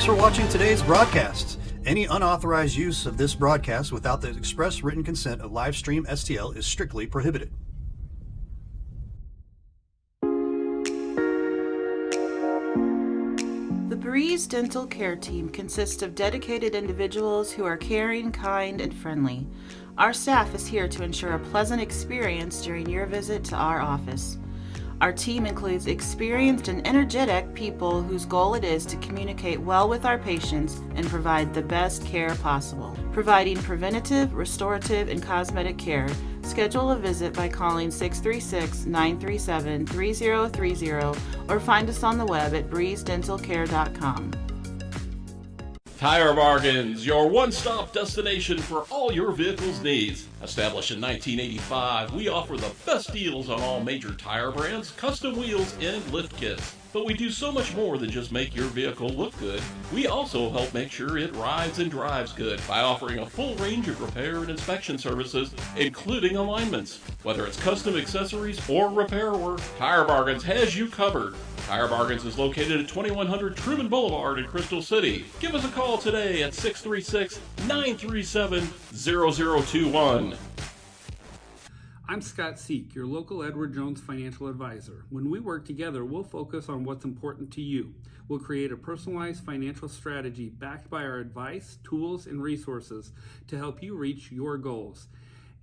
for watching today's broadcast. Any unauthorized use of this broadcast without the express written consent of Livestream STL is strictly prohibited. The BLITZ Dental Care Team consists of dedicated individuals who are caring, kind, and friendly. Our staff is here to ensure a pleasant experience during your visit to our office. Our team includes experienced and energetic people whose goal it is to communicate well with our patients and provide the best care possible. Providing preventative, restorative, and cosmetic care, schedule a visit by calling 636-937-3030 or find us on the web at breezedentalcare.com. Tire Bargains, your one-stop destination for all your vehicle's needs. Established in 1985, we offer the best deals on all major tire brands, custom wheels, and lift kits. But we do so much more than just make your vehicle look good. We also help make sure it rides and drives good by offering a full range of repair and inspection services, including alignments. Whether it's custom accessories or repair work, Tire Bargains has you covered. Tire Bargains is located at 2100 Truman Boulevard in Crystal City. Give us a call today at 636-937-0021. I'm Scott Seek, your local Edward Jones financial advisor. When we work together, we'll focus on what's important to you. We'll create a personalized financial strategy backed by our advice, tools, and resources to help you reach your goals.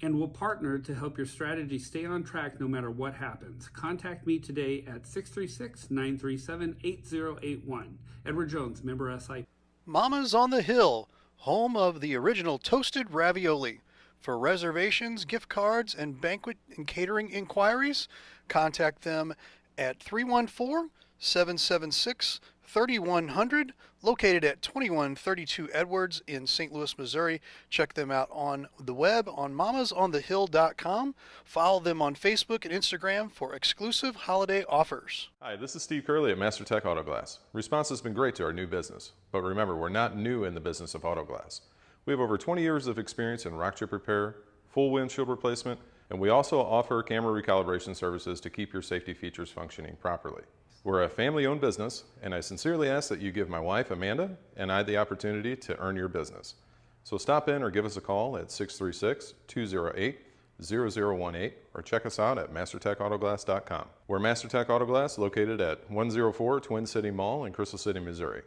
And we'll partner to help your strategy stay on track no matter what happens. Contact me today at 636-937-8081. Edward Jones, member SI. Mama's on the Hill, home of the original toasted ravioli. For reservations, gift cards, and banquet and catering inquiries, contact them at 314-776-3100, located at 2132 Edwards in St. Louis, Missouri. Check them out on the web on mamasonthehill.com. Follow them on Facebook and Instagram for exclusive holiday offers. Hi, this is Steve Curley at MasterTech Auto Glass. Response has been great to our new business, but remember, we're not new in the business of auto glass. We have over 20 years of experience in rock chip repair, full windshield replacement, and we also offer camera recalibration services to keep your safety features functioning properly. We're a family-owned business, and I sincerely ask that you give my wife, Amanda, and I the opportunity to earn your business. So stop in or give us a call at 636-208-0018 or check us out at mastertechautoglass.com. We're MasterTech Auto Glass, located at 104 Twin City Mall in Crystal City, Missouri.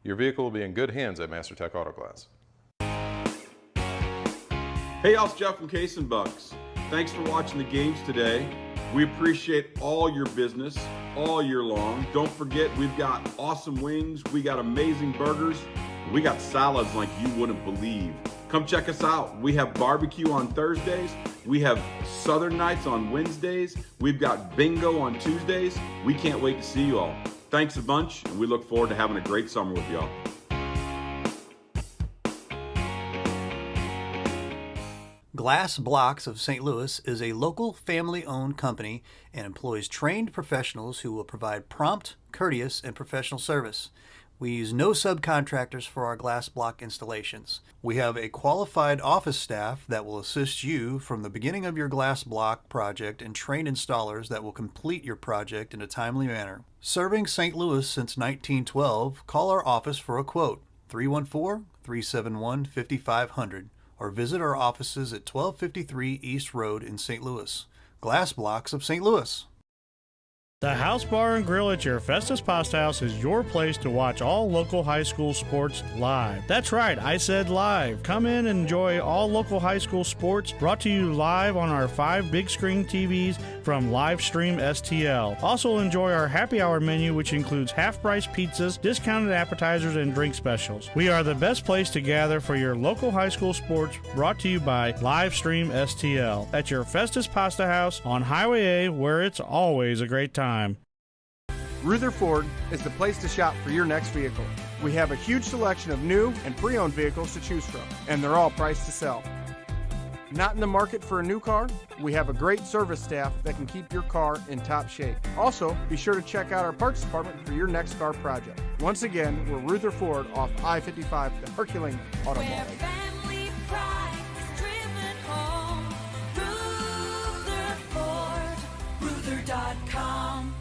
Your vehicle will be in good hands at MasterTech Auto Glass. Hey, y'all, it's Jeff from Case and Bucks. Thanks for watching the games today. We appreciate all your business all year long. Don't forget, we've got awesome wings, we got amazing burgers, we got salads like you wouldn't believe. Come check us out. We have barbecue on Thursdays, we have Southern Nights on Wednesdays, we've got bingo on Tuesdays. We can't wait to see you all. Thanks a bunch, and we look forward to having a great summer with y'all. Glass Blocks of St. Louis is a local family-owned company and employs trained professionals who will provide prompt, courteous, and professional service. We use no subcontractors for our glass block installations. We have a qualified office staff that will assist you from the beginning of your glass block project and trained installers that will complete your project in a timely manner. Serving St. Louis since 1912, call our office for a quote, 314-371-5500. Or visit our offices at 1253 East Road in St. Louis. Glass Blocks of St. Louis. The House Bar and Grill at your Festus Pasta House is your place to watch all local high school sports live. That's right, I said live. Come in and enjoy all local high school sports brought to you live on our 5 big screen TVs from Livestream STL. Also enjoy our happy hour menu, which includes half-price pizzas, discounted appetizers, and drink specials. We are the best place to gather for your local high school sports brought to you by Livestream STL at your Festus Pasta House on Highway A, where it's always a great time. Ruther Ford is the place to shop for your next vehicle. We have a huge selection of new and pre-owned vehicles to choose from, and they're all priced to sell. Not in the market for a new car? We have a great service staff that can keep your car in top shape. Also, be sure to check out our parts department for your next car project. Once again, we're Ruther Ford off I-55, the Herculaneum Auto Mall. Ruther.com.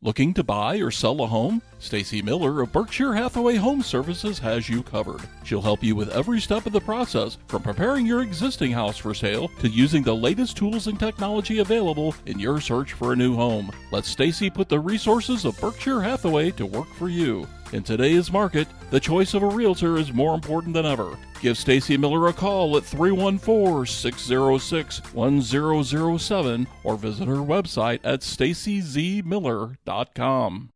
Looking to buy or sell a home? Stacy Miller of Berkshire Hathaway Home Services has you covered. She'll help you with every step of the process, from preparing your existing house for sale to using the latest tools and technology available in your search for a new home. Let Stacy put the resources of Berkshire Hathaway to work for you. In today's market, the choice of a realtor is more important than ever. Give Stacy Miller a call at 314-606-1007 or visit her website at stacyzmiller.com.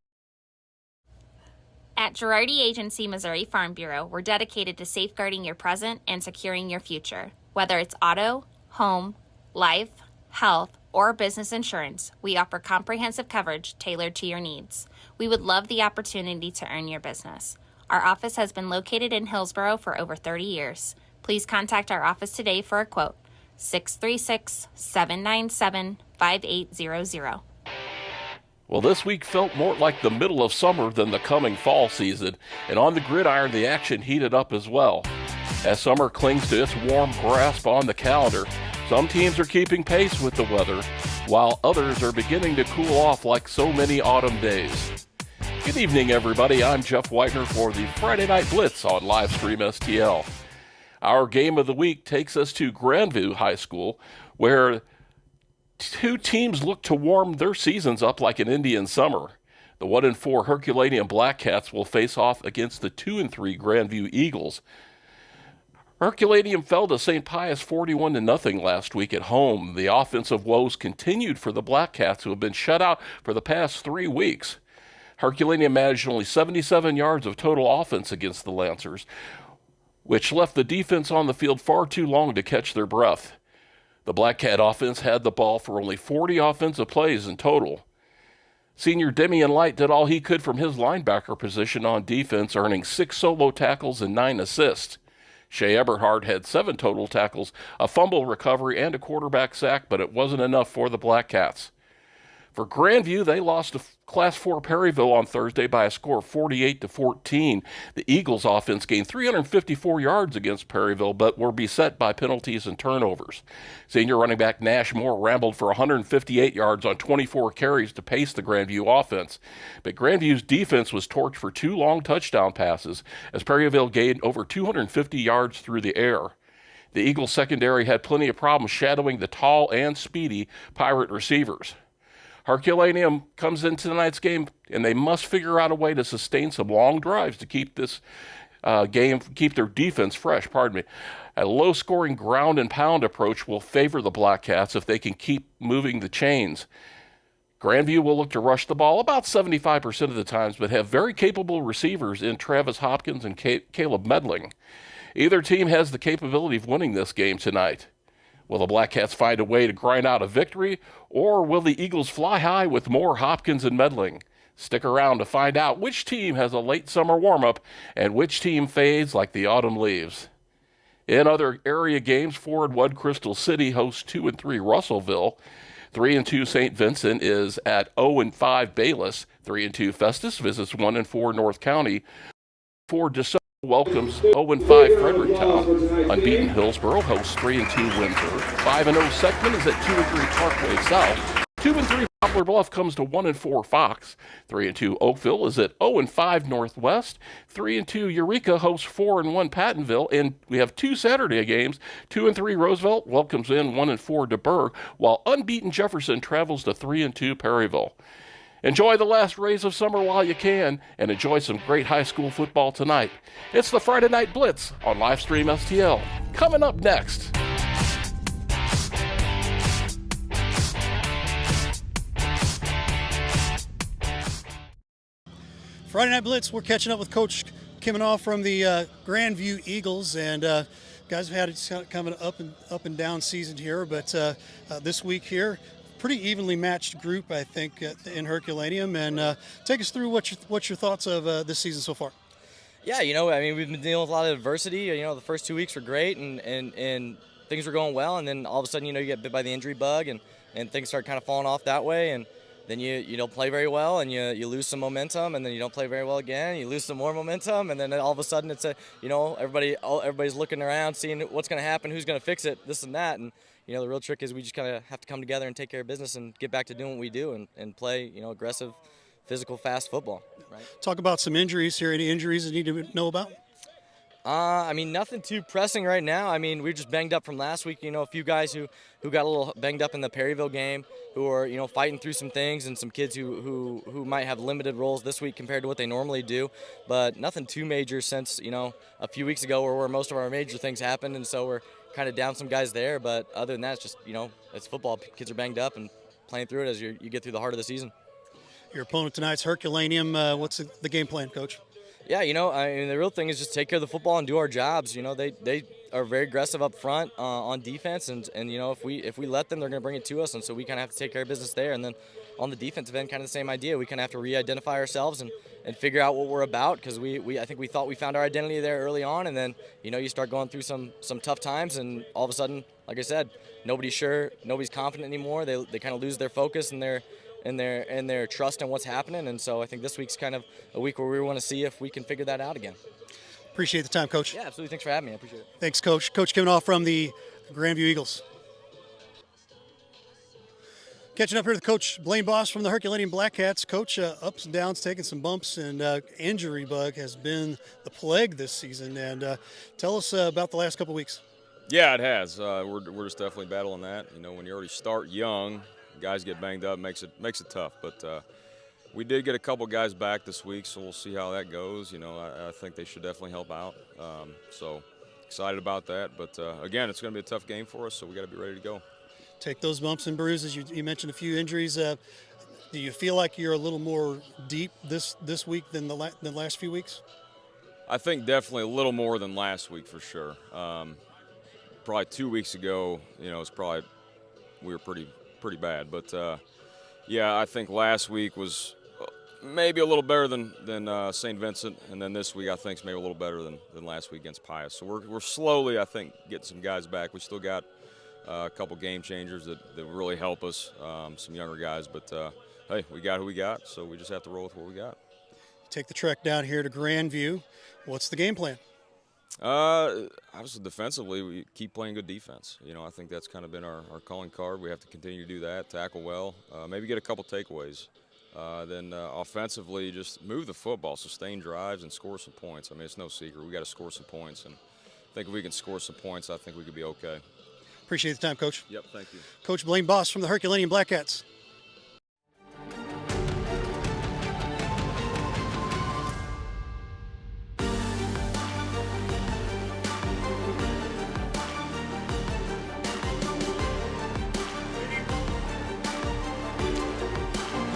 At Girardi Agency Missouri Farm Bureau, we're dedicated to safeguarding your present and securing your future. Whether it's auto, home, life, health, or business insurance, we offer comprehensive coverage tailored to your needs. We would love the opportunity to earn your business. Our office has been located in Hillsborough for over 30 years. Please contact our office today for a quote, 636-797-5800. Well, this week felt more like the middle of summer than the coming fall season, and on the gridiron the action heated up as well. As summer clings to its warm grasp on the calendar, some teams are keeping pace with the weather, while others are beginning to cool off like so many autumn days. Good evening, everybody. I'm Jeff Whitener for the Friday Night Blitz on Livestream STL. Our game of the week takes us to Grandview High School, where two teams look to warm their seasons up like an Indian summer. The 1-4 Herculaneum Blackcats will face off against the 2-3 Grandview Eagles. Herculaneum fell to St. Pius 41-0 last week at home. The offensive woes continued for the Blackcats, who have been shut out for the past 3 weeks. Herculaneum managed only 77 yards of total offense against the Lancers, which left the defense on the field far too long to catch their breath. The Blackcat offense had the ball for only 40 offensive plays in total. Senior Demian Light did all he could from his linebacker position on defense, earning 6 solo tackles and 9 assists. Shea Eberhard had 7 total tackles, a fumble recovery, and a quarterback sack, but it wasn't enough for the Blackcats. For Grandview, they lost to Class 4 Perryville on Thursday by a score of 48-14. The Eagles offense gained 354 yards against Perryville, but were beset by penalties and turnovers. Senior running back Nash Moore rambled for 158 yards on 24 carries to pace the Grandview offense. But Grandview's defense was torched for 2 long touchdown passes, as Perryville gained over 250 yards through the air. The Eagles secondary had plenty of problems shadowing the tall and speedy Pirate receivers. Herculaneum comes into tonight's game, and they must figure out a way to sustain some long drives to keep this keep their defense fresh. A low-scoring ground and pound approach will favor the Blackcats if they can keep moving the chains. Grandview will look to rush the ball about 75% of the times, but have very capable receivers in Travis Hopkins and Caleb Medling. Either team has the capability of winning this game tonight. Will the Blackcats find a way to grind out a victory, or will the Eagles fly high with more Hopkins and Medling? Stick around to find out which team has a late summer warm-up and which team fades like the autumn leaves. In other area games, 4-1 Crystal City hosts 2-3 Russellville. 3-2 St. Vincent is at 0-5 Bayless. 3-2 Festus visits 1-4 North County. 4 DeSoto welcomes 0-5 Fredericktown. Unbeaten Hillsborough hosts 3-2 Windsor. 5-0 Seckman is at 2-3 Parkway South. 2-3 Poplar Bluff comes to 1-4 Fox. 3-2 Oakville is at 0-5 Northwest. 3-2 Eureka hosts 4-1 Pattonville. And we have 2 Saturday games. 2-3 Roosevelt welcomes in 1-4 DeBerg, while unbeaten Jefferson travels to 3-2 Perryville. Enjoy the last rays of summer while you can, and enjoy some great high school football tonight. It's the Friday Night Blitz on Livestream STL. Coming up next. Friday Night Blitz, we're catching up with Coach Kiminoff from the Grandview Eagles, and guys have had it kind of an up and down season here, but this week here, pretty evenly matched group, I think, in Herculaneum. And take us through what's your thoughts of this season so far? Yeah, we've been dealing with a lot of adversity. The first 2 weeks were great, and things were going well, and then all of a sudden, you get bit by the injury bug, and things start kind of falling off that way, and then you don't play very well, and you lose some momentum, and then you don't play very well again, you lose some more momentum, and then all of a sudden it's everybody's looking around, seeing what's going to happen, who's going to fix it, this and that, and the real trick is we just kind of have to come together and take care of business and get back to doing what we do and play, aggressive physical, fast football. Right. Talk about some injuries here. Any injuries that you need to know about? I mean, nothing too pressing right now. I mean, we're just banged up from last week. You know, a few guys who got a little banged up in the Perryville game, who are, you know, fighting through some things, and some kids who might have limited roles this week compared to what they normally do. But nothing too major since, you know, a few weeks ago where most of our major things happened, and so we're kind of down some guys there. But other than that, it's just, you know, it's football. Kids are banged up and playing through it as you get through the heart of the season. Your opponent tonight's Herculaneum. What's the game plan, Coach? Yeah, you know, I mean, the real thing is just take care of the football and do our jobs. You know, they are very aggressive up front on defense, and you know, if we let them, they're going to bring it to us, and so we kind of have to take care of business there. And then on the defensive end, kind of the same idea. We kind of have to re-identify ourselves and figure out what we're about, because I think we thought we found our identity there early on, and then, you know, you start going through some tough times, and all of a sudden, like I said, nobody's sure, nobody's confident anymore. They kind of lose their focus and their trust in what's happening, and so I think this week's kind of a week where we want to see if we can figure that out again. Appreciate the time, Coach. Yeah, absolutely. Thanks for having me. I appreciate it. Thanks, Coach. Coach coming off from the Grandview Eagles. Catching up here with Coach Blaine Boss from the Herculaneum Black Cats. Coach, ups and downs, taking some bumps, and injury bug has been the plague this season. And tell us about the last couple weeks. Yeah, it has. We're just definitely battling that. You know, when you already start young, guys get banged up, makes it tough. But we did get a couple guys back this week, so we'll see how that goes. You know, I think they should definitely help out. So excited about that. But again, it's going to be a tough game for us, so we got to be ready to go. Take those bumps and bruises. You mentioned a few injuries. Do you feel like you're a little more deep this week than the last few weeks? I think definitely a little more than last week for sure. Probably 2 weeks ago, you know, we were pretty bad. But yeah, I think last week was maybe a little better than St. Vincent, and then this week I think is maybe a little better than last week against Pius. So we're slowly, I think, getting some guys back. We still got a couple game changers that really help us, some younger guys. But hey, we got who we got, so we just have to roll with what we got. Take the trek down here to Grandview. What's the game plan? Obviously defensively, we keep playing good defense. You know, I think that's kind of been our calling card. We have to continue to do that, tackle well, maybe get a couple takeaways. Then offensively, just move the football, sustain drives, and score some points. I mean, it's no secret. We got to score some points, and I think if we can score some points, I think we could be okay. Appreciate the time, Coach. Yep, thank you. Coach Blaine Boss from the Herculaneum Black Cats.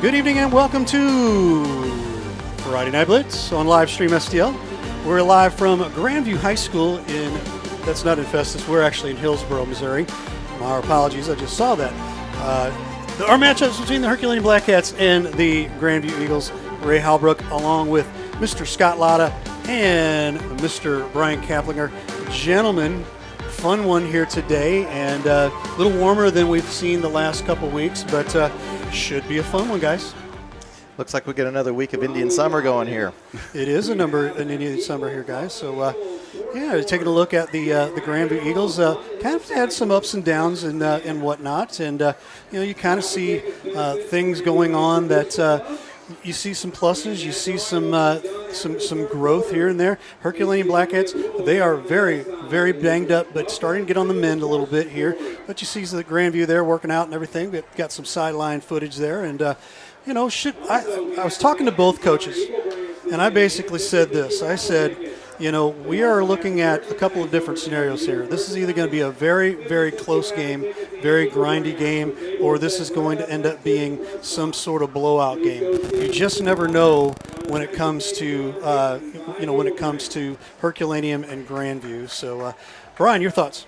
Good evening and welcome to Friday Night Blitz on live stream STL. We're live from Grandview High School that's not in Festus, we're actually in Hillsboro, Missouri. My apologies, I just saw that. Our matchups between the Herculaneum Black Cats and the Grandview Eagles. Ray Halbrook along with Mr. Scott Lotta and Mr. Brian Kaplinger. Gentlemen, fun one here today, and a little warmer than we've seen the last couple weeks, but should be a fun one, guys. Looks like we get another week of Indian summer going here. It is an Indian summer here, guys. So, yeah, taking a look at the Grandview Eagles, kind of had some ups and downs and whatnot, and you know, you kind of see things going on that you see some pluses, you see some growth here and there. Herculaneum Black Cats, they are very, very banged up, but starting to get on the mend a little bit here. But you see the Grandview there working out and everything. We've got some sideline footage there, and you know, I was talking to both coaches, and I basically said this. I said, you know, we are looking at a couple of different scenarios here. This is either going to be a very, very close game, very grindy game, or this is going to end up being some sort of blowout game. You just never know when it comes to, Herculaneum and Grandview. So, Brian, your thoughts?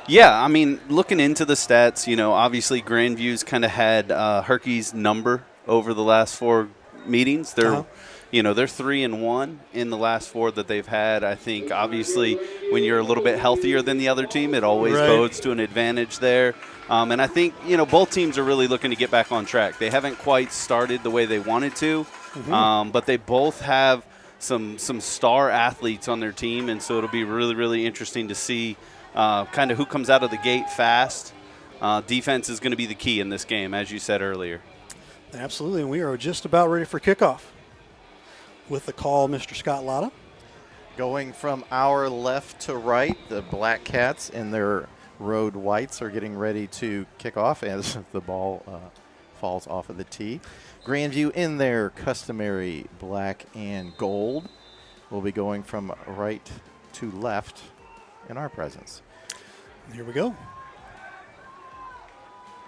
Yeah, I mean, looking into the stats, you know, obviously Grandview's kind of had Herky's number over the last 4 meetings. They're You know, they're 3-1 in the last 4 that they've had. I think, obviously, when you're a little bit healthier than the other team, it always bodes to an advantage there. And I think, you know, both teams are really looking to get back on track. They haven't quite started the way they wanted to, but they both have some star athletes on their team, and so it'll be really, really interesting to see kind of who comes out of the gate fast. Defense is going to be the key in this game, as you said earlier. Absolutely, and we are just about ready for kickoff. With the call, Mr. Scott Lotta. Going from our left to right, the Black Cats in their road whites are getting ready to kick off as the ball falls off of the tee. Grandview in their customary black and gold will be going from right to left in our presence. Here we go.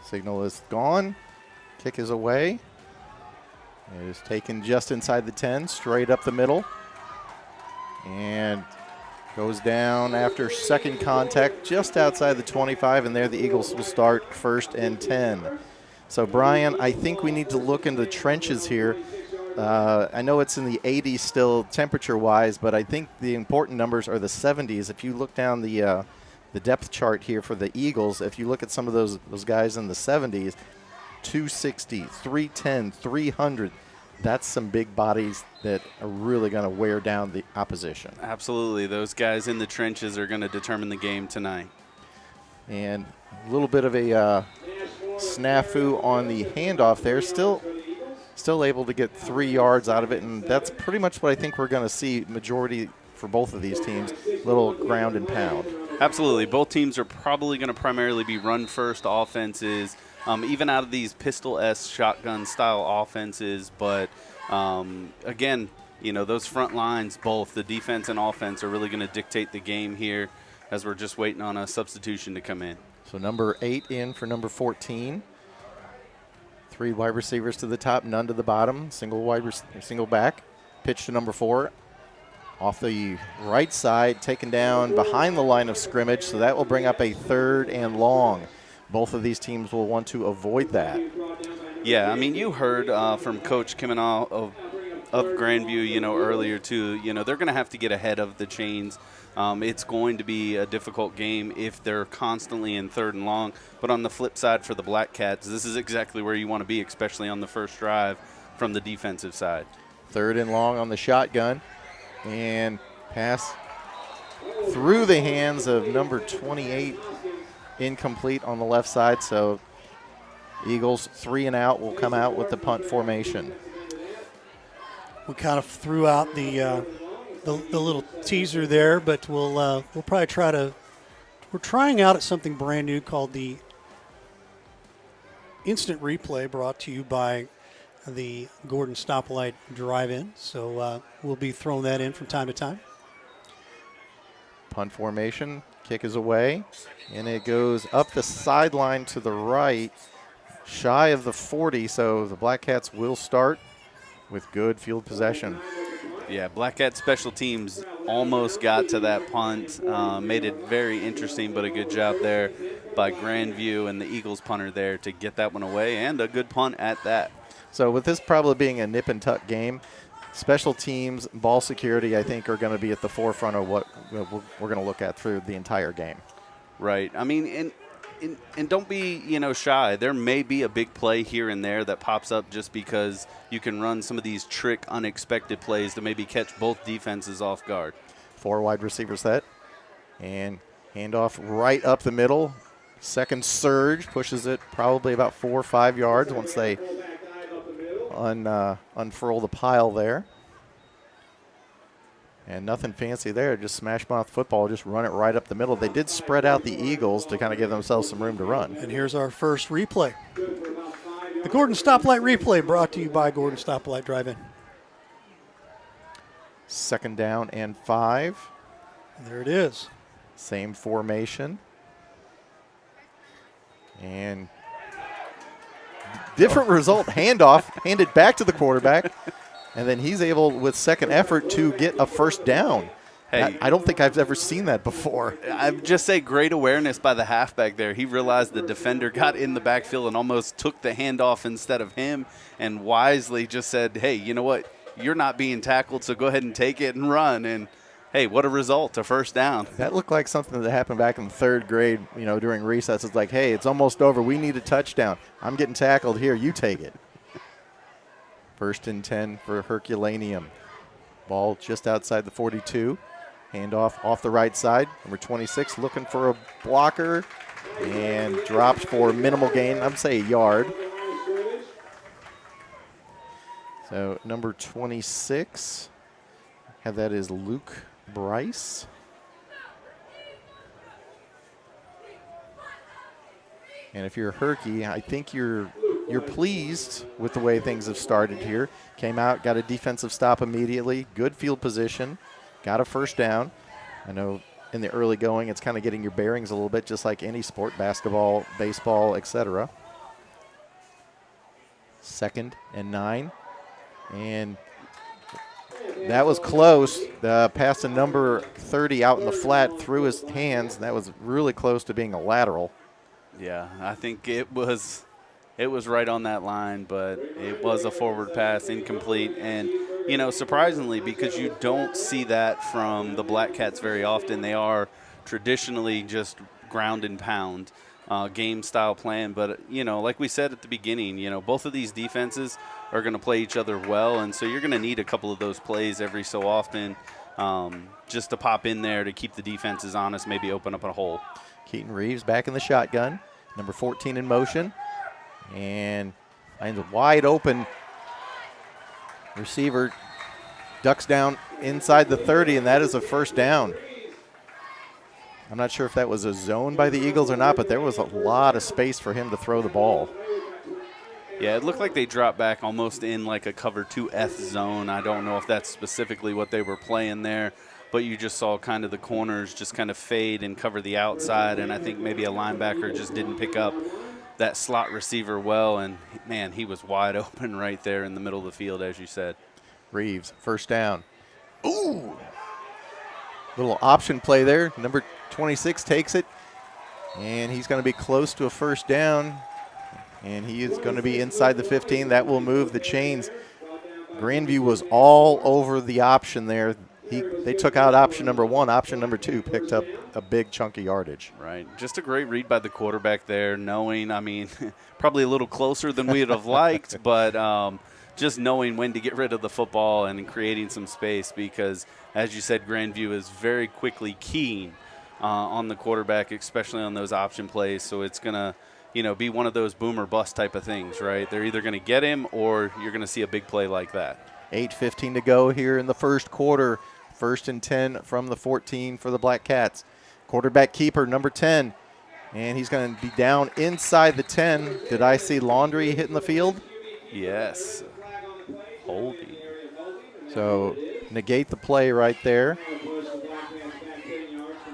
Signal is gone. Kick is away. It is taken just inside the 10, straight up the middle. And goes down after second contact just outside the 25, and there the Eagles will start 1st and 10. So, Brian, I think we need to look into the trenches here. I know it's in the 80s still temperature-wise, but I think the important numbers are the 70s. If you look down the depth chart here for the Eagles, if you look at some of those guys in the 70s, 260, 310, 300, that's some big bodies that are really going to wear down the opposition. Absolutely. Those guys in the trenches are going to determine the game tonight. And a little bit of a snafu on the handoff there. Still able to get 3 yards out of it, and that's pretty much what I think we're going to see majority for both of these teams, little ground and pound. Absolutely. Both teams are probably going to primarily be run-first offenses, even out of these pistol-esque shotgun-style offenses. But, again, those front lines, both the defense and offense, are really going to dictate the game here as we're just waiting on a substitution to come in. So number 8 in for number 14. 3 wide receivers to the top, none to the bottom. Single back. Pitch to number 4. Off the right side, taken down behind the line of scrimmage, so that will bring up a 3rd and long. Both of these teams will want to avoid that. Yeah, I mean, you heard from Coach coming out of Grandview, earlier too. They're going to have to get ahead of the chains. It's going to be a difficult game if they're constantly in 3rd and long. But on the flip side for the Black Cats, this is exactly where you want to be, especially on the first drive from the defensive side. 3rd and long on the shotgun. And pass through the hands of number 28, incomplete on the left side. So Eagles 3 and out will come out with the punt formation. We kind of threw out the little teaser there, but we'll probably try to. We're trying out something brand new called the Instant Replay, brought to you by the Gordon Stoplight Drive-In. So we'll be throwing that in from time to time. Punt formation, kick is away, and it goes up the sideline to the right, shy of the 40. So the Black Cats will start with good field possession. Yeah, Black Cat special teams almost got to that punt, made it very interesting, but a good job there by Grandview and the Eagles punter there to get that one away, and a good punt at that. So with this probably being a nip and tuck game, special teams, ball security, I think, are going to be at the forefront of what we're going to look at through the entire game. Right. I mean, and don't be, shy. There may be a big play here and there that pops up just because you can run some of these trick, unexpected plays to maybe catch both defenses off guard. 4 wide receiver set, and handoff right up the middle. Second surge pushes it probably about 4 or 5 yards once they unfurl the pile there. And nothing fancy there, just smash mouth football, just run it right up the middle. They did spread out the Eagles to kind of give themselves some room to run. And here's our first replay. The Gordon Stoplight Replay, brought to you by Gordon Stoplight Drive-In. 2nd down and 5. There it is. Same formation. And different result, handoff, handed back to the quarterback, and then he's able, with second effort, to get a 1st down. Hey, I don't think I've ever seen that before. I'd just say great awareness by the halfback there. He realized the defender got in the backfield and almost took the handoff instead of him, and wisely just said, hey, you know what? You're not being tackled, so go ahead and take it and run. And, hey, what a result, a 1st down. That looked like something that happened back in 3rd grade, during recess. It's like, hey, it's almost over. We need a touchdown. I'm getting tackled here. You take it. 1st and 10 for Herculaneum. Ball just outside the 42. Handoff off the right side. Number 26 looking for a blocker and dropped for minimal gain. I'm say a yard. So number 26, have that is Luke Bryce. And if you're a Herky, I think you're pleased with the way things have started here. Came out, got a defensive stop immediately, good field position, got a first down. I know in the early going, it's kind of getting your bearings a little bit, just like any sport, basketball, baseball, etc. 2nd and 9. And that was close. The pass to number 30 out in the flat through his hands. That was really close to being a lateral. Yeah, I think it was right on that line, but it was a forward pass, incomplete. And, you know, surprisingly, because you don't see that from the Black Cats very often, they are traditionally just ground and pound game style plan. But, you know, like we said at the beginning, you know, both of these defenses are going to play each other well, and so you're going to need a couple of those plays every so often just to pop in there to keep the defenses honest, maybe open up a hole. Keaton Reeves back in the shotgun, number 14 in motion, and finds a wide open receiver, ducks down inside the 30, and that is a first down. I'm not sure if that was a zone by the Eagles or not, but there was a lot of space for him to throw the ball. Yeah, it looked like they dropped back almost in like a cover 2F zone. I don't know if that's specifically what they were playing there, but you just saw kind of the corners just kind of fade and cover the outside, and I think maybe a linebacker just didn't pick up that slot receiver well, and, man, he was wide open right there in the middle of the field, as you said. Reeves, first down. Ooh! Little option play there. Number 26 takes it, and he's going to be close to a first down, and he is going to be inside the 15. That will move the chains. Grandview was all over the option there. They took out option number 1. Option number 2 picked up a big chunk of yardage. Right. Just a great read by the quarterback there, knowing, I mean, probably a little closer than we would have liked, but just knowing when to get rid of the football and creating some space because, as you said, Grandview is very quickly keen on the quarterback, especially on those option plays. So it's going to, you know, be one of those boom or bust type of things, right? They're either going to get him or you're going to see a big play like that. 8:15 to go here in the first quarter. 1st and 10 from the 14 for the Black Cats. Quarterback keeper, number 10. And he's going to be down inside the 10. Did I see Laundry hitting the field? Yes. Holding. So negate the play right there.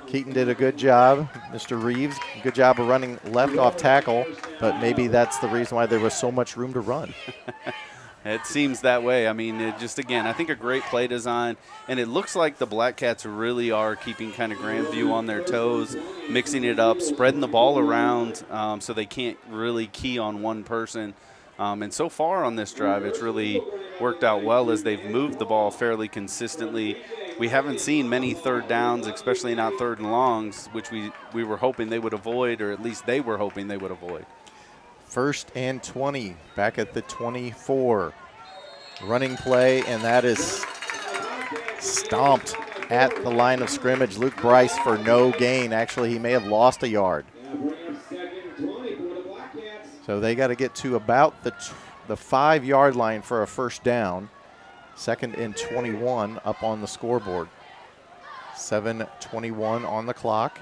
Keaton did a good job. Mr. Reeves, good job of running left off tackle. But maybe that's the reason why there was so much room to run. It seems that way. I mean, it just, again, I think a great play design, and it looks like the Black Cats really are keeping kind of Grandview on their toes, mixing it up, spreading the ball around so they can't really key on one person. And so far on this drive, it's really worked out well as they've moved the ball fairly consistently. We haven't seen many third downs, especially not 3rd and longs, which we were hoping they would avoid, or at least they were hoping they would avoid. 1st and 20, back at the 24. Running play, and that is stomped at the line of scrimmage. Luke Bryce for no gain. Actually, he may have lost a yard. So they got to get to about the 5-yard line for a first down. 2nd and 21 up on the scoreboard. 7:21 on the clock.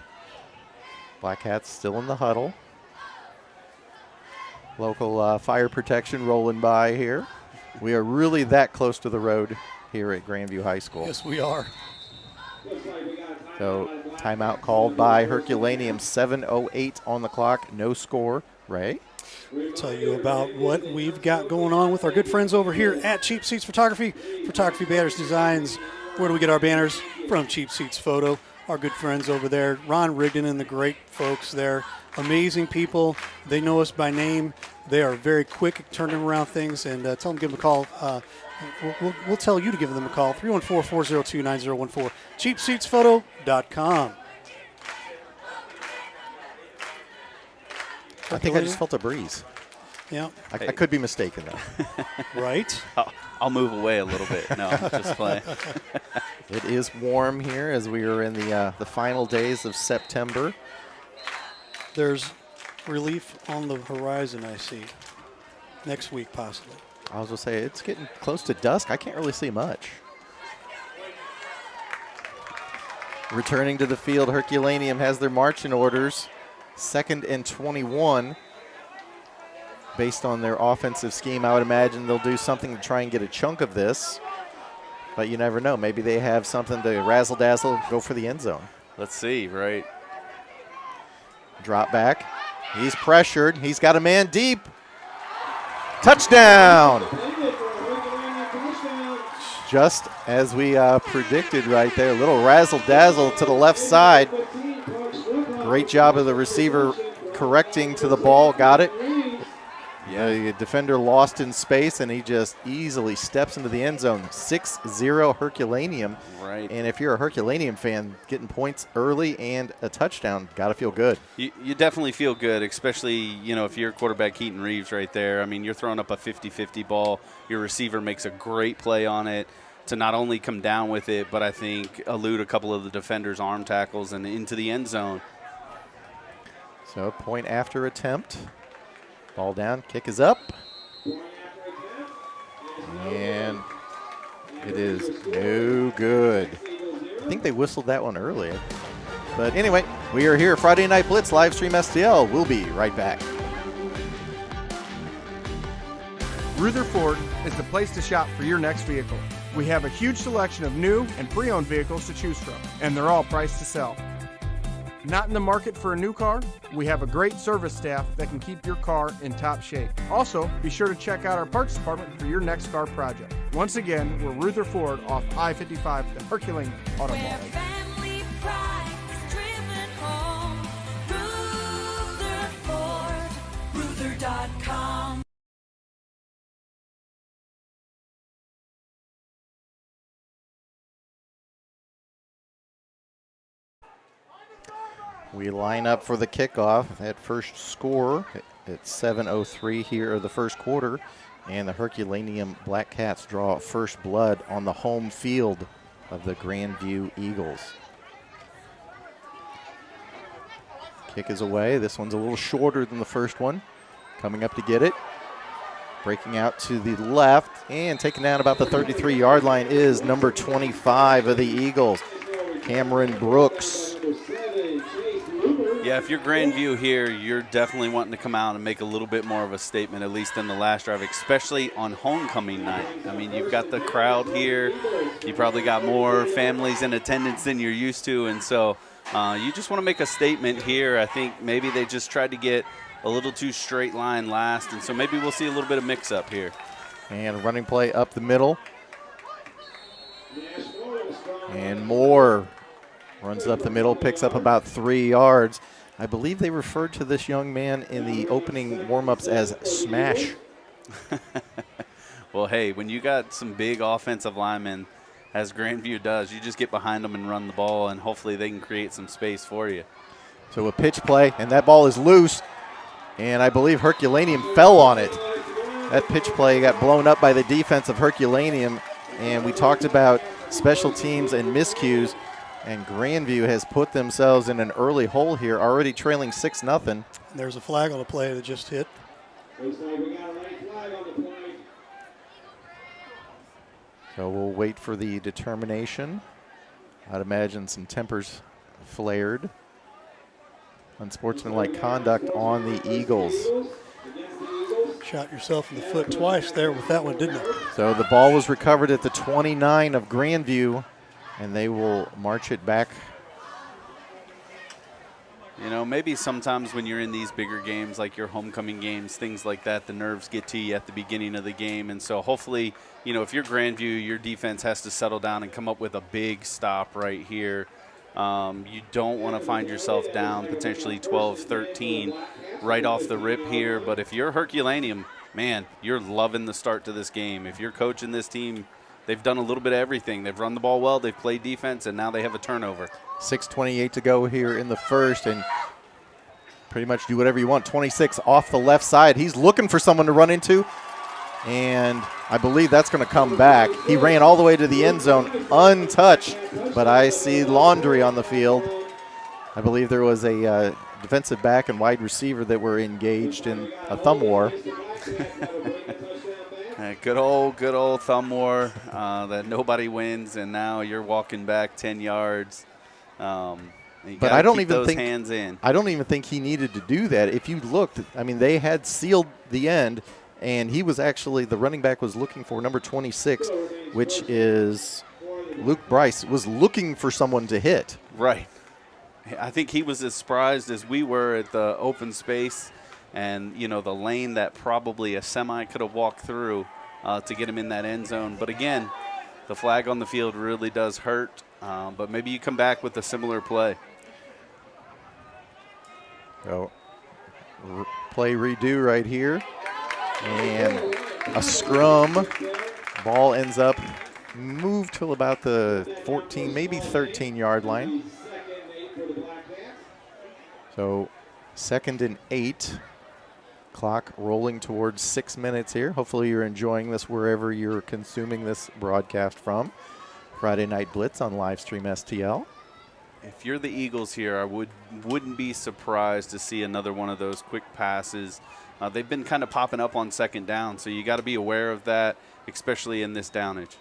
Black Cats still in the huddle. Local fire protection rolling by here. We are really that close to the road here at Grandview High School. Yes, we are. So timeout called by Herculaneum. 7:08 on the clock. No score. Ray? We'll tell you about what we've got going on with our good friends over here at Cheap Seats Photography. Photography banners designs. Where do we get our banners? From Cheap Seats Photo. Our good friends over there, Ron Rigdon and the great folks there. Amazing people. They know us by name. They are very quick at turning around things, and tell them to give them a call. We'll tell you to give them a call, 314-402-9014, cheapseatsphoto.com. I think I just felt a breeze. Yeah. I could be mistaken, though. Right? I'll move away a little bit. No, just play. It is warm here as we are in the final days of September. There's relief on the horizon, I see. Next week, possibly. I was going to say, it's getting close to dusk. I can't really see much. Returning to the field, Herculaneum has their marching orders. 2nd and 21. Based on their offensive scheme, I would imagine they'll do something to try and get a chunk of this. But you never know. Maybe they have something to razzle-dazzle, go for the end zone. Let's see, right? Drop back. He's pressured. He's got a man deep. Touchdown! Just as we predicted right there. A little razzle-dazzle to the left side. Great job of the receiver correcting to the ball. Got it. Yeah, the defender lost in space, and he just easily steps into the end zone. 6-0 Herculaneum. Right. And if you're a Herculaneum fan, getting points early and a touchdown, got to feel good. You definitely feel good, especially, if you're quarterback Keaton Reeves right there. I mean, you're throwing up a 50-50 ball. Your receiver makes a great play on it to not only come down with it, but I think elude a couple of the defender's arm tackles and into the end zone. So point after attempt. Ball down, kick is up. And it is no good. I think they whistled that one earlier. But anyway, we are here, Friday Night Blitz, live stream STL. We'll be right back. Ruther Ford is the place to shop for your next vehicle. We have a huge selection of new and pre-owned vehicles to choose from, and they're all priced to sell. Not in the market for a new car? We have a great service staff that can keep your car in top shape. Also, be sure to check out our parts department for your next car project. Once again, we're Ruther Ford off I-55, the Herculaneum Auto Mall. Family pride is driven home. Ruther Ford, Ruther.com. We line up for the kickoff. That first score at 7:03 here of the first quarter. And the Herculaneum Black Cats draw first blood on the home field of the Grandview Eagles. Kick is away. This one's a little shorter than the first one. Coming up to get it. Breaking out to the left and taking down about the 33-yard line is number 25 of the Eagles, Cameron Brooks. Yeah, if you're Grandview here, you're definitely wanting to come out and make a little bit more of a statement, at least in the last drive, especially on homecoming night. I mean, you've got the crowd here. You probably got more families in attendance than you're used to, and so you just want to make a statement here. I think maybe they just tried to get a little too straight line last, and so maybe we'll see a little bit of mix-up here. And running play up the middle. And Moore runs up the middle, picks up about 3 yards. I believe they referred to this young man in the opening warm-ups as Smash. Well, hey, when you got some big offensive linemen, as Grandview does, you just get behind them and run the ball, and hopefully they can create some space for you. So a pitch play, and that ball is loose, and I believe Herculaneum fell on it. That pitch play got blown up by the defense of Herculaneum, and we talked about special teams and miscues. And Grandview has put themselves in an early hole here, already trailing 6-0. There's a flag on the play that just hit. So we'll wait for the determination. I'd imagine some tempers flared. Unsportsmanlike conduct on the Eagles. Shot yourself in the foot twice there with that one, didn't it? So the ball was recovered at the 29 of Grandview, and they will march it back. You know, maybe sometimes when you're in these bigger games, like your homecoming games, things like that, the nerves get to you at the beginning of the game. And so hopefully, you know, if you're Grandview, your defense has to settle down and come up with a big stop right here. You don't want to find yourself down potentially 12-13 right off the rip here. But if you're Herculaneum, man, you're loving the start to this game. If you're coaching this team, they've done a little bit of everything. They've run the ball well, they've played defense, and now they have a turnover. 6:28 to go here in the first, and pretty much do whatever you want. 26 off the left side. He's looking for someone to run into, and I believe that's going to come back. He ran all the way to the end zone untouched, but I see laundry on the field. I believe there was a defensive back and wide receiver that were engaged in a thumb war. Good old thumb war that nobody wins, and now you're walking back 10 yards. But I don't even think hands in. I don't even think he needed to do that. If you looked, I mean, they had sealed the end, and he was actually the running back was looking for number 26, which is Luke Bryce, was looking for someone to hit. Right. I think he was as surprised as we were at the open space and, the lane that probably a semi could have walked through to get him in that end zone. But again, the flag on the field really does hurt, but maybe you come back with a similar play. So, play redo right here. And a scrum. Ball ends up moved till about the 14, maybe 13-yard line. So 2nd and 8. Clock rolling towards 6 minutes here. Hopefully you're enjoying this wherever you're consuming this broadcast from. Friday Night Blitz on Livestream STL. If you're the Eagles here, I wouldn't be surprised to see another one of those quick passes. They've been kind of popping up on 2nd down, so you got to be aware of that, especially in this downage.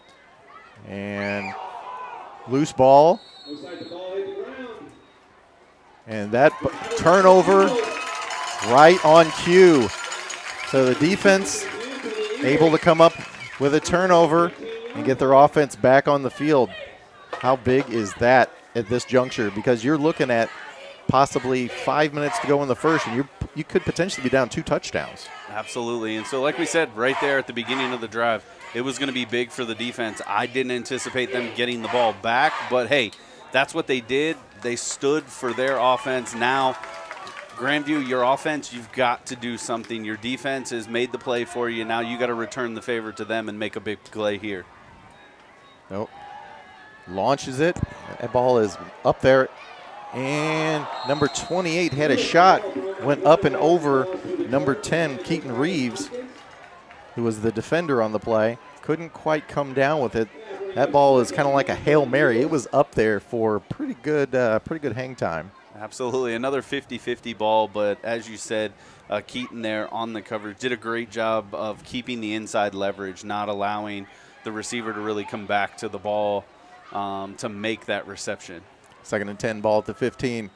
And loose ball. And that turnover right on cue. So the defense able to come up with a turnover and get their offense back on the field. How big is that at this juncture? Because you're looking at possibly 5 minutes to go in the first, and you could potentially be down 2 touchdowns. Absolutely. And so like we said right there at the beginning of the drive, it was going to be big for the defense. I didn't anticipate them getting the ball back, but hey, that's what they did. They stood for their offense. Now, Grandview, your offense, you've got to do something. Your defense has made the play for you. Now you got to return the favor to them and make a big play here. Nope. Launches it. That ball is up there. And number 28 had a shot. Went up and over number 10, Keaton Reeves, who was the defender on the play. Couldn't quite come down with it. That ball is kind of like a Hail Mary. It was up there for pretty good hang time. Absolutely. Another 50-50 ball, but as you said, Keaton there on the coverage did a great job of keeping the inside leverage, not allowing the receiver to really come back to the ball to make that reception. 2nd and 10, ball at the 15.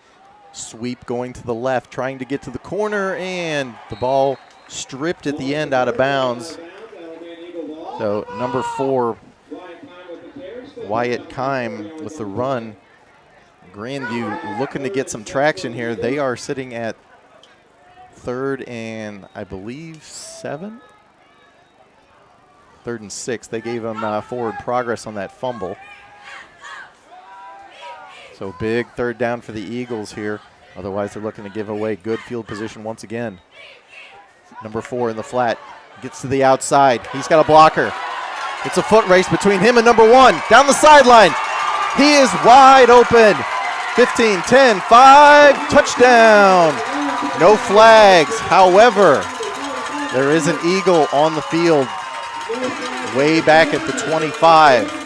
Sweep going to the left, trying to get to the corner, and the ball stripped at the end out of bounds. So number 4, Wyatt Kime with the run. Grandview looking to get some traction here. They are sitting at 3rd and, I believe, 7? 3rd and 6. They gave them forward progress on that fumble. So big 3rd down for the Eagles here. Otherwise, they're looking to give away good field position once again. Number 4 in the flat. Gets to the outside. He's got a blocker. It's a foot race between him and number 1. Down the sideline. He is wide open. 15, 10, 5, touchdown. No flags. However, there is an Eagle on the field way back at the 25.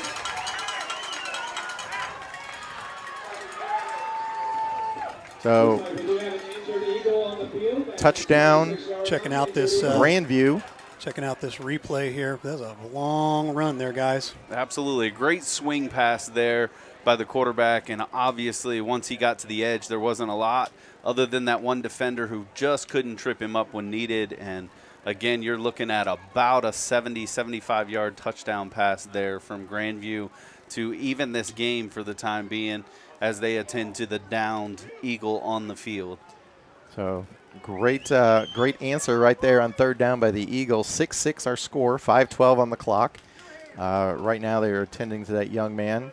So, touchdown. Checking out this Grandview. Checking out this replay here. That's a long run there, guys. Absolutely. Great swing pass there by the quarterback, and obviously once he got to the edge, there wasn't a lot other than that one defender who just couldn't trip him up when needed. And again, you're looking at about a 70, 75-yard touchdown pass there from Grandview to even this game for the time being as they attend to the downed Eagle on the field. So great answer right there on 3rd down by the Eagles. 6-6 our score, 5:12 on the clock. Right now they are attending to that young man.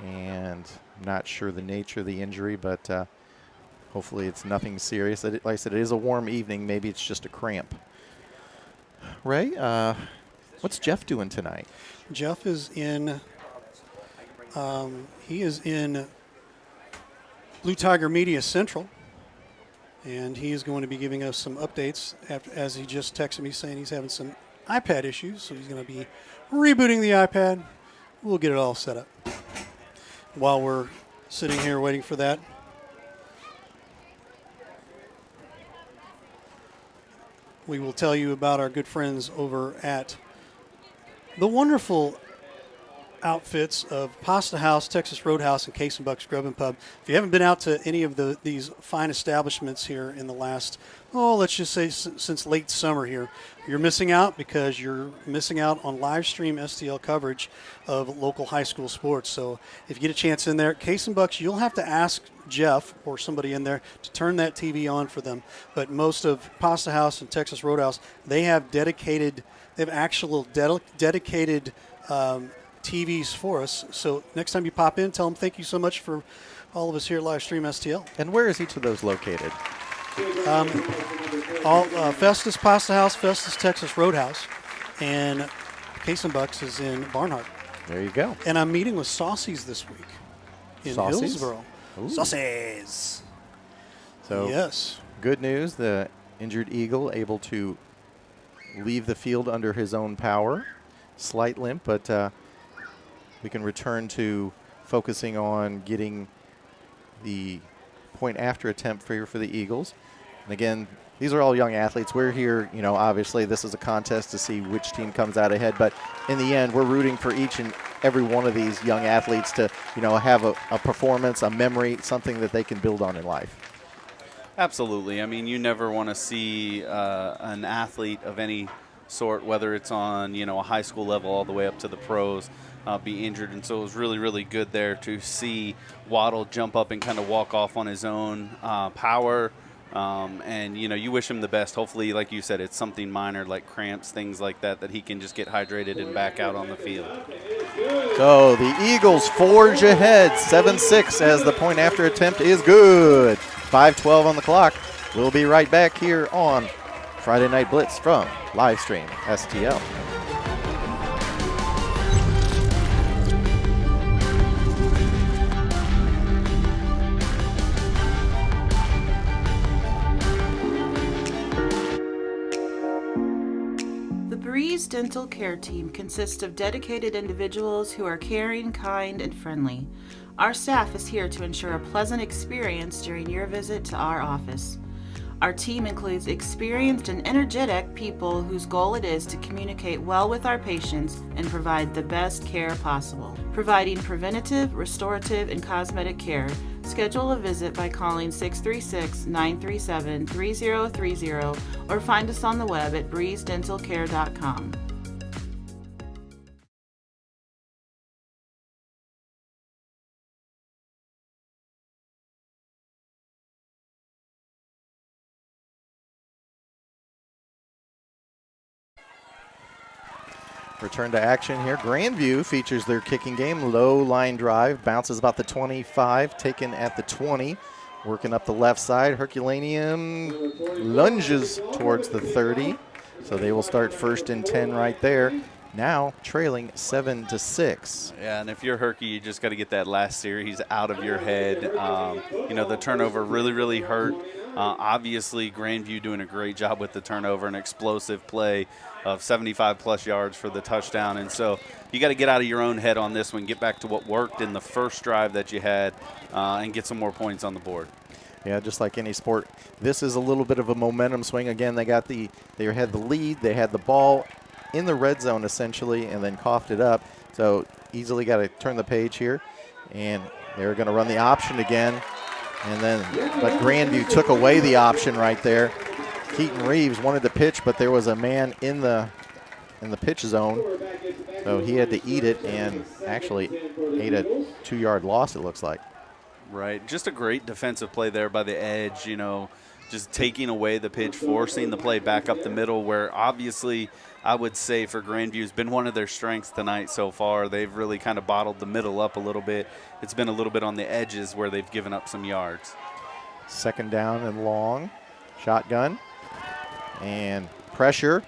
And I'm not sure the nature of the injury, but hopefully it's nothing serious. Like I said, it is a warm evening. Maybe it's just a cramp. Ray, what's Jeff doing tonight? Jeff is in he is in Blue Tiger Media Central, and he is going to be giving us some updates as he just texted me saying he's having some iPad issues, so he's going to be rebooting the iPad. We'll get it all set up while we're sitting here waiting for that. we will tell you about our good friends over at the wonderful outfits of Pasta House, Texas Roadhouse, and Case and Buck's Grub and Pub. If you haven't been out to any of these fine establishments here in the last, let's just say since late summer here, you're missing out because you're missing out on live stream STL coverage of local high school sports. So if you get a chance in there, Case and Buck's, you'll have to ask Jeff or somebody in there to turn that TV on for them. But most of Pasta House and Texas Roadhouse, they have actual dedicated TVs for us. So next time you pop in, tell them thank you so much for all of us here at Live Stream STL. And where is each of those located? Festus Pasta House, Festus Texas Roadhouse, and Case and Bucks is in Barnhart. There you go. And I'm meeting with Saucy's this week in Saucy's? Hillsboro. Ooh. Saucy's. So yes. Good news, the injured Eagle able to leave the field under his own power. Slight limp, but we can return to focusing on getting the point after attempt for the Eagles. And again, these are all young athletes. We're here, obviously this is a contest to see which team comes out ahead, but in the end, we're rooting for each and every one of these young athletes to, have a performance, a memory, something that they can build on in life. Absolutely. I mean, you never want to see an athlete of any sort, whether it's on, a high school level all the way up to the pros, be injured. And so it was really, really good there to see Waddle jump up and kind of walk off on his own power. And, you wish him the best. Hopefully, like you said, it's something minor like cramps, things like that he can just get hydrated and back out on the field. So the Eagles forge ahead, 7-6 as the point after attempt is good. 5:12 on the clock. We'll be right back here on Friday Night Blitz from Livestream STL. The Breeze Dental Care Team consists of dedicated individuals who are caring, kind, and friendly. Our staff is here to ensure a pleasant experience during your visit to our office. Our team includes experienced and energetic people whose goal it is to communicate well with our patients and provide the best care possible. Providing preventative, restorative, and cosmetic care. Schedule a visit by calling 636-937-3030 or find us on the web at breezedentalcare.com. Return to action here. Grandview features their kicking game. Low line drive. Bounces about the 25. Taken at the 20. Working up the left side. Herculaneum lunges towards the 30. So they will start 1st and 10 right there. Now trailing 7-6. Yeah, and if you're Herky, you just got to get that last series out of your head. The turnover really, really hurt. Obviously, Grandview doing a great job with the turnover, an explosive play of 75-plus yards for the touchdown. And so you got to get out of your own head on this one, get back to what worked in the first drive that you had, and get some more points on the board. Yeah, just like any sport, this is a little bit of a momentum swing. Again, they had the lead, they had the ball in the red zone essentially, and then coughed it up. So easily got to turn the page here, and they're going to run the option again. But Grandview took away the option right there. Keaton Reeves wanted to pitch, but there was a man in the pitch zone, so he had to eat it and actually ate a 2-yard loss, it looks like. Right, just a great defensive play there by the edge, just taking away the pitch, forcing the play back up the middle, where obviously I would say for Grandview has been one of their strengths tonight so far. They've really kind of bottled the middle up a little bit. It's been a little bit on the edges where they've given up some yards. 2nd down and long. Shotgun. And pressure.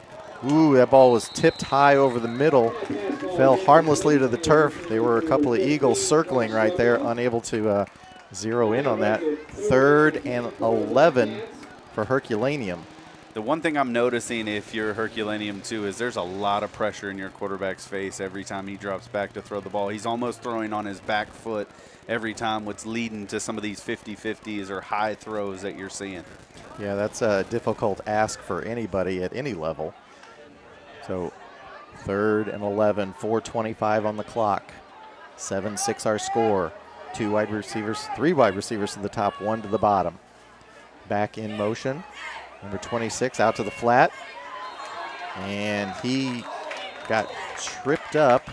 Ooh, that ball was tipped high over the middle. Fell harmlessly to the turf. There were a couple of Eagles circling right there, unable to zero in on that. 3rd and 11 for Herculaneum. The one thing I'm noticing if you're Herculaneum too is there's a lot of pressure in your quarterback's face every time he drops back to throw the ball. He's almost throwing on his back foot every time, what's leading to some of these 50-50s or high throws that you're seeing. Yeah, that's a difficult ask for anybody at any level. So 3rd and 11, 4:25 on the clock. 7-6 our score. 3 wide receivers to the top, 1 to the bottom. Back in motion. Number 26 out to the flat. And he got tripped up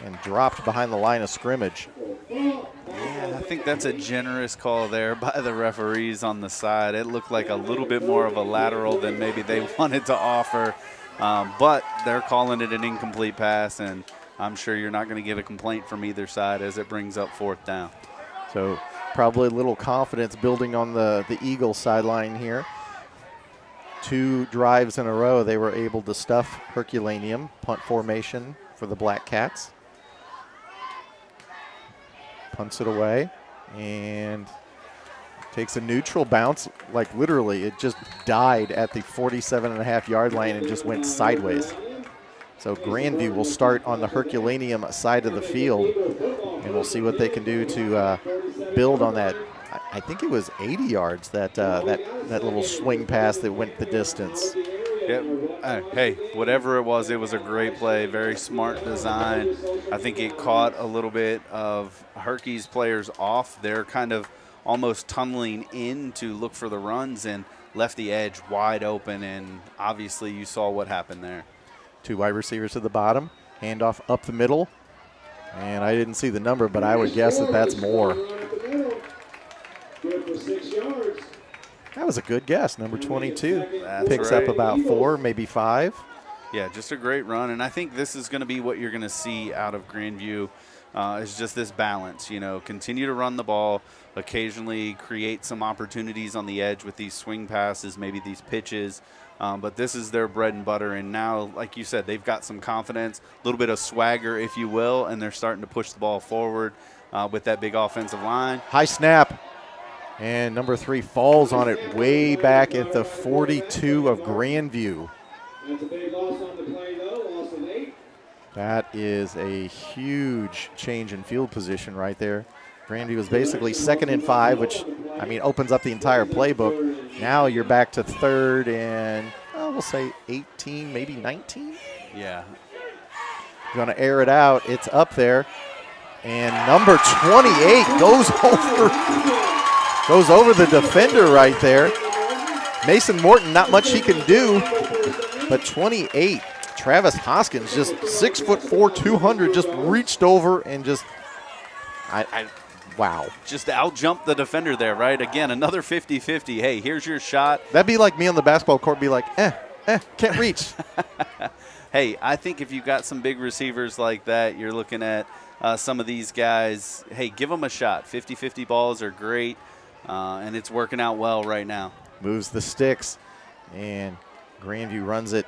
and dropped behind the line of scrimmage. Yeah, I think that's a generous call there by the referees on the side. It looked like a little bit more of a lateral than maybe they wanted to offer. But they're calling it an incomplete pass, and I'm sure you're not going to get a complaint from either side as it brings up 4th down. So probably a little confidence building on the Eagles sideline here. 2 drives in a row, they were able to stuff Herculaneum. Punt formation for the Black Cats. Punts it away and takes a neutral bounce. Like literally, it just died at the 47.5-yard line and just went sideways. So Grandview will start on the Herculaneum side of the field, and we'll see what they can do to build on that. I think it was 80 yards, that little swing pass that went the distance. Yeah. Hey, whatever it was a great play, very smart design. I think it caught a little bit of Herky's players off. They're kind of almost tunneling in to look for the runs and left the edge wide open, and obviously you saw what happened there. 2 wide receivers to the bottom, handoff up the middle, and I didn't see the number, but I would guess that that's more. That was a good guess. Number 22 picks up about 4, maybe 5. Yeah, just a great run, and I think this is going to be what you're going to see out of Grandview is just this balance. You know, continue to run the ball, occasionally create some opportunities on the edge with these swing passes, maybe these pitches. But this is their bread and butter, and now, like you said, they've got some confidence, a little bit of swagger, if you will, and they're starting to push the ball forward with that big offensive line. High snap, and number 3 falls on it way back at the 42 of Grandview. That is a huge change in field position right there. Grandview was basically 2nd and 5, which, I mean, opens up the entire playbook. Now you're back to 3rd and, we'll say 18, maybe 19. Yeah. Going to air it out. It's up there. And number 28 goes over the defender right there. Mason Morton, not much he can do, but 28. Travis Hoskins, just 6'4", 200, just reached over and just, wow. Just out-jumped the defender there, right? Again, another 50-50. Hey, here's your shot. That'd be like me on the basketball court, be like, can't reach. Hey, I think if you've got some big receivers like that, you're looking at some of these guys, hey, give them a shot. 50-50 balls are great, and it's working out well right now. Moves the sticks, and Grandview runs it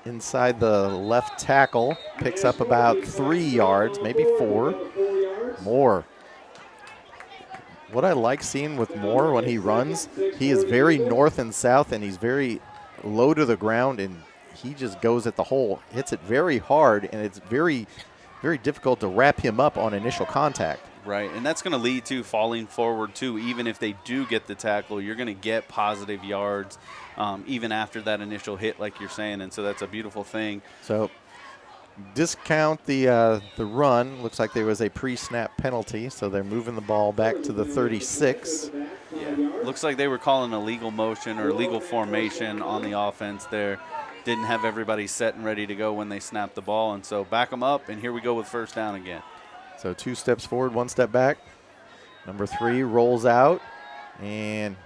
inside the left tackle, picks up about 3 yards, maybe 4. Moore. What I like seeing with Moore when he runs, he is very north and south, and he's very low to the ground, and he just goes at the hole, hits it very hard, and it's very, very difficult to wrap him up on initial contact. Right, and that's going to lead to falling forward, too. Even if they do get the tackle, you're going to get positive yards even after that initial hit, like you're saying, and so that's a beautiful thing. So discount the run. Looks like there was a pre-snap penalty, so they're moving the ball back to the 36. Yeah, looks like they were calling a legal motion or legal formation on the offense there. Didn't have everybody set and ready to go when they snapped the ball, and so back them up, and here we go with 1st down again. So 2 steps forward, 1 step back. Number 3 rolls out and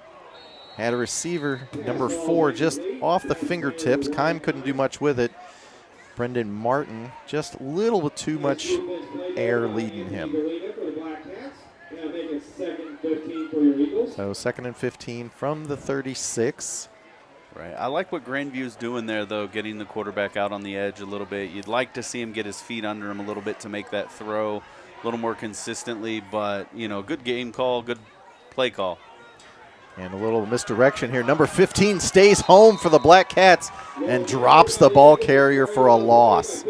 had a receiver, number 4, just off the fingertips. Keim couldn't do much with it. Brendan Martin, just a little bit too much air leading him. So 2nd and 15 from the 36. Right. I like what Grandview's doing there, though, getting the quarterback out on the edge a little bit. You'd like to see him get his feet under him a little bit to make that throw a little more consistently, but, you know, good game call, good play call. And a little misdirection here. Number 15 stays home for the Black Cats and drops the ball carrier for a loss.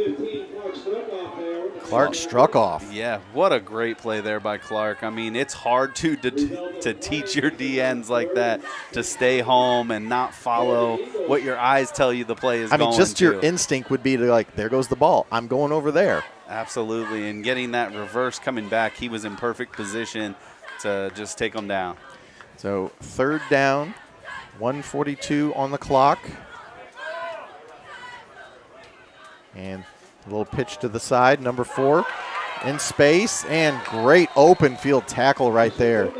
Clark struck off. Yeah, what a great play there by Clark. I mean, it's hard to teach your DNs like that to stay home and not follow what your eyes tell you the play is going to. I mean, just your instinct would be to, like, there goes the ball. I'm going over there. Absolutely, and getting that reverse coming back, he was in perfect position to just take them down. So 3rd down, 1:42 on the clock. And a little pitch to the side, number 4 in space, and great open field tackle right there.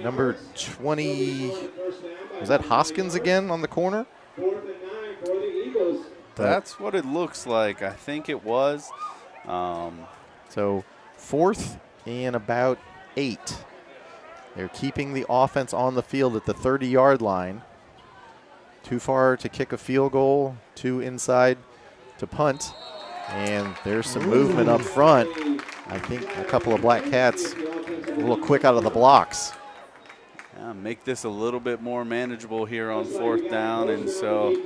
Number 20, was that Hoskins again on the corner? That's what it looks like. I think it was. So 4th and about 8. They're keeping the offense on the field at the 30-yard line. Too far to kick a field goal, too inside to punt. And there's some movement up front. I think a couple of Black Cats a little quick out of the blocks. Make this a little bit more manageable here on 4th down, and so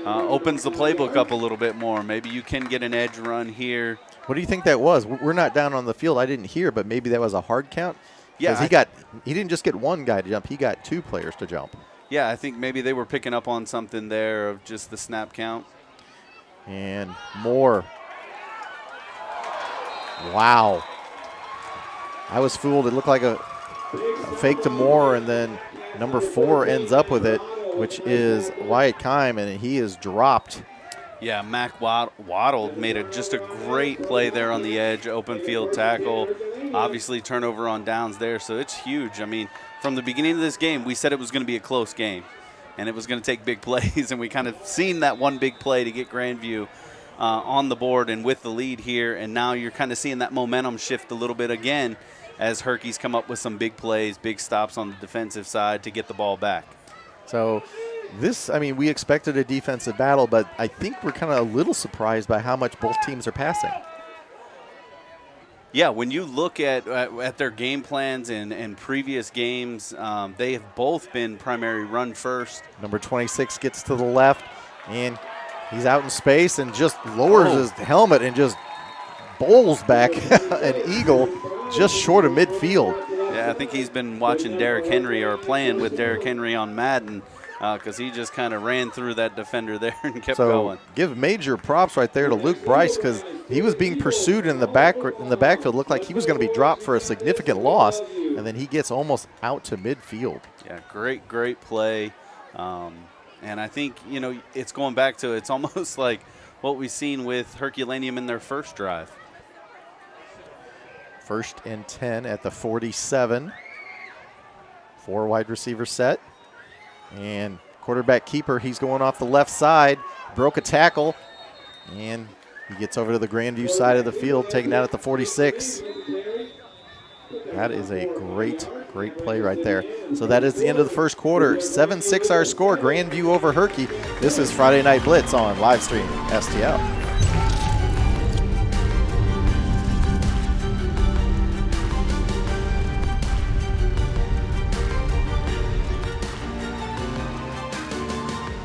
opens the playbook up a little bit more. Maybe you can get an edge run here. What do you think that was? We're not down on the field. I didn't hear, but maybe that was a hard count. Yeah, he didn't just get one guy to jump. He got 2 players to jump. Yeah, I think maybe they were picking up on something there of just the snap count. And more. Wow. I was fooled. It looked like a fake to Moore, and then number 4 ends up with it, which is Wyatt Kime, and he is dropped. Yeah, Mac Waddle made just a great play there on the edge, open field tackle. Obviously turnover on downs there, so it's huge. I mean, from the beginning of this game, we said it was going to be a close game, and it was going to take big plays, and we kind of seen that one big play to get Grandview on the board and with the lead here, and now you're kind of seeing that momentum shift a little bit again as Herkies come up with some big plays, big stops on the defensive side to get the ball back. So this, I mean, we expected a defensive battle, but I think we're kind of a little surprised by how much both teams are passing. Yeah, when you look at their game plans and previous games, they have both been primary run first. Number 26 gets to the left, and he's out in space and just lowers his helmet and just bowls back an eagle just short of midfield. Yeah, I think he's been watching Derrick Henry or playing with Derrick Henry on Madden because he just kind of ran through that defender there and kept going. Give major props right there to Luke Bryce because he was being pursued in the backfield. Looked like he was going to be dropped for a significant loss, and then he gets almost out to midfield. Yeah, great play. And I think, you know, it's going back to it's almost like what we've seen with Herculaneum in their first drive. 1st and 10 at the 47. 4 wide receiver set. And quarterback keeper, he's going off the left side. Broke a tackle. And he gets over to the Grandview side of the field, taken out at the 46. That is a great play right there. So that is the end of the first quarter. 7-6 our score. Grandview over Herky. This is Friday Night Blitz on Livestream STL.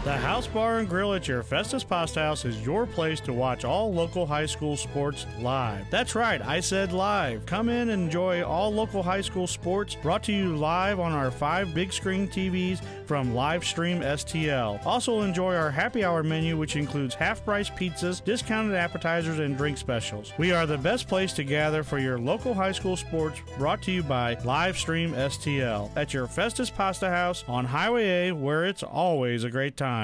The House Bar and Grill at your Festus Pasta House is your place to watch all local high school sports live. That's right, I said live. Come in and enjoy all local high school sports brought to you live on our 5 big screen TVs from Livestream STL. Also enjoy our happy hour menu, which includes half-price pizzas, discounted appetizers, and drink specials. We are the best place to gather for your local high school sports brought to you by Livestream STL at your Festus Pasta House on Highway A, where it's always a great time.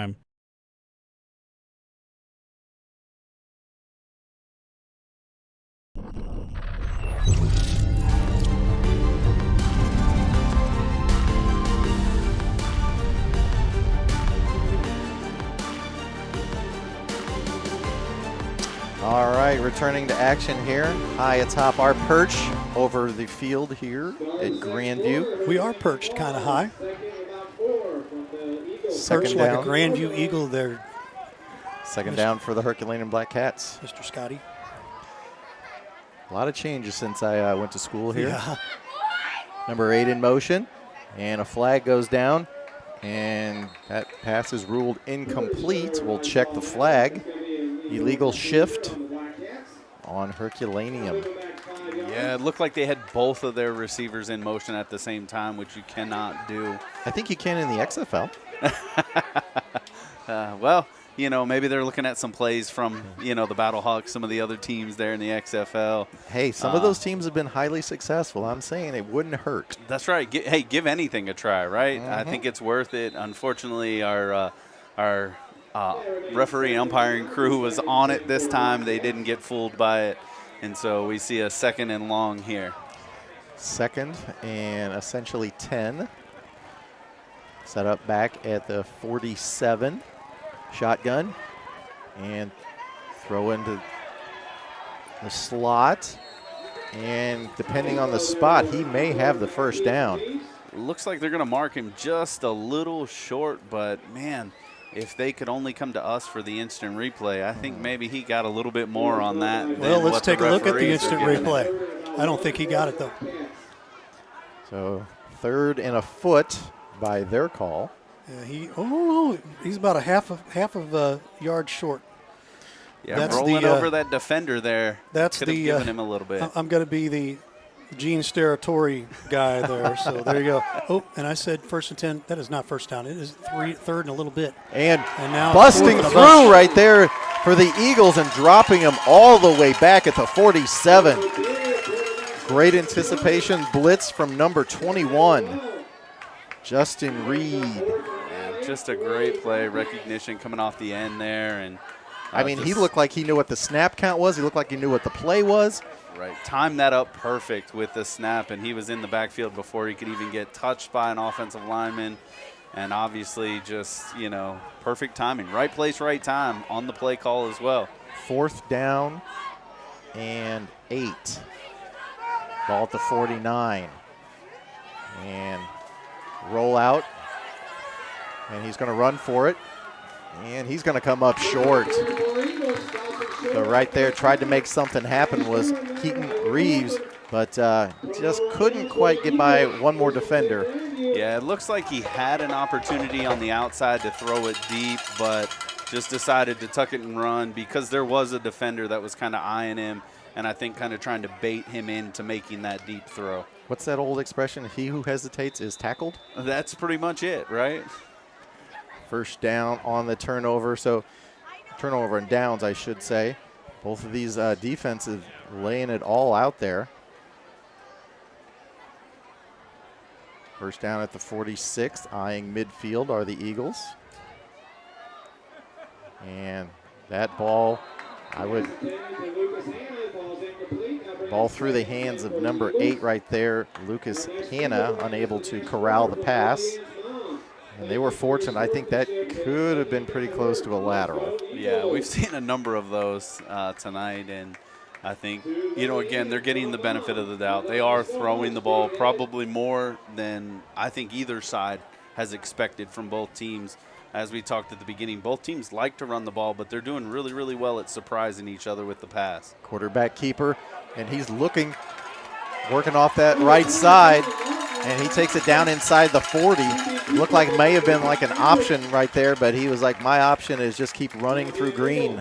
All right, returning to action here, high atop our perch over the field here at Grandview. We are perched kind of high. Second perched down. like a Grandview eagle there. Second down for the Herculaneum Black Cats. Mr. Scotty. A lot of changes since I went to school here. Yeah. Number 8 in motion, and a flag goes down, and that pass is ruled incomplete. We'll check the flag. Illegal shift on Herculaneum. Yeah, it looked like they had both of their receivers in motion at the same time, which you cannot do. I think you can in the XFL. Well, you know, maybe they're looking at some plays from, you know, the Battlehawks, some of the other teams there in the XFL. Hey, some of those teams have been highly successful. I'm saying it wouldn't hurt. That's right. Hey, give anything a try, right? I think it's worth it. Unfortunately, our referee and umpiring crew was on it this time. They didn't get fooled by it, and so we see a 2nd and long here. 2nd and essentially 10. Set up back at the 47. Shotgun, and throw into the slot, and depending on the spot, he may have the first down. Looks like they're going to mark him just a little short, but man, if they could only come to us for the instant replay, I think maybe he got a little bit more on that. Well, let's take a look at the instant replay. I don't think he got it, though. So 3rd and a foot by their call. He's about a half of yard short. Yeah, that's rolling over that defender there. That's could have given him a little bit. I'm going to be the Gene Steratore guy there. So there you go. Oh, and I said 1st and 10. That is not first down. It is 3rd and a little bit. And now busting through right there for the Eagles and dropping him all the way back at the 47. Great anticipation blitz from number 21, Justin Reed. Just a great play, recognition coming off the end there. And I mean, he looked like he knew what the snap count was. He looked like he knew what the play was. Right, timed that up perfect with the snap, and he was in the backfield before he could even get touched by an offensive lineman. And obviously just, you know, perfect timing. Right place, right time on the play call as well. 4th down and 8. Ball at the 49. And roll out. And he's going to run for it. And he's going to come up short. So right there, tried to make something happen was Keaton Reeves, but just couldn't quite get by one more defender. Yeah, it looks like he had an opportunity on the outside to throw it deep, but just decided to tuck it and run because there was a defender that was kind of eyeing him and I think kind of trying to bait him into making that deep throw. What's that old expression? He who hesitates is tackled? That's pretty much it, right? First down on the turnover. So turnover and downs, I should say. Both of these defenses laying it all out there. First down at the 46, eyeing midfield are the Eagles. And that ball, ball through the hands of number 8 right there, Lucas Hanna, unable to corral the pass. And they were fortunate. I think that could have been pretty close to a lateral. Yeah, we've seen a number of those tonight, and I think, you know, again, they're getting the benefit of the doubt. They are throwing the ball probably more than I think either side has expected from both teams. As we talked at the beginning, both teams like to run the ball, but they're doing really, really well at surprising each other with the pass. Quarterback keeper, and he's looking, working off that right side, and he takes it down inside the 40. Looked like it may have been like an option right there, but he was like, my option is just keep running through green.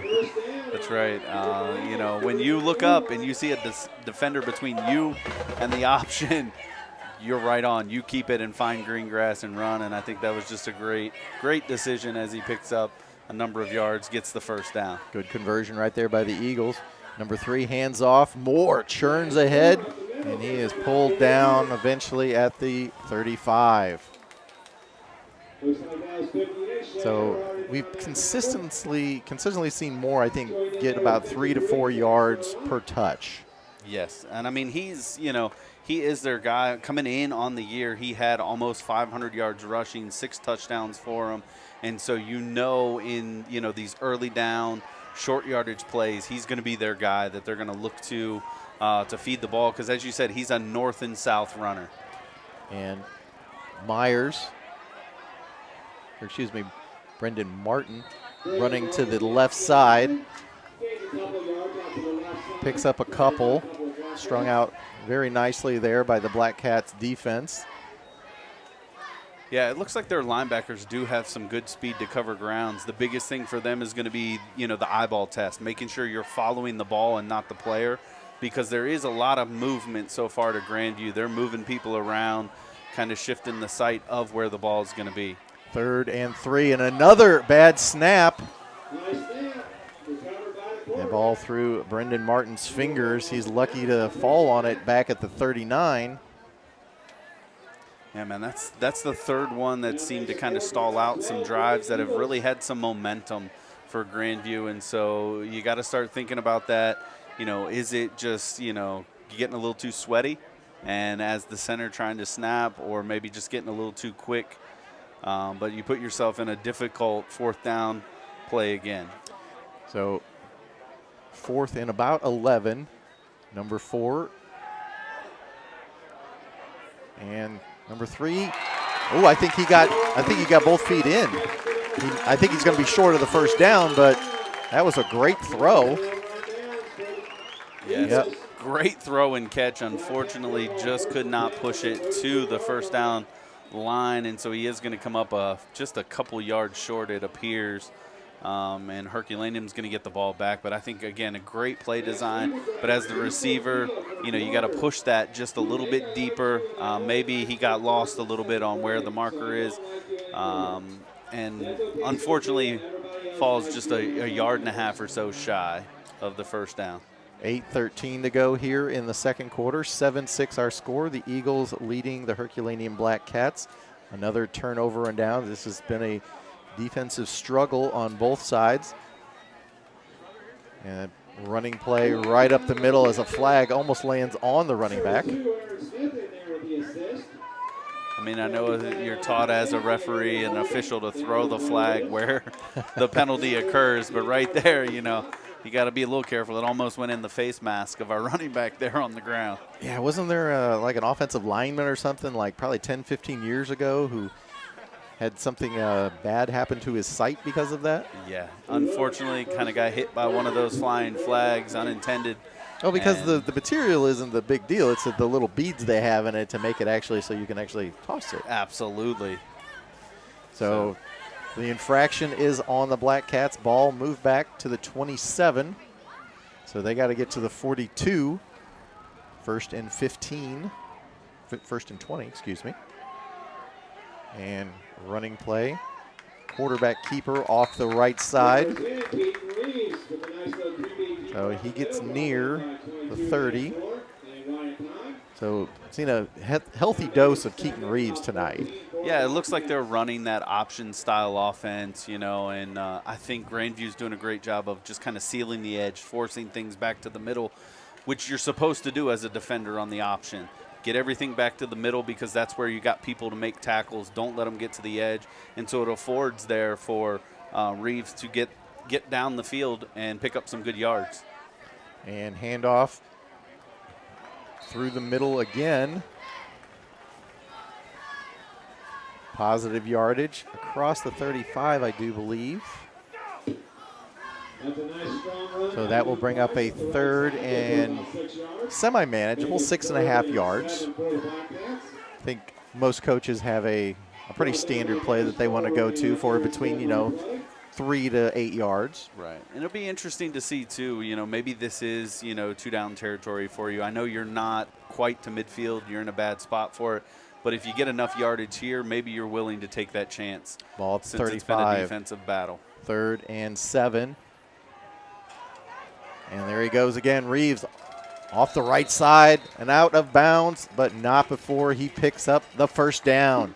That's right. You know, when you look up and you see a defender between you and the option, you're right on. You keep it and find green grass and run, and I think that was just a great decision as he picks up a number of yards, gets the first down. Good conversion right there by the Eagles. Number 3, hands off. Moore churns ahead, and he is pulled down eventually at the 35. So we've consistently seen Moore, I think, get about 3 to 4 yards per touch. Yes, and I mean, he's, you know, he is their guy. Coming in on the year, he had almost 500 yards rushing, 6 touchdowns for him. And so you know in, you know, these early down, short yardage plays, he's going to be their guy that they're going to look to feed the ball because, as you said, he's a north and south runner. And Brendan Martin running to the left side. Picks up a couple. strung out very nicely there by the Black Cats defense. Yeah, it looks like their linebackers do have some good speed to cover grounds. The biggest thing for them is going to be, the eyeball test, making sure you're following the ball and not the player, because there is a lot of movement so far to Grandview. They're moving people around, kind of shifting the sight of where the ball is going to be. 3rd and 3, and another bad snap. The ball through Brendan Martin's fingers. He's lucky to fall on it back at the 39. Yeah, man, that's the third one that seemed to kind of stall out some drives that have really had some momentum for Grandview. And so you got to start thinking about that. Is it just, getting a little too sweaty and as the center trying to snap, or maybe just getting a little too quick? But you put yourself in a difficult 4th down play again. So 4th and about 11, number 4. And number 3. Oh, I think he got both feet in. I think he's going to be short of the 1st down, but that was a great throw. Yes, yep. Great throw and catch. Unfortunately, just could not push it to the 1st down line, and so he is going to come up just a couple yards short, it appears. And Herculaneum is going to get the ball back. But I think, again, a great play design. But as the receiver, you got to push that just a little bit deeper. Maybe he got lost a little bit on where the marker is. And unfortunately falls just a yard and a half or so shy of the 1st down. 8:13 to go here in the 2nd quarter. 7-6 our score. The Eagles leading the Herculaneum Black Cats. Another turnover and down. This has been a defensive struggle on both sides. And running play right up the middle as a flag almost lands on the running back. I mean, I know that you're taught as a referee and official to throw the flag where the penalty occurs, but right there, you got to be a little careful. It almost went in the face mask of our running back there on the ground. Yeah, wasn't there like an offensive lineman or something like probably 10, 15 years ago who had something bad happen to his sight because of that? Yeah, unfortunately kind of got hit by one of those flying flags, unintended. Oh, because the material isn't the big deal. It's the little beads they have in it to make it actually so you can actually toss it. Absolutely. So the infraction is on the Black Cats. Ball moved back to the 27. So they got to get to the 42. 1st and 15. 1st and 20, excuse me. And running play. Quarterback keeper off the right side. So he gets near the 30. So seen a healthy dose of Keaton Reeves tonight. Yeah, it looks like they're running that option style offense, and I think Grandview's doing a great job of just kind of sealing the edge, forcing things back to the middle, which you're supposed to do as a defender on the option. Get everything back to the middle because that's where you got people to make tackles. Don't let them get to the edge. And so it affords there for Reeves to get down the field and pick up some good yards. And handoff through the middle again. Positive yardage across the 35, I do believe. So that will bring up a 3rd and semi-manageable 6.5 yards. I think most coaches have a pretty standard play that they want to go to for between, 3 to 8 yards. Right. And it'll be interesting to see, too, maybe this is, 2-down territory for you. I know you're not quite to midfield. You're in a bad spot for it. But if you get enough yardage here, maybe you're willing to take that chance. Ball at since 35. It's been a defensive battle. 3rd and 7. And there he goes again. Reeves off the right side and out of bounds, but not before he picks up the 1st down.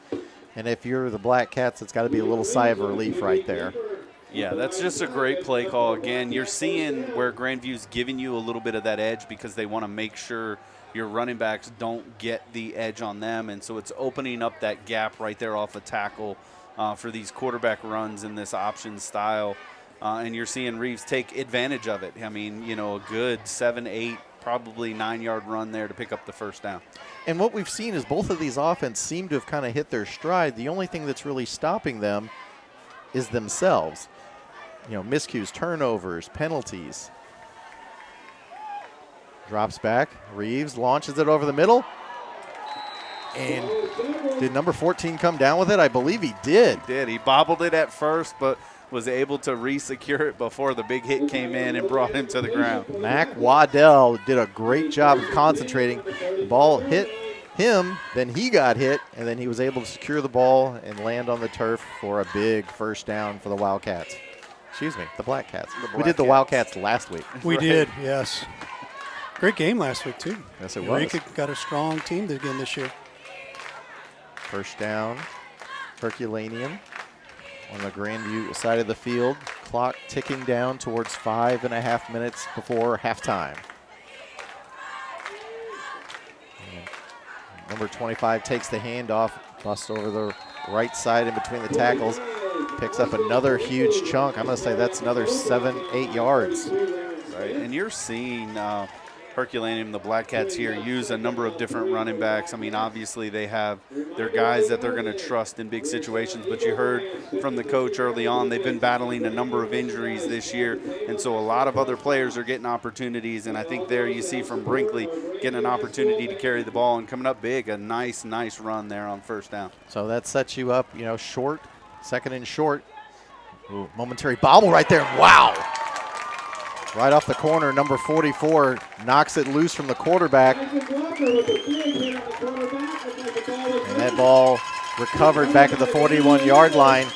And if you're the Black Cats, it's got to be a little sigh of relief right there. Yeah, that's just a great play call. Again, you're seeing where Grandview's giving you a little bit of that edge because they want to make sure your running backs don't get the edge on them. And so it's opening up that gap right there off a tackle for these quarterback runs in this option style. And you're seeing Reeves take advantage of it. I mean, a good 7, 8, probably 9-yard run there to pick up the 1st down. And what we've seen is both of these offenses seem to have kind of hit their stride. The only thing that's really stopping them is themselves. Miscues, turnovers, penalties. Drops back. Reeves launches it over the middle. And did number 14 come down with it? I believe he did. He did. He bobbled it at first, but was able to re-secure it before the big hit came in and brought him to the ground. Mac Waddell did a great job of concentrating. The ball hit him, then he got hit, and then he was able to secure the ball and land on the turf for a big first down for the Wildcats. Excuse me, the Black Cats. We did the Wildcats last week. We did, yes. Great game last week, too. Yes, it was. Eureka got a strong team again this year. First down, Herculaneum on the Grandview side of the field. Clock ticking down towards 5.5 minutes before halftime. And number 25 takes the handoff, busts over the right side in between the tackles, picks up another huge chunk. I'm going to say that's another 7-8 yards. Right, and you're seeing Herculaneum, the Black Cats here, use a number of different running backs. I mean, obviously they have their guys that they're going to trust in big situations, but you heard from the coach early on, they've been battling a number of injuries this year, and so a lot of other players are getting opportunities, and I think there you see from Brinkley getting an opportunity to carry the ball and coming up big, a nice run there on first down. So that sets you up, short, second and short. Ooh, momentary bobble right there. Wow. Right off the corner, number 44 knocks it loose from the quarterback. And that ball recovered back at the 41-yard line.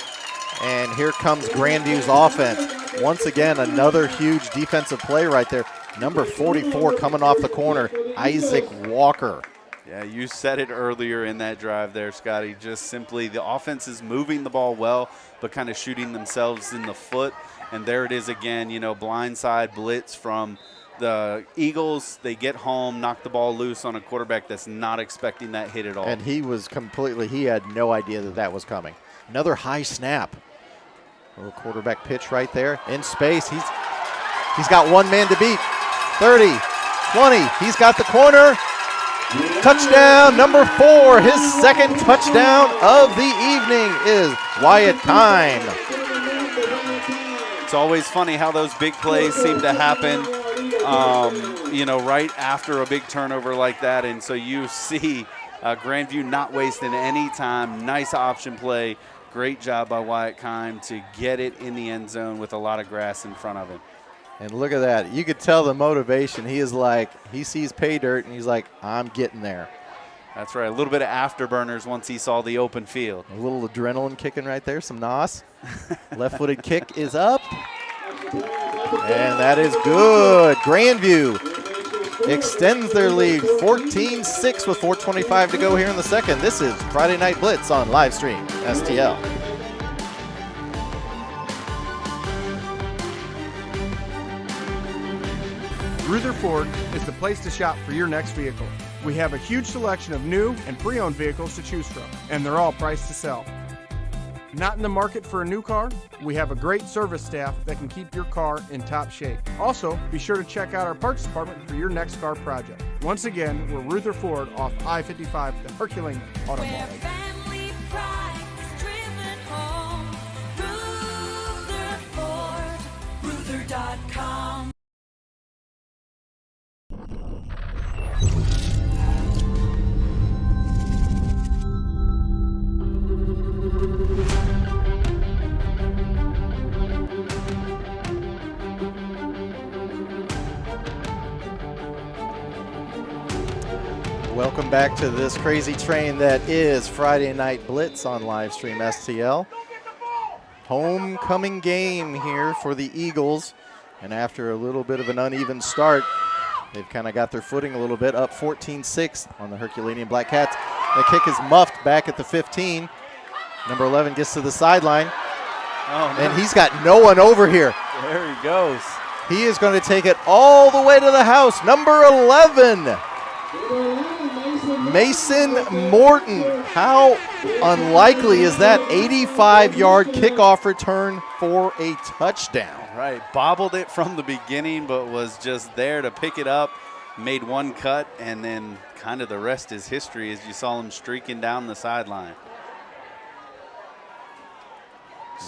And here comes Grandview's offense. Once again, another huge defensive play right there. Number 44 coming off the corner, Isaac Walker. Yeah, you said it earlier in that drive there, Scotty. Just simply the offense is moving the ball well, but kind of shooting themselves in the foot. And there it is again, blindside blitz from the Eagles. They get home, knock the ball loose on a quarterback that's not expecting that hit at all. And he had no idea that was coming. Another high snap. Little quarterback pitch right there in space. He's got one man to beat. 30, 20, he's got the corner. Touchdown, number 4. His second touchdown of the evening is Wyatt Kime. It's always funny how those big plays seem to happen, right after a big turnover like that. And so you see Grandview not wasting any time. Nice option play. Great job by Wyatt Kime to get it in the end zone with a lot of grass in front of him. And look at that. You could tell the motivation. He sees pay dirt, and he's like, I'm getting there. That's right. A little bit of afterburners once he saw the open field. A little adrenaline kicking right there, some nos. Left-footed kick is up. And that is good. Grandview extends their lead 14-6 with 4:25 to go here in the second. This is Friday Night Blitz on live stream STL. Rutherford is the place to shop for your next vehicle. We have a huge selection of new and pre-owned vehicles to choose from, and they're all priced to sell. Not in the market for a new car? We have a great service staff that can keep your car in top shape. Also, be sure to check out our parts department for your next car project. Once again, we're Rutherford off I-55, the Herculaneum Auto Mall. Family pride is driven home. Rutherford, Ruther.com. Welcome back to this crazy train that is Friday Night Blitz on live stream STL. Homecoming game here for the Eagles. And after a little bit of an uneven start, they've kind of got their footing a little bit, up 14-6 on the Herculaneum Black Cats. The kick is muffed back at the 15. Number 11 gets to the sideline. Oh, no. And he's got no one over here. There he goes. He is going to take it all the way to the house. Number 11. Mason Morton. How unlikely is that 85-yard kickoff return for a touchdown? Right, bobbled it from the beginning, but was just there to pick it up, made one cut, and then kind of the rest is history as you saw him streaking down the sideline.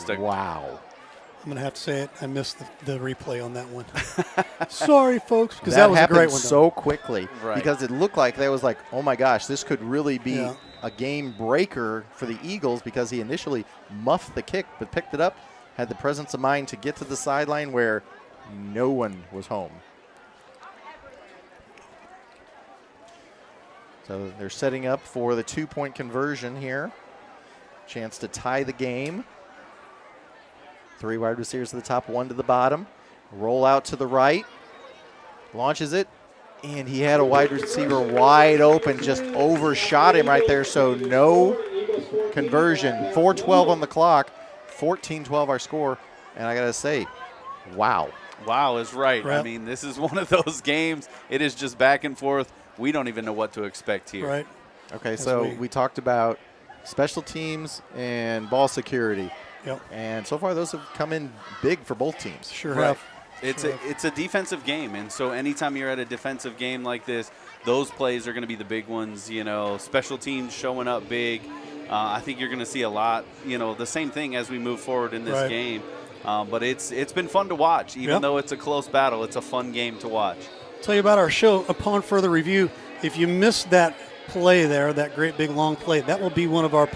Wow. I'm going to have to say it. I missed the replay on that one. Sorry, folks, because that was a great happened one. so quickly Right. because it looked like that was like, oh my gosh, this could really be a game breaker for the Eagles because he initially muffed the kick but picked it up, had the presence of mind to get to the sideline where no one was home. So they're setting up for the 2-point conversion here. Chance to tie the game. 3 wide receivers to the top, 1 to the bottom. Roll out to the right. Launches it. And he had a wide receiver wide open, just overshot him right there. So no conversion. 4:12 on the clock. 14-12 our score. And I got to say, wow. Wow is right. I Right. mean, this is one of those games. It is just back and forth. We don't even know what to expect here. Right. Okay, so we talked about special teams and ball security. Yep. And so far, those have come in big for both teams. Sure Right. have. It's a defensive game, and so anytime you're at a defensive game like this, those plays are going to be the big ones. You know, special teams showing up big. I think you're going to see a lot. You know, the same thing as we move forward in this Right. game. But it's been fun to watch, even Yep. though it's a close battle. It's a fun game to watch. Tell you about our show upon further review. If you missed that play there, that great big long play, that will be one of our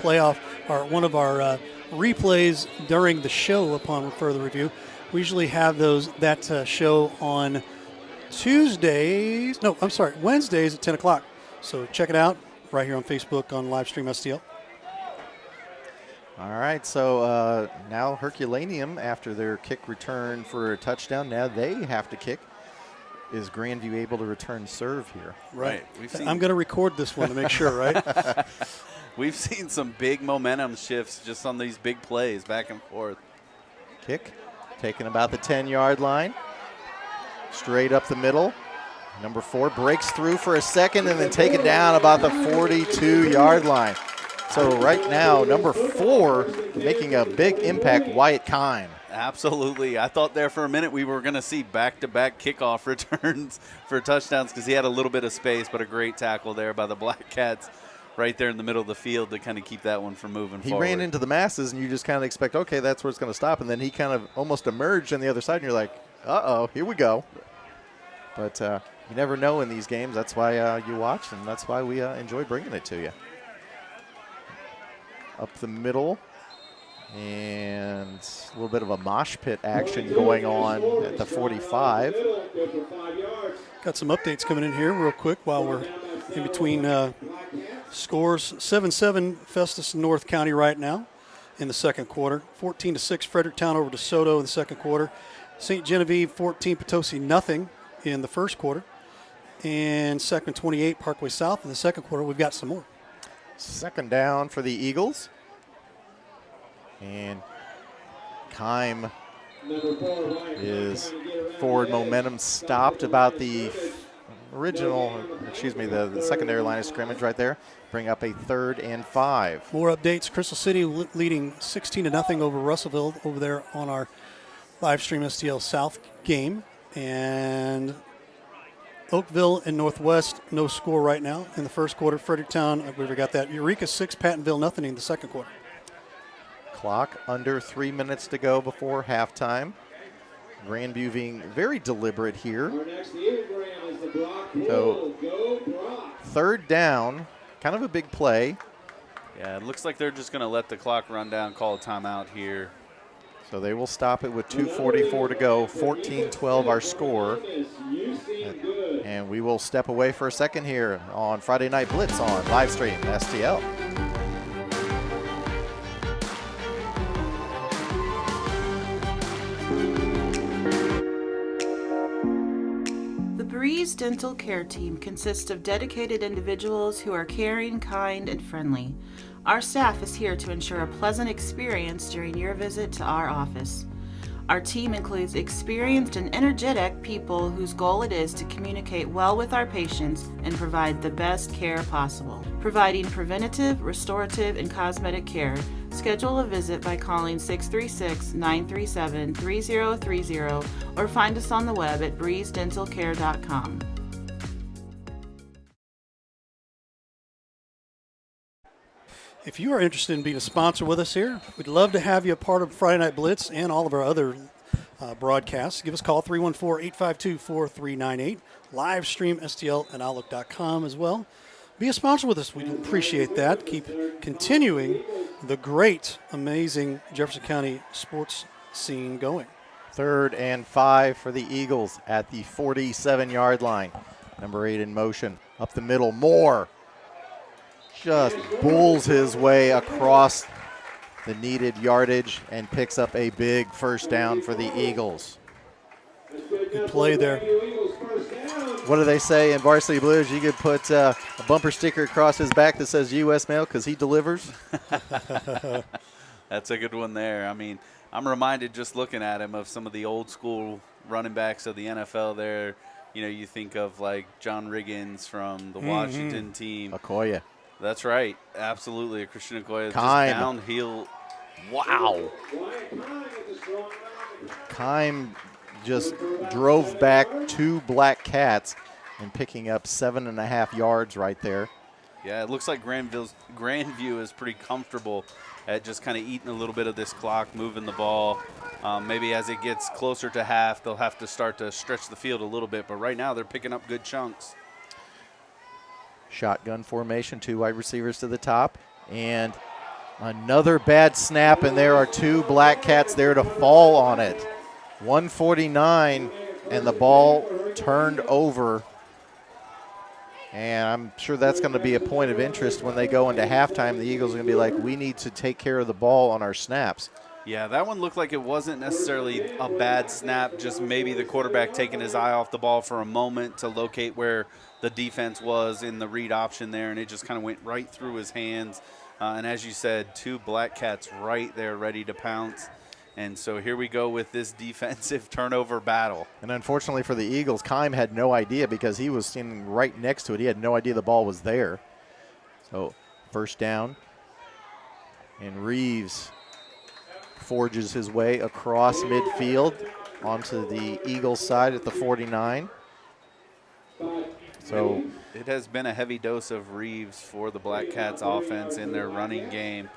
replays during the show upon further review. We usually have that show on Wednesdays at 10 o'clock. So check it out right here on Facebook on Livestream STL. All right, so now Herculaneum, after their kick return for a touchdown, now they have to kick. Is Grandview able to return serve here? Right. We've seen I'm going to record this one to make sure, right? We've seen some big momentum shifts just on these big plays back and forth. Kick taken about the 10-yard line. Straight up the middle. Number 4 breaks through for a second and then taken down about the 42-yard line. So right now, number 4 making a big impact, Wyatt Kime. Absolutely. I thought there for a minute we were going to see back-to-back kickoff returns for touchdowns because he had a little bit of space, but a great tackle there by the Black Cats right there in the middle of the field to kind of keep that one from moving forward. He ran into the masses, and you just kind of expect, okay, that's where it's going to stop. And then he kind of almost emerged on the other side, and you're like, uh-oh, here we go. But you never know in these games. That's why you watch, and that's why we enjoy bringing it to you. Up the middle. And a little bit of a mosh pit action going on at the 45. Got some updates coming in here real quick while we're in between scores. 7-7 Festus and North County right now in the second quarter. 14-6 Fredericktown over DeSoto in the second quarter. St. Genevieve 14, Potosi nothing in the first quarter. And second 28 Parkway South in the second quarter. We've got some more. Second down for the Eagles. And Kime is forward momentum stopped about the the secondary line of scrimmage right there. Bring up a 3rd and 5. More updates. Crystal City leading 16-0 over Russellville over there on our Livestream STL South game. And Oakville and Northwest, no score right now in the first quarter. Fredericktown, we got that. Eureka 6, Pattonville nothing in the second quarter. Clock under 3 minutes to go before halftime. Grandview being very deliberate here. So 3rd down, kind of a big play. Yeah, it looks like they're just going to let the clock run down, call a timeout here. So they will stop it with 2:44 to go, 14-12 our score. And we will step away for a second here on Friday Night Blitz on Livestream STL. The Breeze Dental Care Team consists of dedicated individuals who are caring, kind, and friendly. Our staff is here to ensure a pleasant experience during your visit to our office. Our team includes experienced and energetic people whose goal it is to communicate well with our patients and provide the best care possible. Providing preventative, restorative, and cosmetic care. Schedule a visit by calling 636-937-3030 or find us on the web at breezedentalcare.com. If you are interested in being a sponsor with us here, we'd love to have you a part of Friday Night Blitz and all of our other broadcasts. Give us a call, 314-852-4398. Live stream STL and Outlook.com as well. Be a sponsor with us. We'd appreciate that. Keep continuing the great, amazing Jefferson County sports scene going. 3rd and 5 for the Eagles at the 47-yard line. Number 8 in motion. Up the middle, Moore just bulls his way across the needed yardage and picks up a big first down for the Eagles. Good play there. What do they say in Varsity Blues? You could put a bumper sticker across his back that says U.S. Mail because he delivers. That's a good one there. I mean, I'm reminded just looking at him of some of the old school running backs of the NFL there. You know, you think of like John Riggins from the Washington team. Okoye. That's right. Absolutely. Christian Okoye. Just Kime. downhill. Wow. Kime just drove back 2 Black Cats and picking up 7.5 yards right there. Yeah, it looks like Grandview is pretty comfortable at just kind of eating a little bit of this clock, moving the ball. Maybe as it gets closer to half, they'll have to start to stretch the field a little bit. But right now, they're picking up good chunks. Shotgun formation, 2 wide receivers to the top. And another bad snap, and there are 2 Black Cats there to fall on it. 149, and the ball turned over. And I'm sure that's going to be a point of interest when they go into halftime. The Eagles are going to be like, we need to take care of the ball on our snaps. Yeah, that one looked like it wasn't necessarily a bad snap, just maybe the quarterback taking his eye off the ball for a moment to locate where the defense was in the read option there, and it just kind of went right through his hands. And as you said, 2 Black Cats right there ready to pounce. And so here we go with this defensive turnover battle. And unfortunately for the Eagles, Kime had no idea because he was standing right next to it. He had no idea the ball was there. So first down. And Reeves forges his way across midfield onto the Eagles side at the 49. So it has been a heavy dose of Reeves for the Black Cats offense in their running game.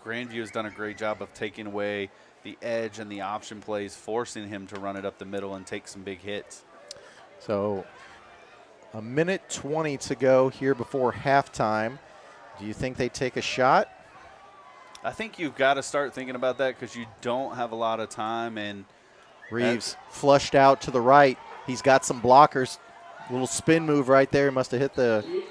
Grandview has done a great job of taking away the edge and the option plays, forcing him to run it up the middle and take some big hits. So a minute 20 to go here before halftime. Do you think they take a shot? I think you've got to start thinking about that because you don't have a lot of time. And Reeves flushed out to the right. He's got some blockers. Little spin move right there. He must have hit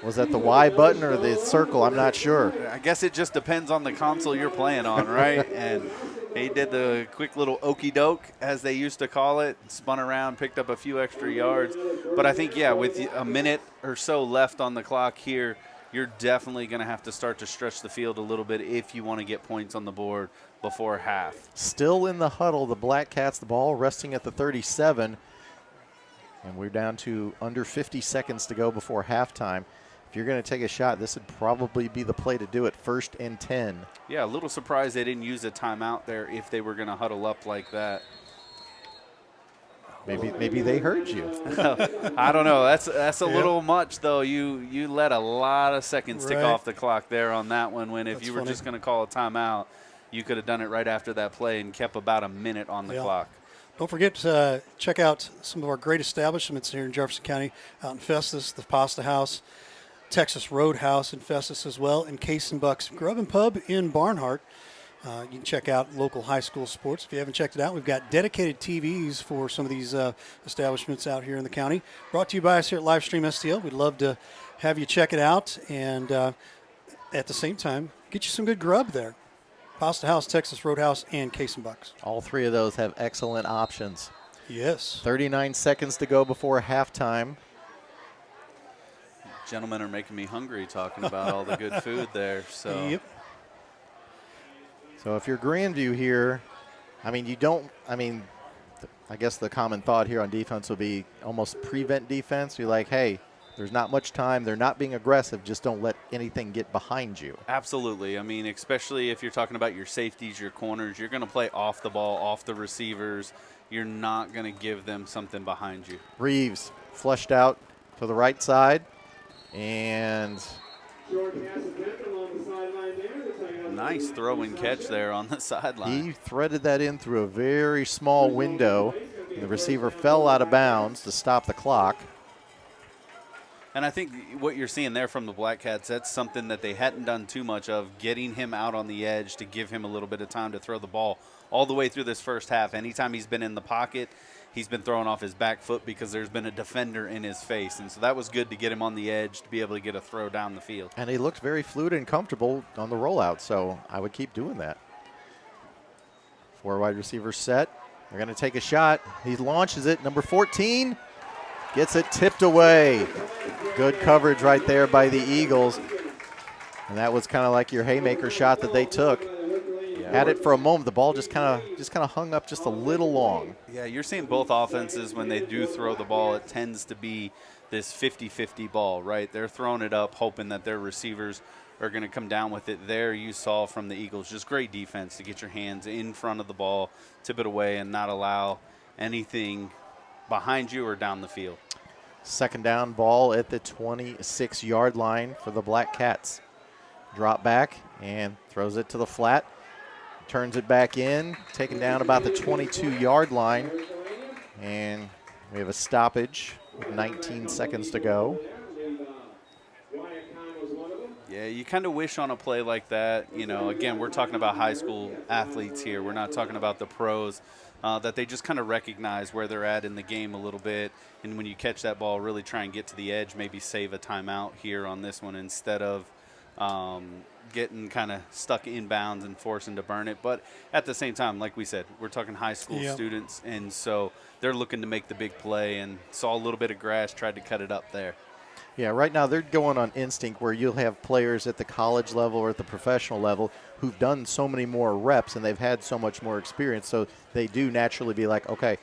was that the Y button or the circle? I'm not sure. I guess it just depends on the console you're playing on, right? And he did the quick little okey doke, as they used to call it, spun around, picked up a few extra yards. But I think, yeah, with a minute or so left on the clock here, you're definitely going to have to start to stretch the field a little bit if you want to get points on the board before half. Still in the huddle, the Black Cats, the ball resting at the 37. And we're down to under 50 seconds to go before halftime. If you're going to take a shot, this would probably be the play to do it. 1st and 10. Yeah, a little surprised they didn't use a timeout there if they were going to huddle up like that. Maybe they heard you. I don't know. That's a little much, though. You let a lot of seconds tick off the clock there on that one, when if you were just going to call a timeout, you could have done it right after that play and kept about a minute on the clock. Don't forget to check out some of our great establishments here in Jefferson County, out in Festus, the Pasta House, Texas Roadhouse in Festus as well, and Case and Buck's Grub and Pub in Barnhart. You can check out local high school sports. If you haven't checked it out, we've got dedicated TVs for some of these establishments out here in the county. Brought to you by us here at Livestream STL. We'd love to have you check it out, and at the same time, get you some good grub there. Pasta House, Texas Roadhouse, and Case and Bucks. All 3 of those have excellent options. Yes. 39 seconds to go before halftime. Gentlemen are making me hungry talking about all the good food there. So. Yep. So if you're Grandview here, I guess the common thought here on defense will be almost prevent defense. You're like, hey, there's not much time. They're not being aggressive. Just don't let anything get behind you. Absolutely. I mean, especially if you're talking about your safeties, your corners, you're going to play off the ball, off the receivers. You're not going to give them something behind you. Reeves flushed out to the right side, and Nice throw and catch there on the sideline. He threaded that in through a very small window. And the receiver fell out of bounds to stop the clock. And I think what you're seeing there from the Black Cats, that's something that they hadn't done too much of, getting him out on the edge to give him a little bit of time to throw the ball all the way through this first half. Anytime he's been in the pocket, he's been throwing off his back foot because there's been a defender in his face. And so that was good to get him on the edge to be able to get a throw down the field. And he looked very fluid and comfortable on the rollout, so I would keep doing that. 4 wide receivers set. They're going to take a shot. He launches it. Number 14 gets it tipped away. Good coverage right there by the Eagles. And that was kind of like your haymaker shot that they took. Had it for a moment. The ball just kind of hung up just a little long. Yeah, you're seeing both offenses when they do throw the ball, it tends to be this 50-50 ball, right? They're throwing it up, hoping that their receivers are going to come down with it. There you saw from the Eagles just great defense to get your hands in front of the ball, tip it away, and not allow anything behind you or down the field. Second down, ball at the 26-yard line for the Black Cats. Drop back and throws it to the flat. Turns it back in, taken down about the 22-yard line. And we have a stoppage with 19 seconds to go. Yeah, you kind of wish on a play like that, you know, again, we're talking about high school athletes here. We're not talking about the pros, that they just kind of recognize where they're at in the game a little bit. And when you catch that ball, really try and get to the edge, maybe save a timeout here on this one instead of getting kind of stuck inbounds and forcing to burn it. But at the same time, like we said, we're talking high school students, and so they're looking to make the big play and saw a little bit of grass, tried to cut it up there. Yeah, right now they're going on instinct where you'll have players at the college level or at the professional level who've done so many more reps and they've had so much more experience. So they do naturally be like, okay,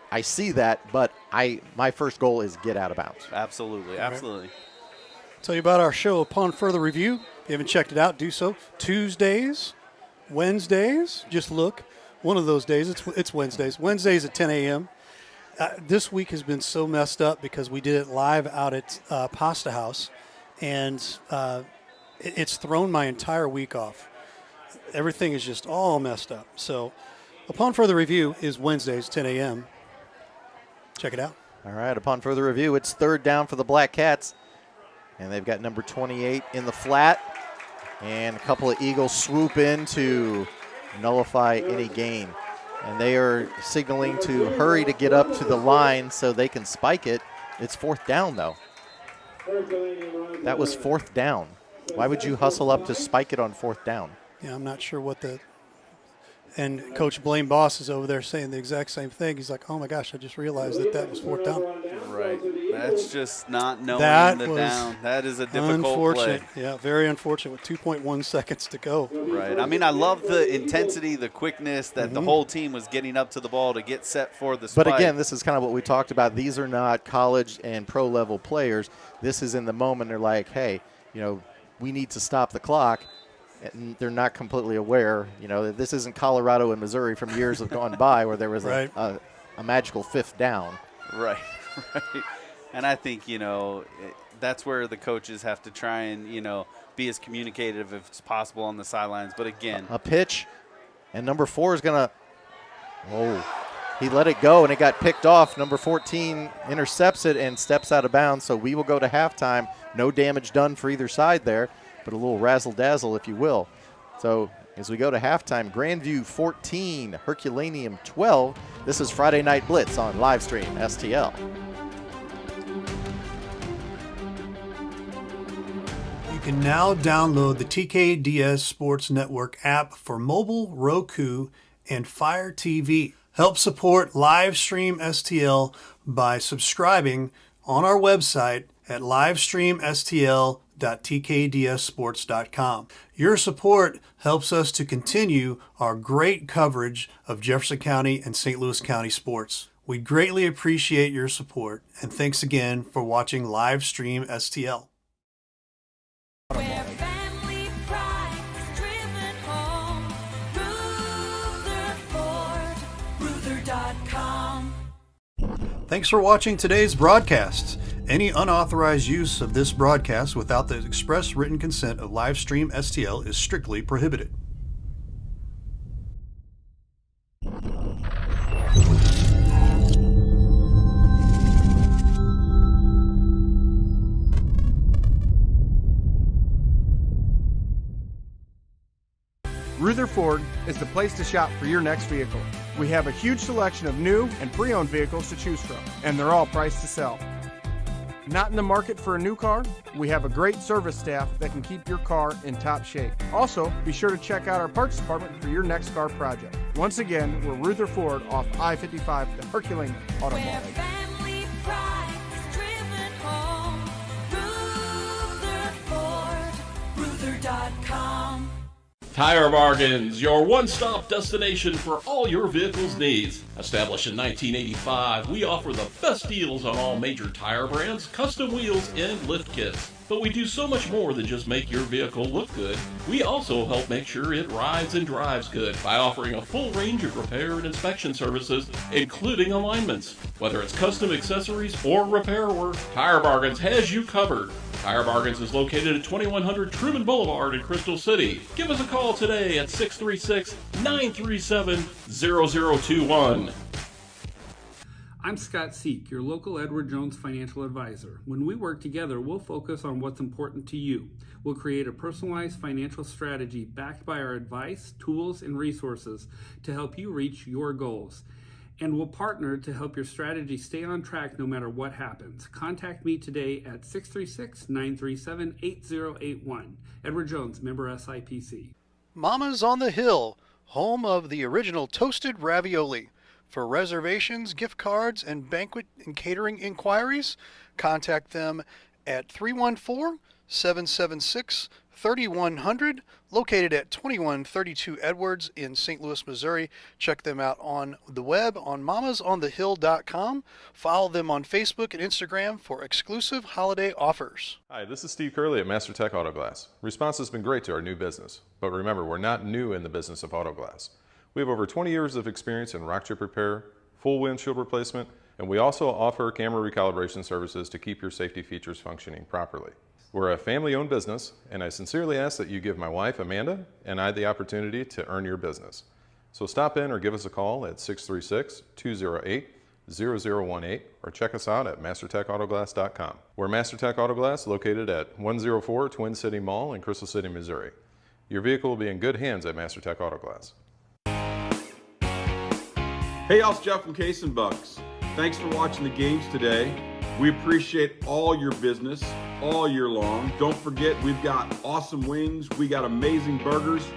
I see that, but my first goal is get out of bounds. Absolutely, absolutely. Tell you about our show upon further review. If you haven't checked it out, do so. Tuesdays, Wednesdays, just look. One of those days, it's Wednesdays. Wednesdays at 10 a.m. This week has been so messed up because we did it live out at Pasta House, and it's thrown my entire week off. Everything is just all messed up. So upon further review is Wednesdays, 10 a.m. Check it out. All right, upon further review, it's third down for the Black Cats, and they've got number 28 in the flat, and a couple of Eagles swoop in to nullify any gain. And they are signaling to hurry to get up to the line so they can spike it. It's fourth down, though. That was fourth down. Why would you hustle up to spike it on fourth down? Yeah, I'm not sure what the – and Coach Blaine Boss is over there saying the exact same thing. He's like, oh, my gosh, I just realized that was fourth down. Right. That's just not knowing the down. That is a difficult unfortunate. play. Yeah, very unfortunate with 2.1 seconds to go. Right. I mean, I love the intensity, the quickness that the whole team was getting up to the ball to get set for the spike. But again, this is kind of what we talked about. These are not college and pro level players. This is in the moment. They're like, hey, you know, we need to stop the clock. And they're not completely aware. You know, this isn't Colorado and Missouri from years have gone by where there was a magical fifth down. Right. Right. And I think, you know, that's where the coaches have to try and, you know, be as communicative as possible on the sidelines. But again, a pitch, and number 4 is going to, he let it go and it got picked off. Number 14 intercepts it and steps out of bounds. So we will go to halftime. No damage done for either side there, but a little razzle-dazzle, if you will. So as we go to halftime, Grandview 14, Herculaneum 12. This is Friday Night Blitz on Livestream STL. You can now download the TKDS Sports Network app for mobile, Roku, and Fire TV. Help support Livestream STL by subscribing on our website at livestreamstl.tkdssports.com. Your support helps us to continue our great coverage of Jefferson County and St. Louis County sports. We greatly appreciate your support, and thanks again for watching Livestream STL. Where family pride is driven home. Rutherford, Ruther.com. Thanks for watching today's broadcast. Any unauthorized use of this broadcast without the express written consent of Livestream STL is strictly prohibited. Rutherford is the place to shop for your next vehicle. We have a huge selection of new and pre-owned vehicles to choose from, and they're all priced to sell. Not in the market for a new car? We have a great service staff that can keep your car in top shape. Also, be sure to check out our parts department for your next car project. Once again, we're Rutherford off I-55, the Herculaneum Automotive. Where family pride is driven home. Rutherford, Ruther.com. Tire Bargains, your one-stop destination for all your vehicle's needs. Established in 1985, we offer the best deals on all major tire brands, custom wheels, and lift kits. But we do so much more than just make your vehicle look good. We also help make sure it rides and drives good by offering a full range of repair and inspection services, including alignments. Whether it's custom accessories or repair work, Tire Bargains has you covered. Tire Bargains is located at 2100 Truman Boulevard in Crystal City. Give us a call today at 636-937-0021. I'm Scott Seek, your local Edward Jones financial advisor. When we work together, we'll focus on what's important to you. We'll create a personalized financial strategy backed by our advice, tools, and resources to help you reach your goals. And we'll partner to help your strategy stay on track no matter what happens. Contact me today at 636-937-8081. Edward Jones, member SIPC. Mama's on the Hill, home of the original toasted ravioli. For reservations, gift cards, and banquet and catering inquiries, contact them at 314-776-3100, located at 2132 Edwards in St. Louis, Missouri. Check them out on the web on mamasonthehill.com. Follow them on Facebook and Instagram for exclusive holiday offers. Hi, this is Steve Curley at MasterTech Auto Glass. Response has been great to our new business, but remember, we're not new in the business of auto glass. We have over 20 years of experience in rock chip repair, full windshield replacement, and we also offer camera recalibration services to keep your safety features functioning properly. We're a family-owned business, and I sincerely ask that you give my wife, Amanda, and I the opportunity to earn your business. So stop in or give us a call at 636-208-0018 or check us out at mastertechautoglass.com. We're MasterTech Auto Glass, located at 104 Twin City Mall in Crystal City, Missouri. Your vehicle will be in good hands at MasterTech Auto Glass. Hey, y'all, it's Jeff from Case and Bucks. Thanks for watching the games today. We appreciate all your business all year long. Don't forget, we've got awesome wings, we got amazing burgers,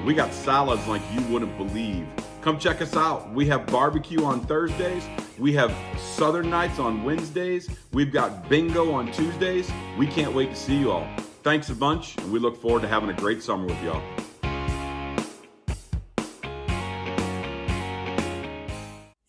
we got salads like you wouldn't believe. Come check us out. We have barbecue on Thursdays, we have Southern Nights on Wednesdays, we've got bingo on Tuesdays. We can't wait to see you all. Thanks a bunch, and we look forward to having a great summer with y'all.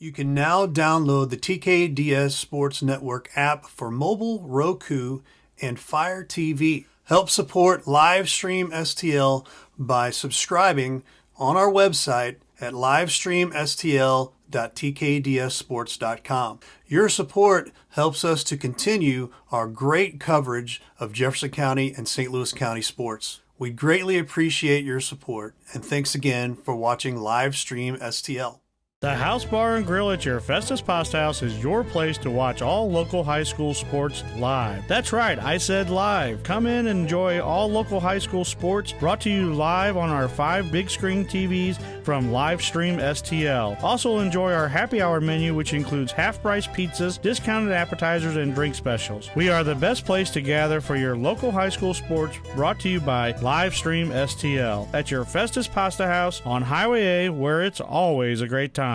You can now download the TKDS Sports Network app for mobile, Roku, and Fire TV. Help support Livestream STL by subscribing on our website at livestreamstl.tkdsports.com. Your support helps us to continue our great coverage of Jefferson County and St. Louis County sports. We greatly appreciate your support, and thanks again for watching Livestream STL. The House Bar and Grill at your Festus Pasta House is your place to watch all local high school sports live. That's right, I said live. Come in and enjoy all local high school sports brought to you live on our 5 big screen TVs from Livestream STL. Also enjoy our happy hour menu, which includes half-price pizzas, discounted appetizers, and drink specials. We are the best place to gather for your local high school sports, brought to you by Livestream STL at your Festus Pasta House on Highway A, where it's always a great time.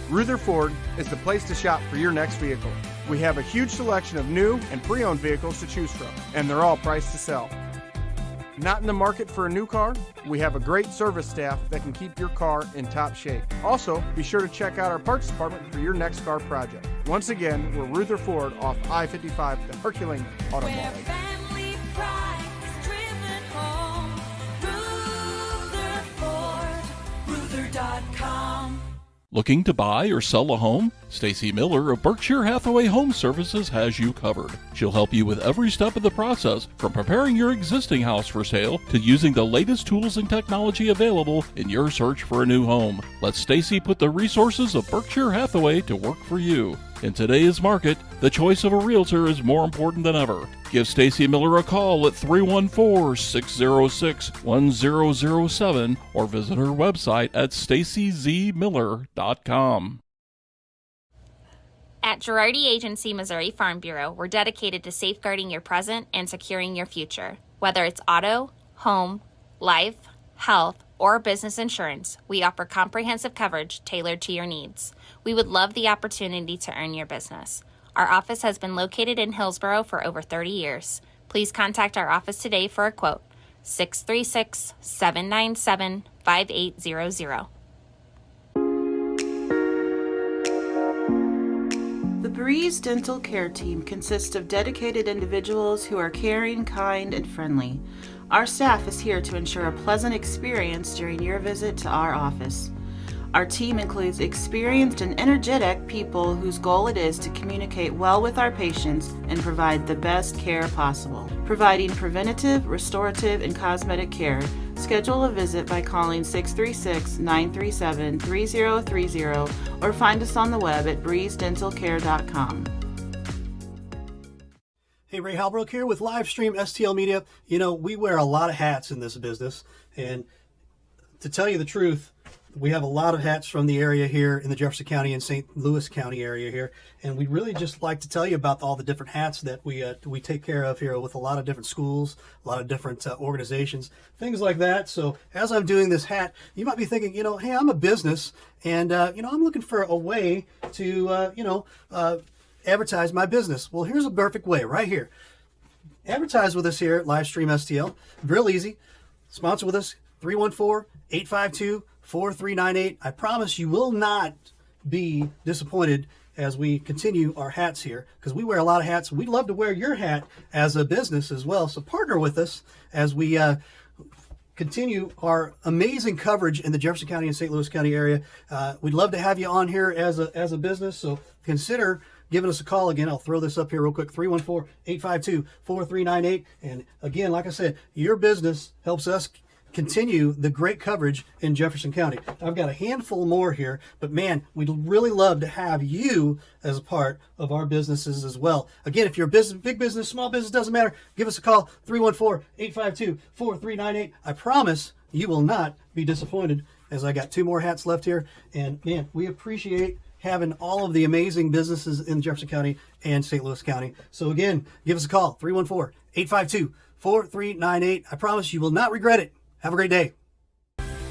Rutherford is the place to shop for your next vehicle. We have a huge selection of new and pre-owned vehicles to choose from, and they're all priced to sell. Not in the market for a new car? We have a great service staff that can keep your car in top shape. Also, be sure to check out our parts department for your next car project. Once again, we're Rutherford off I-55, the Herculaneum Automotive. Where family pride is driven home. Rutherford, Ruther.com. Looking to buy or sell a home? Stacy Miller of Berkshire Hathaway Home Services has you covered. She'll help you with every step of the process, from preparing your existing house for sale to using the latest tools and technology available in your search for a new home. Let Stacy put the resources of Berkshire Hathaway to work for you. In today's market, the choice of a realtor is more important than ever. Give Stacy Miller a call at 314-606-1007 or visit her website at stacyzmiller.com. At Girardi Agency Missouri Farm Bureau, we're dedicated to safeguarding your present and securing your future. Whether it's auto, home, life, health, or business insurance, we offer comprehensive coverage tailored to your needs. We would love the opportunity to earn your business. Our office has been located in Hillsborough for over 30 years. Please contact our office today for a quote. 636-797-5800. The Breeze Dental Care Team consists of dedicated individuals who are caring, kind, and friendly. Our staff is here to ensure a pleasant experience during your visit to our office. Our team includes experienced and energetic people whose goal it is to communicate well with our patients and provide the best care possible. Providing preventative, restorative, and cosmetic care. Schedule a visit by calling 636-937-3030 or find us on the web at breezedentalcare.com. Hey, Ray Halbrook here with Livestream STL Media. You know, we wear a lot of hats in this business, and to tell you the truth, we have a lot of hats from the area here in the Jefferson County and St. Louis County area here, and we really just like to tell you about all the different hats that we take care of here with a lot of different schools, a lot of different organizations, things like that. So as I'm doing this hat, you might be thinking, hey, I'm a business, and I'm looking for a way to advertise my business. Well, here's a perfect way right here. Advertise with us here at Livestream STL. Real easy. Sponsor with us, 314-852-4398. I promise you will not be disappointed as we continue our hats here, because we wear a lot of hats. We'd love to wear your hat as a business as well. So partner with us as we continue our amazing coverage in the Jefferson County and St. Louis County area. We'd love to have you on here as a business. So consider giving us a call. Again, I'll throw this up here real quick, 314-852-4398. And again, like I said, your business helps us continue the great coverage in Jefferson County. I've got a handful more here, but man, we'd really love to have you as a part of our businesses as well. Again, if you're a business, big business, small business, doesn't matter, give us a call, 314-852-4398. I promise you will not be disappointed, as I got two more hats left here. And man, we appreciate having all of the amazing businesses in Jefferson County and St. Louis County. So again, give us a call, 314-852-4398. I promise you will not regret it. Have a great day.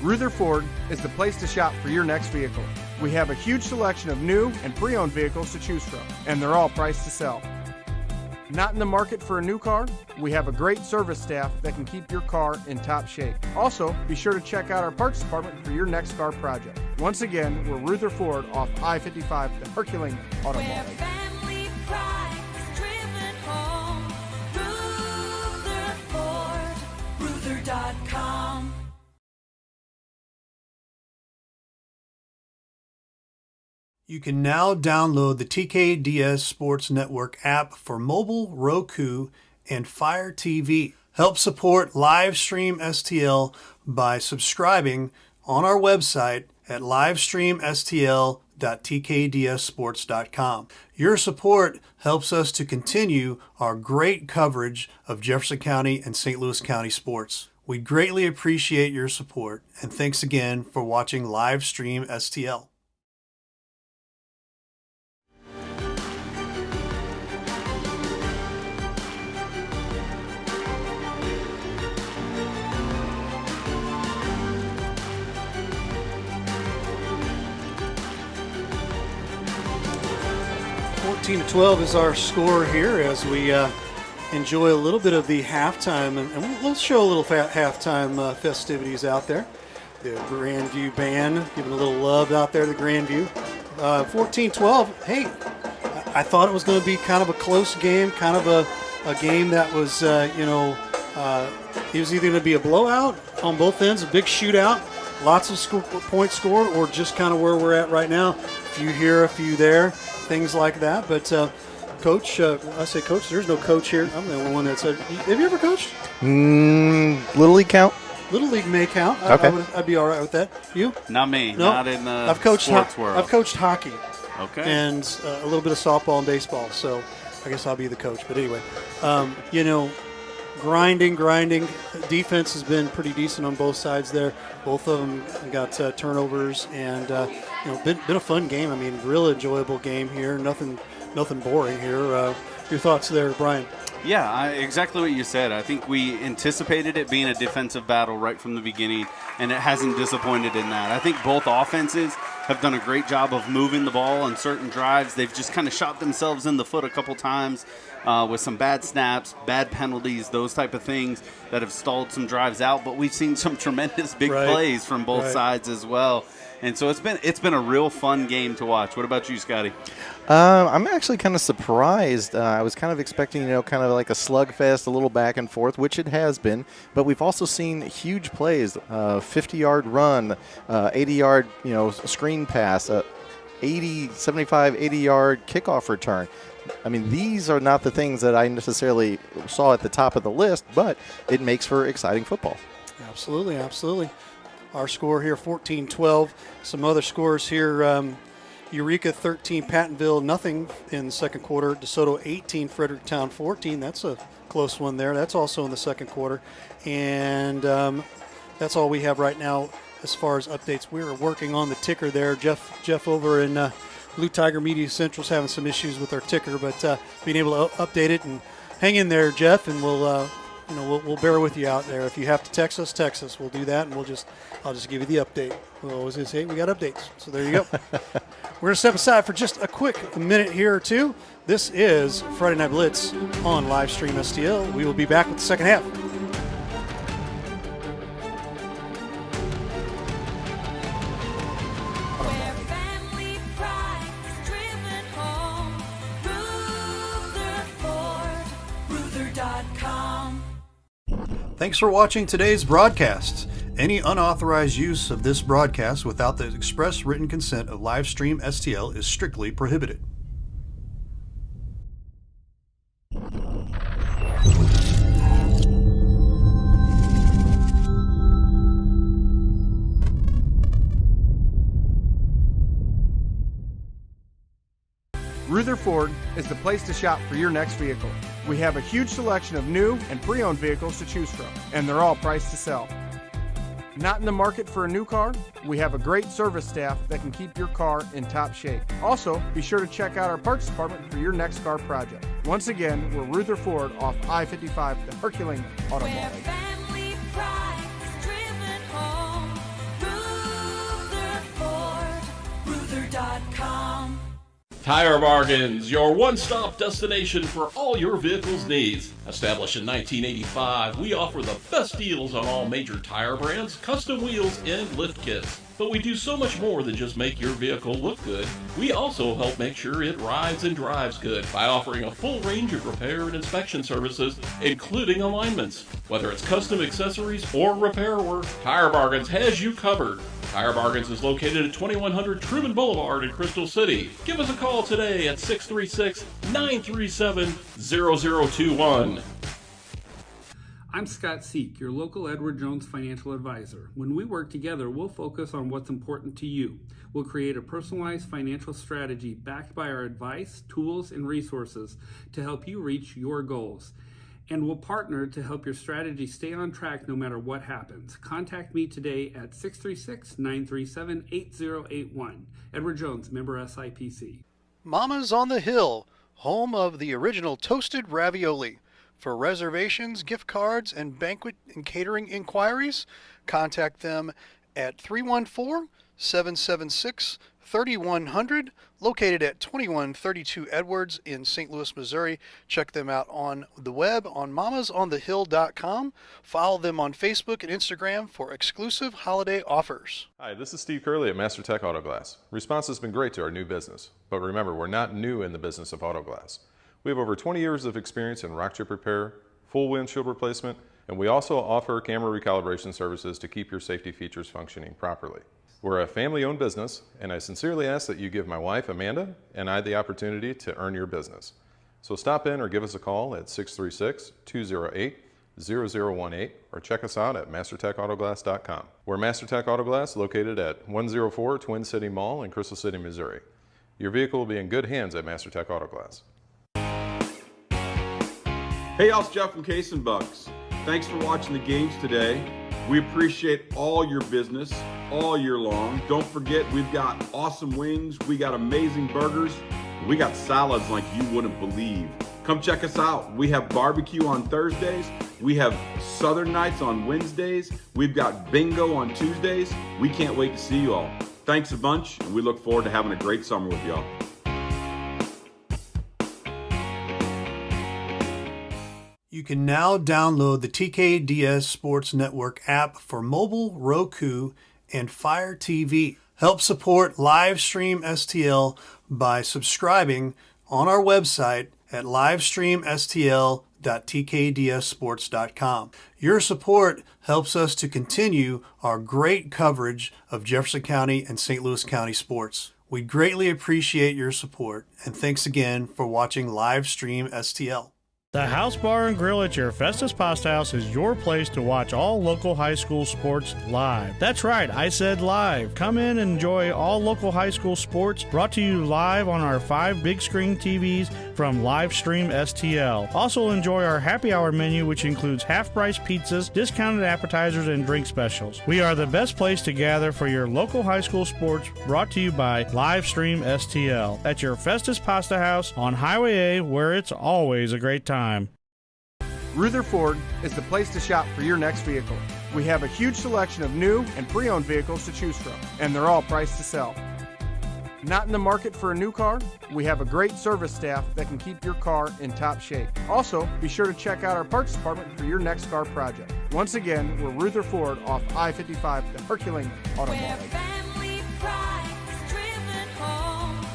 Ruther Ford is the place to shop for your next vehicle. We have a huge selection of new and pre-owned vehicles to choose from, and they're all priced to sell. Not in the market for a new car? We have a great service staff that can keep your car in top shape. Also, be sure to check out our parts department for your next car project. Once again, we're Ruther Ford off I-55, the Herculaneum Automall. Where family pride is driven home. Ruther Ford, Ruther.com. You can now download the TKDS Sports Network app for mobile, Roku, and Fire TV. Help support Livestream STL by subscribing on our website at livestreamstl.tkdssports.com. Your support helps us to continue our great coverage of Jefferson County and St. Louis County sports. We greatly appreciate your support, and thanks again for watching Livestream STL. To 12 is our score here as we enjoy a little bit of the halftime, and we'll show a little halftime festivities out there. The Grandview band giving a little love out there, the Grandview. 14-12, hey, I thought it was going to be kind of a close game, kind of a game that was, it was either going to be a blowout on both ends, a big shootout, lots of points scored or just kind of where we're at right now. A few here, a few there, things like that. But Coach, I say Coach, there's no coach here. I'm the only one that said, have you ever coached? Little League count? Little League may count. Okay. I'd be all right with that. You? Not me. No? Not in the I've coached sports world. I've coached hockey. Okay. And a little bit of softball and baseball. So I guess I'll be the coach. But anyway, grinding. Defense has been pretty decent on both sides there. Both of them got turnovers, and been a fun game. I mean, real enjoyable game here. Nothing boring here. Your thoughts there, Brian? Yeah, exactly what you said. I think we anticipated it being a defensive battle right from the beginning, and it hasn't disappointed in that. I think both offenses have done a great job of moving the ball on certain drives. They've just kind of shot themselves in the foot a couple times with some bad snaps, bad penalties, those type of things that have stalled some drives out. But we've seen some tremendous big plays from both sides as well. And so it's been a real fun game to watch. What about you, Scotty? I'm actually kind of surprised. I was kind of expecting, kind of like a slugfest, a little back and forth, which it has been. But we've also seen huge plays, 50-yard run, 80-yard, screen pass, 75, 80-yard kickoff return. I mean, these are not the things that I necessarily saw at the top of the list, but it makes for exciting football. Absolutely. Our score here, 14-12. Some other scores here. Eureka 13, Pattonville nothing in the second quarter. DeSoto 18, Fredericktown 14. That's a close one there. That's also in the second quarter. And that's all we have right now as far as updates. We're working on the ticker there. Jeff over in Blue Tiger Media Central's having some issues with our ticker, but being able to update it, and hang in there, Jeff, and we'll bear with you out there. If you have to text us. We'll do that, and I'll just give you the update. We'll always say we got updates. So there you go. We're going to step aside for just a quick minute here or two. This is Friday Night Blitz on Livestream STL. We will be back with the second half. Where family pride is driven home. Rutherford, Ruther.com. Thanks for watching today's broadcast. Any unauthorized use of this broadcast without the express written consent of Livestream STL is strictly prohibited. Rutherford is the place to shop for your next vehicle. We have a huge selection of new and pre-owned vehicles to choose from, and they're all priced to sell. Not in the market for a new car? We have a great service staff that can keep your car in top shape. Also, be sure to check out our parts department for your next car project. Once again, we're Rutherford off I-55, the Herculaneum Auto Mall. Family pride is driven home. Rutherford, Ruther.com. Tire Bargains, your one-stop destination for all your vehicle's needs. Established in 1985, we offer the best deals on all major tire brands, custom wheels, and lift kits. But we do so much more than just make your vehicle look good. We also help make sure it rides and drives good by offering a full range of repair and inspection services, including alignments. Whether it's custom accessories or repair work, Tire Bargains has you covered. Tire Bargains is located at 2100 Truman Boulevard in Crystal City. Give us a call today at 636-937-0021. I'm Scott Seek, your local Edward Jones financial advisor. When we work together, we'll focus on what's important to you. We'll create a personalized financial strategy backed by our advice, tools, and resources to help you reach your goals. And we'll partner to help your strategy stay on track no matter what happens. Contact me today at 636-937-8081. Edward Jones, member SIPC. Mama's on the Hill, home of the original toasted ravioli. For reservations, gift cards, and banquet and catering inquiries, contact them at 314-776-3100, located at 2132 Edwards in St. Louis, Missouri. Check them out on the web on mamasonthehill.com. Follow them on Facebook and Instagram for exclusive holiday offers. Hi, this is Steve Curley at Master Tech Auto Glass. Response has been great to our new business, but remember, we're not new in the business of auto glass. We have over 20 years of experience in rock chip repair, full windshield replacement, And we also offer camera recalibration services to keep your safety features functioning properly. We're a family-owned business, and I sincerely ask that you give my wife, Amanda, and I the opportunity to earn your business. So stop in or give us a call at 636-208-0018 or check us out at mastertechautoglass.com. We're Mastertech Auto Glass, located at 104 Twin City Mall in Crystal City, Missouri. Your vehicle will be in good hands at Mastertech Auto Glass. Hey, y'all, it's Jeff from Case and Bucks. Thanks for watching the games today. We appreciate all your business all year long. Don't forget, we've got awesome wings, we got amazing burgers, we got salads like you wouldn't believe. Come check us out. We have barbecue on Thursdays, we have Southern Nights on Wednesdays, we've got bingo on Tuesdays. We can't wait to see you all. Thanks a bunch, and we look forward to having a great summer with y'all. You can now download the TKDS Sports Network app for mobile, Roku, and Fire TV. Help support Livestream STL by subscribing on our website at livestreamstl.tkdssports.com. Your support helps us to continue our great coverage of Jefferson County and St. Louis County sports. We greatly appreciate your support, and thanks again for watching Livestream STL. The House Bar and Grill at your Festus Pasta House is your place to watch all local high school sports live. That's right, I said live. Come in and enjoy all local high school sports brought to you live on our 5 big screen TVs from Livestream STL. Also enjoy our happy hour menu, which includes half-price pizzas, discounted appetizers, and drink specials. We are the best place to gather for your local high school sports, brought to you by Livestream STL at your Festus Pasta House on Highway A, where it's always a great time. Ruther Ford is the place to shop for your next vehicle. We have a huge selection of new and pre-owned vehicles to choose from, and they're all priced to sell. Not in the market for a new car? We have a great service staff that can keep your car in top shape. Also, be sure to check out our parts department for your next car project. Once again, we're Ruther Ford off I-55, the Herculaneum Auto Mall. Where family pride is driven home.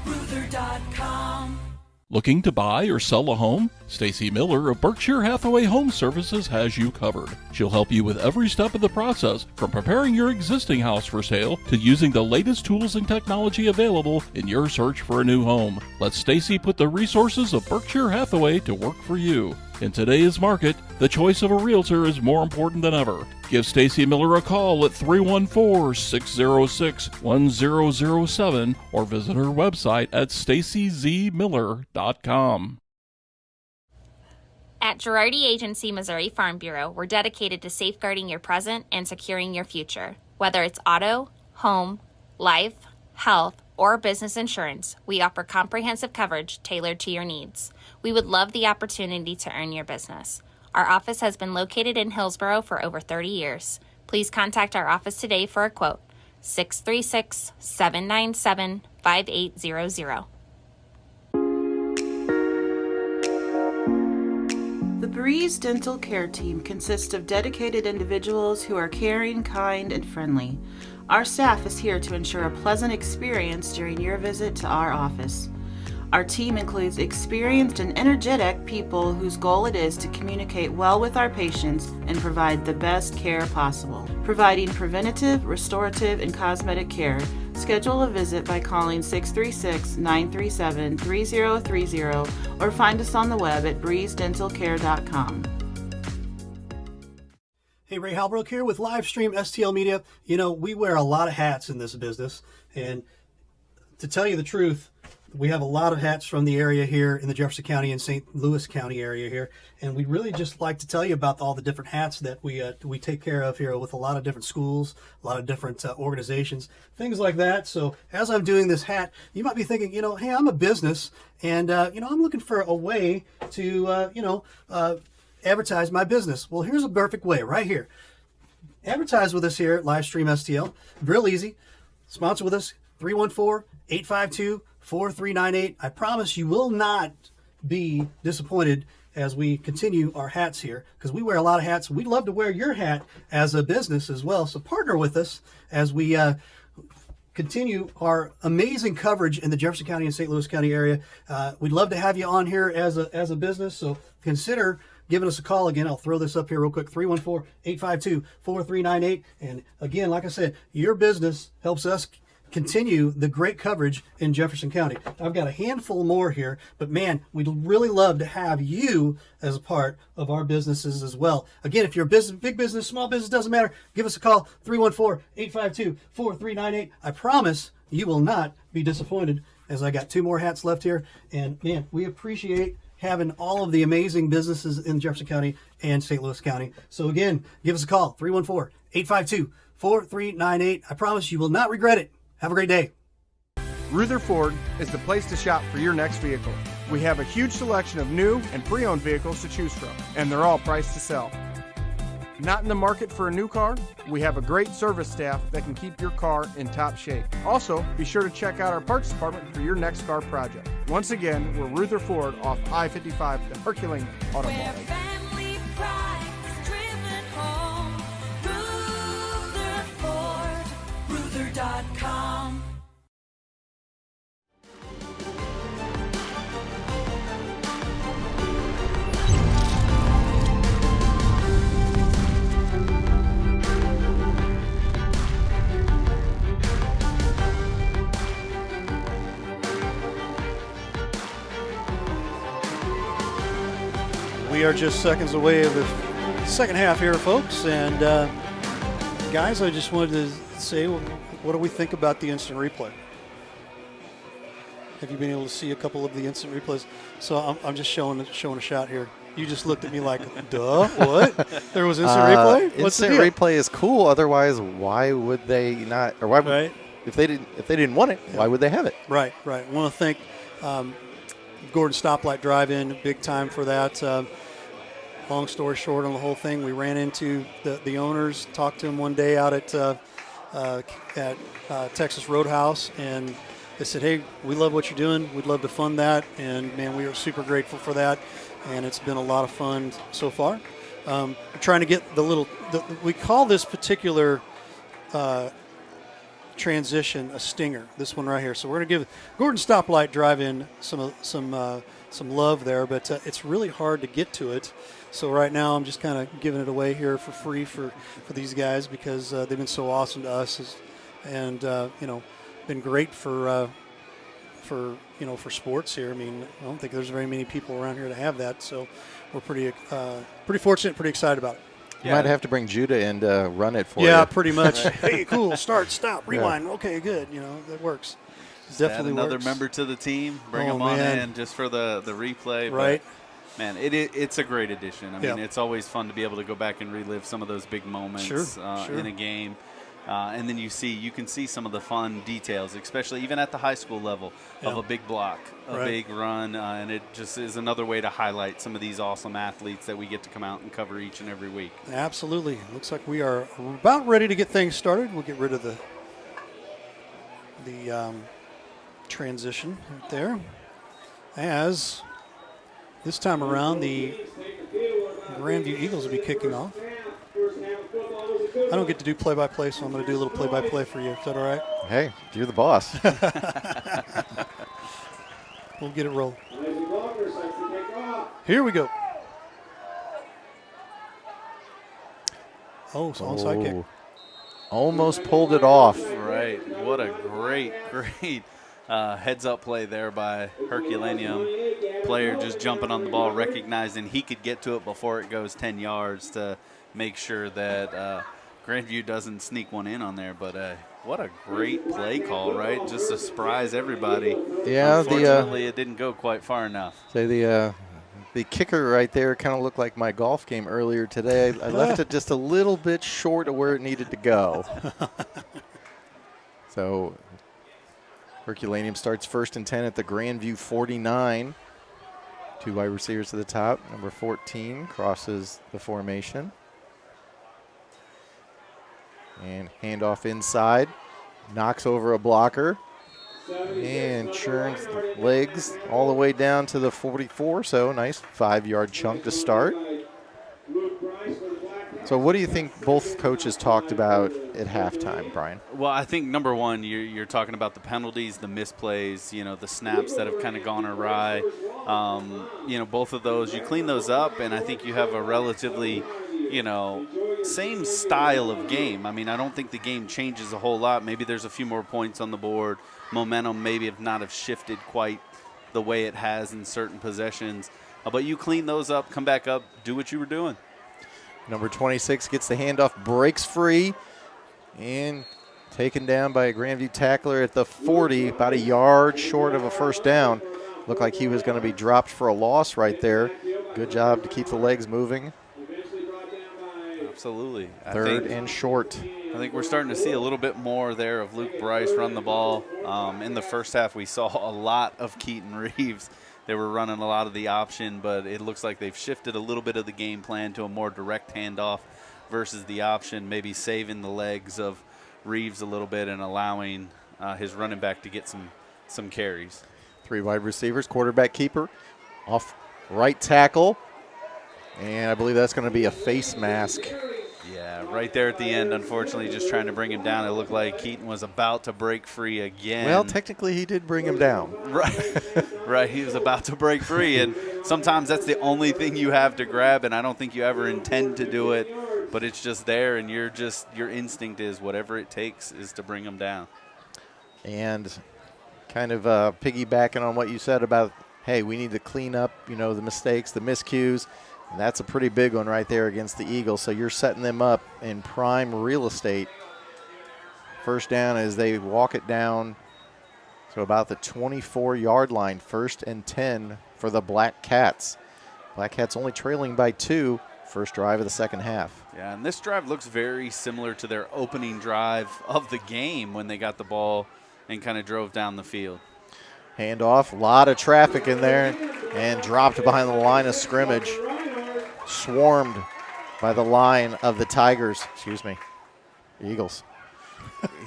Rutherford.com. Looking to buy or sell a home? Stacy Miller of Berkshire Hathaway Home Services has you covered. She'll help you with every step of the process, from preparing your existing house for sale to using the latest tools and technology available in your search for a new home. Let Stacy put the resources of Berkshire Hathaway to work for you. In today's market, the choice of a realtor is more important than ever. Give Stacy Miller a call at 314-606-1007 or visit her website at stacyzmiller.com. At Girardi Agency Missouri Farm Bureau, we're dedicated to safeguarding your present and securing your future. Whether it's auto, home, life, health, or business insurance, we offer comprehensive coverage tailored to your needs. We would love the opportunity to earn your business. Our office has been located in Hillsborough for over 30 years. Please contact our office today for a quote. 636-797-5800. The Breeze Dental Care Team consists of dedicated individuals who are caring, kind, and friendly. Our staff is here to ensure a pleasant experience during your visit to our office. Our team includes experienced and energetic people whose goal it is to communicate well with our patients and provide the best care possible. Providing preventative, restorative, and cosmetic care. Schedule a visit by calling 636-937-3030 or find us on the web at breezedentalcare.com. Hey, Ray Halbrook here with Livestream STL Media. You know, we wear a lot of hats in this business, and to tell you the truth, we have a lot of hats from the area here in the Jefferson County and St. Louis County area here, and we'd really just like to tell you about all the different hats that we take care of here with a lot of different schools, a lot of different organizations, things like that. So as I'm doing this hat, you might be thinking, you know, hey, I'm a business, and you know, I'm looking for a way to advertise my business. Well, here's a perfect way right here. Advertise with us here at Livestream STL. Real easy. Sponsor with us, 314-852-4398. I promise you will not be disappointed as we continue our hats here, because we wear a lot of hats. We'd love to wear your hat as a business as well. So partner with us as we continue our amazing coverage in the Jefferson County and St. Louis County area. We'd love to have you on here as a business, so consider giving us a call. Again, I'll throw this up here real quick, 314-852-4398. And again, like I said, your business helps us continue the great coverage in Jefferson County. I've got a handful more here, but man, we'd really love to have you as a part of our businesses as well. Again, if you're a business, big business, small business, doesn't matter, give us a call, 314-852-4398. I promise you will not be disappointed, as I got 2 more hats left here. And man, we appreciate having all of the amazing businesses in Jefferson County and St. Louis County. So again, give us a call, 314-852-4398. I promise you will not regret it. Have a great day. Rutherford is the place to shop for your next vehicle. We have a huge selection of new and pre-owned vehicles to choose from, and they're all priced to sell. Not in the market for a new car? We have a great service staff that can keep your car in top shape. Also, be sure to check out our parts department for your next car project. Once again, we're Rutherford off I-55, the Herculaneum Auto Mall. Family pride is driven home. Rutherford, Ruther.com. We are just seconds away of the second half here, folks. And guys, I just wanted to say, what do we think about the instant replay? Have you been able to see a couple of the instant replays? So I'm just showing a shot here. You just looked at me like, duh, what? There was instant replay? What's instant the deal? replay is cool. Otherwise, why would they not? Or why? Would, if they didn't want it, why would they have it? Right. I want to thank Gordon Stoplight Drive-In, big time for that. Long story short on the whole thing, we ran into the owners, talked to them one day out at Texas Roadhouse, and they said, hey, we love what you're doing. We'd love to fund that. And, man, we are super grateful for that. And it's been a lot of fun so far. We're trying to get we call this particular transition a stinger, this one right here. So we're going to give Gordon Stoplight Drive-In some love there, but it's really hard to get to it. So right now I'm just kind of giving it away here for free for these guys because they've been so awesome to us and been great for sports here. I mean, I don't think there's very many people around here to have that, so we're pretty fortunate, pretty excited about it. You might have to bring Judah in to run it for you. Yeah, pretty much. Hey, cool, start, stop, rewind. Yeah. Okay, good. That works. Just definitely add another works. member to the team, bring them on in just for the replay. Right. But, man, it's a great addition. I mean, it's always fun to be able to go back and relive some of those big moments in a game. And then you can see some of the fun details, especially even at the high school level of a big block, a big run. And it just is another way to highlight some of these awesome athletes that we get to come out and cover each and every week. Absolutely. Looks like we are about ready to get things started. We'll get rid of the transition right there. As this time around, the Grandview Eagles will be kicking off. I don't get to do play-by-play, so I'm going to do a little play-by-play for you. Is that all right? Hey, you're the boss. We'll get it rolling. Here we go. Oh, it's onside kick. Almost pulled it off. Right. What a great heads-up play there by Herculaneum. Player just jumping on the ball, recognizing he could get to it before it goes 10 yards to make sure that Grandview doesn't sneak one in on there. But what a great play call, right? Just to surprise everybody. Yeah. Unfortunately, it didn't go quite far enough. So the kicker right there kind of looked like my golf game earlier today. I left it just a little bit short of where it needed to go. So Herculaneum starts 1st and 10 at the Grandview 49. 2 wide receivers to the top. Number 14 crosses the formation. And handoff inside. Knocks over a blocker. And churns legs all the way down to the 44. So nice 5-yard chunk to start. So what do you think both coaches talked about at halftime, Brian? Well, I think number one, you're talking about the penalties, the misplays, the snaps that have kind of gone awry. Both of those, you clean those up, and I think you have a relatively, same style of game. I mean, I don't think the game changes a whole lot. Maybe there's a few more points on the board. Momentum maybe have shifted quite the way it has in certain possessions. But you clean those up, come back up, do what you were doing. Number 26 gets the handoff, breaks free, and taken down by a Grandview tackler at the 40, about a yard short of a first down. Looked like he was going to be dropped for a loss right there. Good job to keep the legs moving. Absolutely. Third and short. I think we're starting to see a little bit more there of Luke Bryce run the ball. In the first half, we saw a lot of Keaton Reeves. They were running a lot of the option, but it looks like they've shifted a little bit of the game plan to a more direct handoff versus the option, maybe saving the legs of Reeves a little bit and allowing his running back to get some carries. 3 wide receivers, quarterback keeper, off right tackle, and I believe that's going to be a face mask. Yeah, right there at the end, unfortunately, just trying to bring him down. It looked like Keaton was about to break free again. Well, technically he did bring him down. Right, he was about to break free, and sometimes that's the only thing you have to grab, and I don't think you ever intend to do it, but it's just there, and your instinct is whatever it takes is to bring him down. And kind of piggybacking on what you said about, hey, we need to clean up, the mistakes, the miscues. And that's a pretty big one right there against the Eagles. So you're setting them up in prime real estate. First down as they walk it down to about the 24-yard line. 1st and 10 for the Black Cats. Black Cats only trailing by 2. First drive of the second half. Yeah, and this drive looks very similar to their opening drive of the game when they got the ball and kind of drove down the field. Handoff, a lot of traffic in there, and dropped behind the line of scrimmage. Swarmed by the line of the Tigers. Eagles.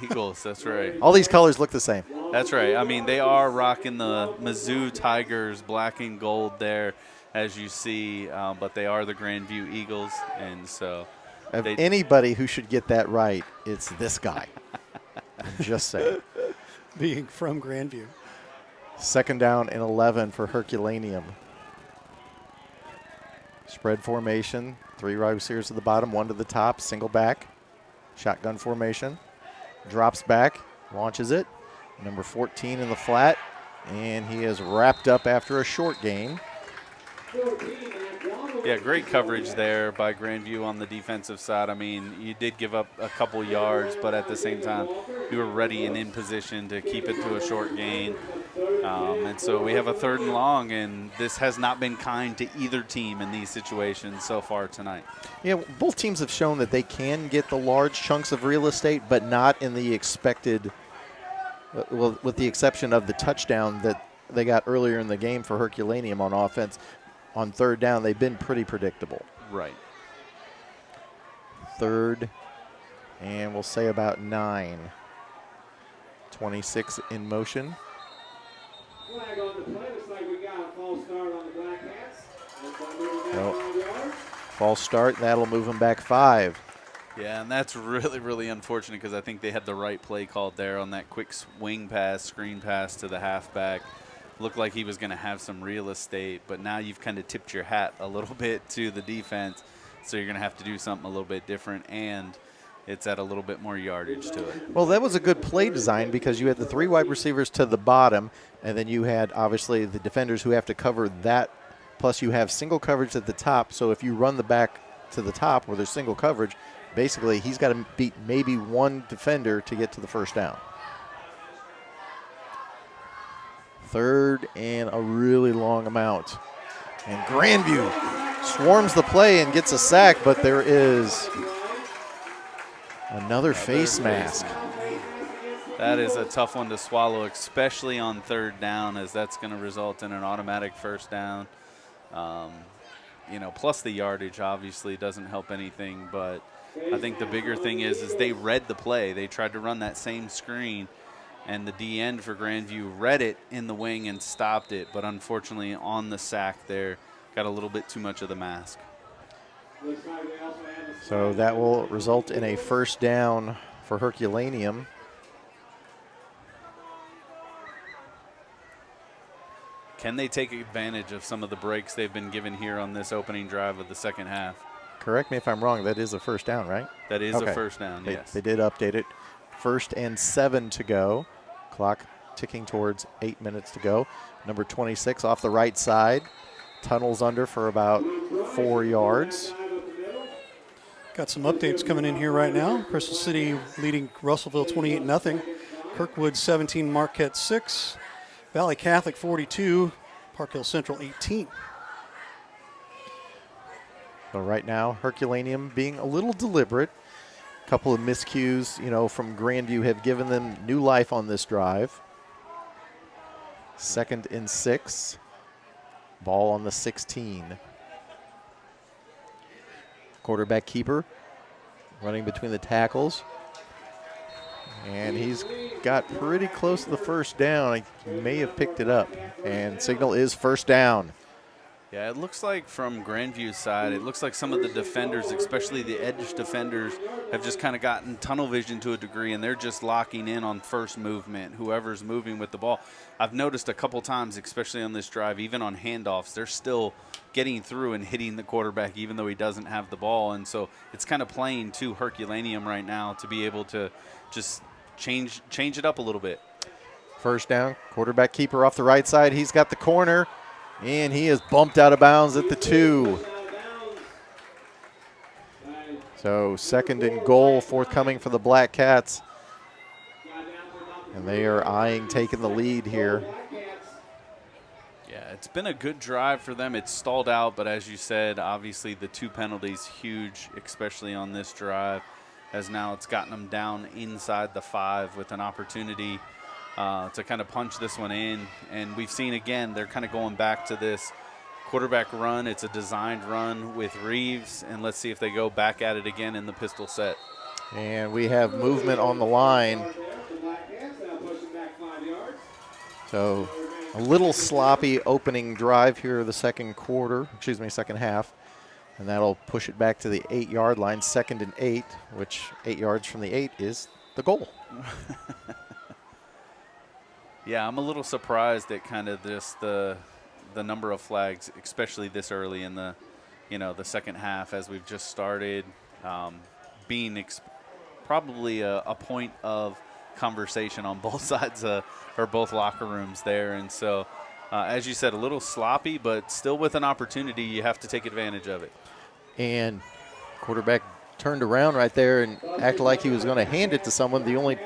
Eagles, that's right. All these colors look the same. That's right. I mean, they are rocking the Mizzou Tigers black and gold there, as you see, but they are the Grandview Eagles, and so. Of anybody who should get that right, it's this guy. I'm just saying. Being from Grandview. 2nd down and 11 for Herculaneum. Spread formation, 3 wide receivers to the bottom, 1 to the top, single back. Shotgun formation, drops back, launches it. Number 14 in the flat, and he is wrapped up after a short gain. Yeah, great coverage there by Grandview on the defensive side. I mean, you did give up a couple yards, but at the same time, you were ready and in position to keep it to a short gain. And so we have a 3rd and long, and this has not been kind to either team in these situations so far tonight. Yeah, both teams have shown that they can get the large chunks of real estate, but not in the expected, well, with the exception of the touchdown that they got earlier in the game for Herculaneum on offense. On 3rd down, they've been pretty predictable. Right. 3rd, and we'll say about 9. 26 in motion. Flag on the play. Looks like we got a false start on the Black Cats. False start. That'll move them back 5. Yeah, and that's really, really unfortunate because I think they had the right play called there on that quick swing pass, screen pass to the halfback. Looked like he was going to have some real estate, but now you've kind of tipped your hat a little bit to the defense, so you're going to have to do something a little bit different, and it's at a little bit more yardage to it. Well, that was a good play design because you had the 3 wide receivers to the bottom, and then you had, obviously, the defenders who have to cover that, plus you have single coverage at the top, so if you run the back to the top where there's single coverage, basically he's got to beat maybe 1 defender to get to the first down. 3rd and a really long amount. And Grandview swarms the play and gets a sack, but there is another face mask. That is a tough one to swallow, especially on 3rd down, as that's going to result in an automatic first down. Plus the yardage obviously doesn't help anything, but I think the bigger thing is they read the play. They tried to run that same screen, and the D end for Grandview read it in the wing and stopped it, but unfortunately on the sack there, got a little bit too much of the mask. So that will result in a first down for Herculaneum. Can they take advantage of some of the breaks they've been given here on this opening drive of the second half? Correct me if I'm wrong, that is a first down, right? That is a first down, yes. They did update it. 1st and 7 to go. Clock ticking towards 8 minutes to go. Number 26 off the right side. Tunnels under for about 4 yards. Got some updates coming in here right now. Crystal City leading Russellville 28-0. Kirkwood 17, Marquette 6. Valley Catholic 42, Park Hill Central 18. So right now, Herculaneum being a little deliberate. A couple of miscues, from Grandview have given them new life on this drive. 2nd and 6. Ball on the 16. Quarterback keeper running between the tackles. And he's got pretty close to the first down. He may have picked it up. And signal is first down. Yeah, it looks like from Grandview's side, it looks like some of the defenders, especially the edge defenders, have just kind of gotten tunnel vision to a degree, and they're just locking in on first movement, whoever's moving with the ball. I've noticed a couple times, especially on this drive, even on handoffs, they're still getting through and hitting the quarterback even though he doesn't have the ball. And so it's kind of playing to Herculaneum right now to be able to just change it up a little bit. First down, quarterback keeper off the right side. He's got the corner, and he is bumped out of bounds at the 2. So 2nd and goal forthcoming for the Black Cats. And they are eyeing taking the lead here. Yeah, it's been a good drive for them. It's stalled out, but as you said, obviously the 2 penalties huge, especially on this drive, as now it's gotten them down inside the 5 with an opportunity to kind of punch this one in. And we've seen, again, they're kind of going back to this quarterback run. It's a designed run with Reeves, and let's see if they go back at it again in the pistol set. And we have movement on the line. So a little sloppy opening drive here the second half. And that'll push it back to the 8-yard line, 2nd and 8, which 8 yards from the 8 is the goal. Yeah, I'm a little surprised at kind of the number of flags, especially this early in the second half as we've just started, being probably a point of conversation on both sides or both locker rooms there. And so, as you said, a little sloppy, but still with an opportunity, you have to take advantage of it. And quarterback turned around right there and acted like he was going to hand it to someone. The only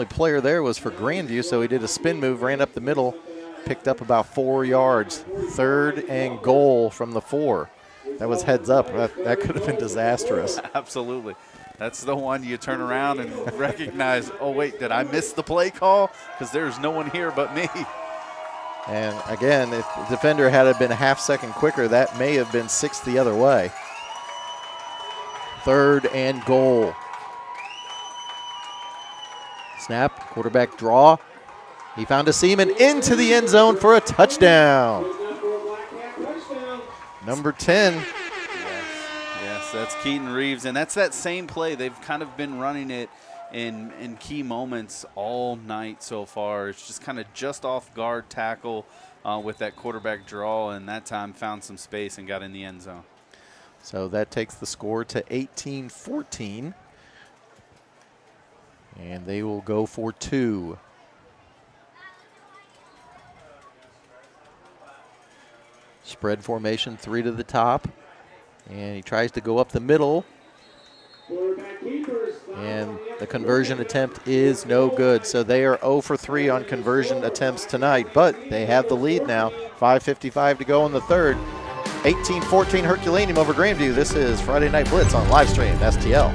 player there was for Grandview, so he did a spin move, ran up the middle, picked up about 4 yards. 3rd and goal from the 4. That was heads up. That could have been disastrous. Absolutely. That's the one you turn around and recognize, oh, wait, did I miss the play call? Because there's no one here but me. And again, if the defender had been a half second quicker, that may have been 6 the other way. 3rd and goal. Snap, quarterback draw. He found a seam and into the end zone for a touchdown. Number 10. Yes, that's Keaton Reeves, and that's that same play. They've kind of been running it in key moments all night so far. It's just kind of just off guard tackle with that quarterback draw, and that time found some space and got in the end zone. So that takes the score to 18-14. And they will go for 2. Spread formation, 3 to the top. And he tries to go up the middle. And the conversion attempt is no good. So they are 0 for 3 on conversion attempts tonight. But they have the lead now. 5:55 to go in the 3rd. 18-14 Herculaneum over Grandview. This is Friday Night Blitz on Livestream STL.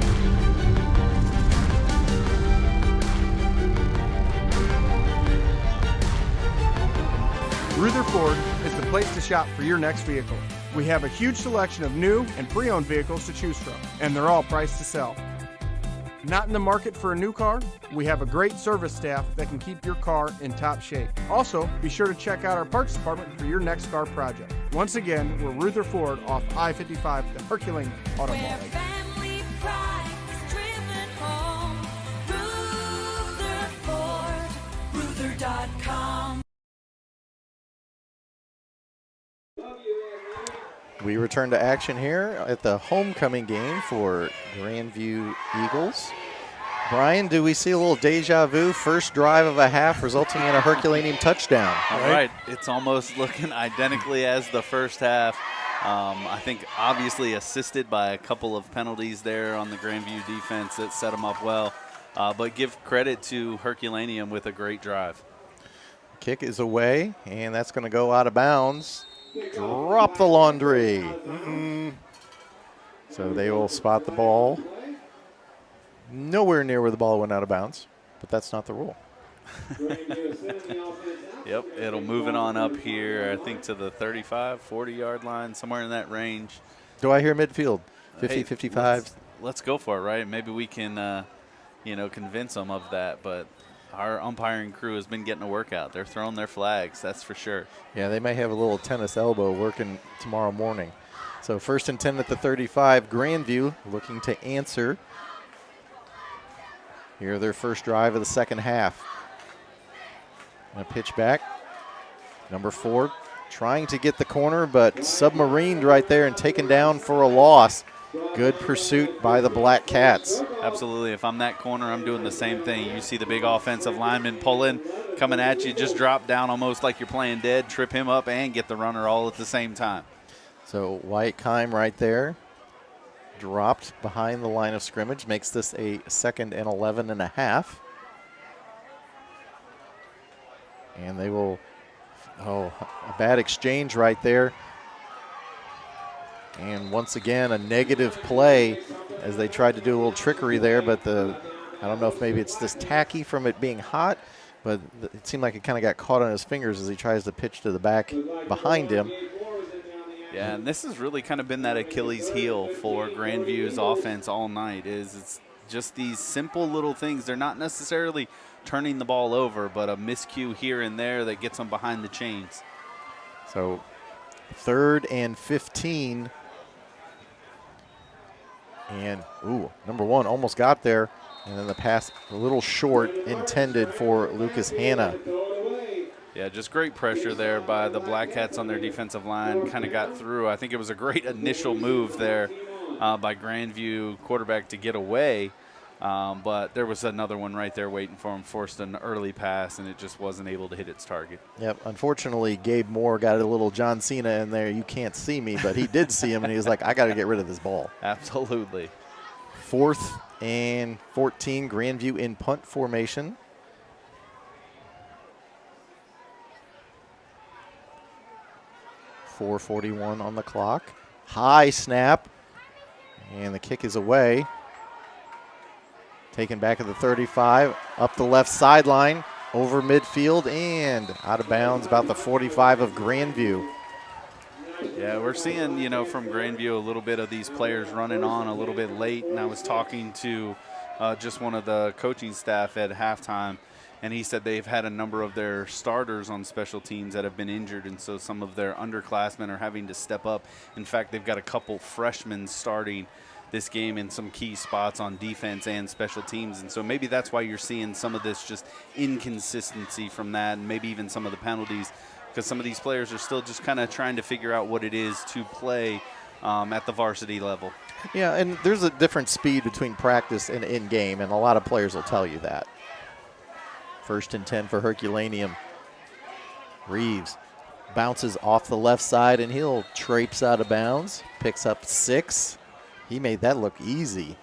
Rutherford is the place to shop for your next vehicle. We have a huge selection of new and pre-owned vehicles to choose from, and they're all priced to sell. Not in the market for a new car? We have a great service staff that can keep your car in top shape. Also, be sure to check out our parts department for your next car project. Once again, we're Rutherford off I-55, the Herculaneum Auto Mall. Family pride is driven home. Rutherford, Ruther.com. We return to action here at the homecoming game for Grandview Eagles. Brian, do we see a little deja vu? First drive of a half resulting in a Herculaneum touchdown. All right. It's almost looking identically as the first half. I think obviously assisted by a couple of penalties there on the Grandview defense that set them up well. But give credit to Herculaneum with a great drive. Kick is away, and that's going to go out of bounds. Drop the laundry. So they will spot the ball. Nowhere near where the ball went out of bounds, but that's not the rule. Yep, it'll move it on up here, I think to the 35, 40-yard line, somewhere in that range. Do I hear midfield? 50, Hey, 55? Let's go for it, right? Maybe we can, convince them of that, but our umpiring crew has been getting a workout. They're throwing their flags, that's for sure. Yeah, they may have a little tennis elbow working tomorrow morning. So 1st and 10 at the 35. Grandview looking to answer. Here, their first drive of the second half. And a pitch back. Number 4 trying to get the corner, but submarined right there and taken down for a loss. Good pursuit by the Black Cats. Absolutely. If I'm that corner, I'm doing the same thing. You see the big offensive lineman pulling, coming at you, just drop down almost like you're playing dead, trip him up, and get the runner all at the same time. So Wyatt Kime right there. Dropped behind the line of scrimmage, makes this a 2nd and 11 and a half. And they will, a bad exchange right there. And once again, a negative play as they tried to do a little trickery there, but I don't know if maybe it's this tacky from it being hot, but it seemed like it kind of got caught on his fingers as he tries to pitch to the back behind him. Yeah, and this has really kind of been that Achilles heel for Grandview's offense all night. It's just these simple little things. They're not necessarily turning the ball over, but a miscue here and there that gets them behind the chains. So 3rd and 15. And, number 1 almost got there. And then the pass a little short, intended for Lucas Hanna. Yeah, just great pressure there by the Black Cats on their defensive line. Kind of got through. I think it was a great initial move there by Grandview quarterback to get away. But there was another one right there waiting for him, forced an early pass, and it just wasn't able to hit its target. Yep, unfortunately, Gabe Moore got a little John Cena in there. You can't see me, but he did see him, and he was like, I got to get rid of this ball. Absolutely. 4th and 14, Grandview in punt formation. .441 on the clock. High snap, and the kick is away. Taken back at the 35, up the left sideline, over midfield, and out of bounds about the 45 of Grandview. Yeah, we're seeing, from Grandview a little bit of these players running on a little bit late, and I was talking to just one of the coaching staff at halftime, and he said they've had a number of their starters on special teams that have been injured, and so some of their underclassmen are having to step up. In fact, they've got a couple freshmen starting this game in some key spots on defense and special teams, and so maybe that's why you're seeing some of this just inconsistency from that, and maybe even some of the penalties, because some of these players are still just kind of trying to figure out what it is to play at the varsity level. Yeah, and there's a different speed between practice and in-game, and a lot of players will tell you that. 1st and 10 for Herculaneum. Reeves bounces off the left side, and he'll traipse out of bounds. Picks up 6. He made that look easy.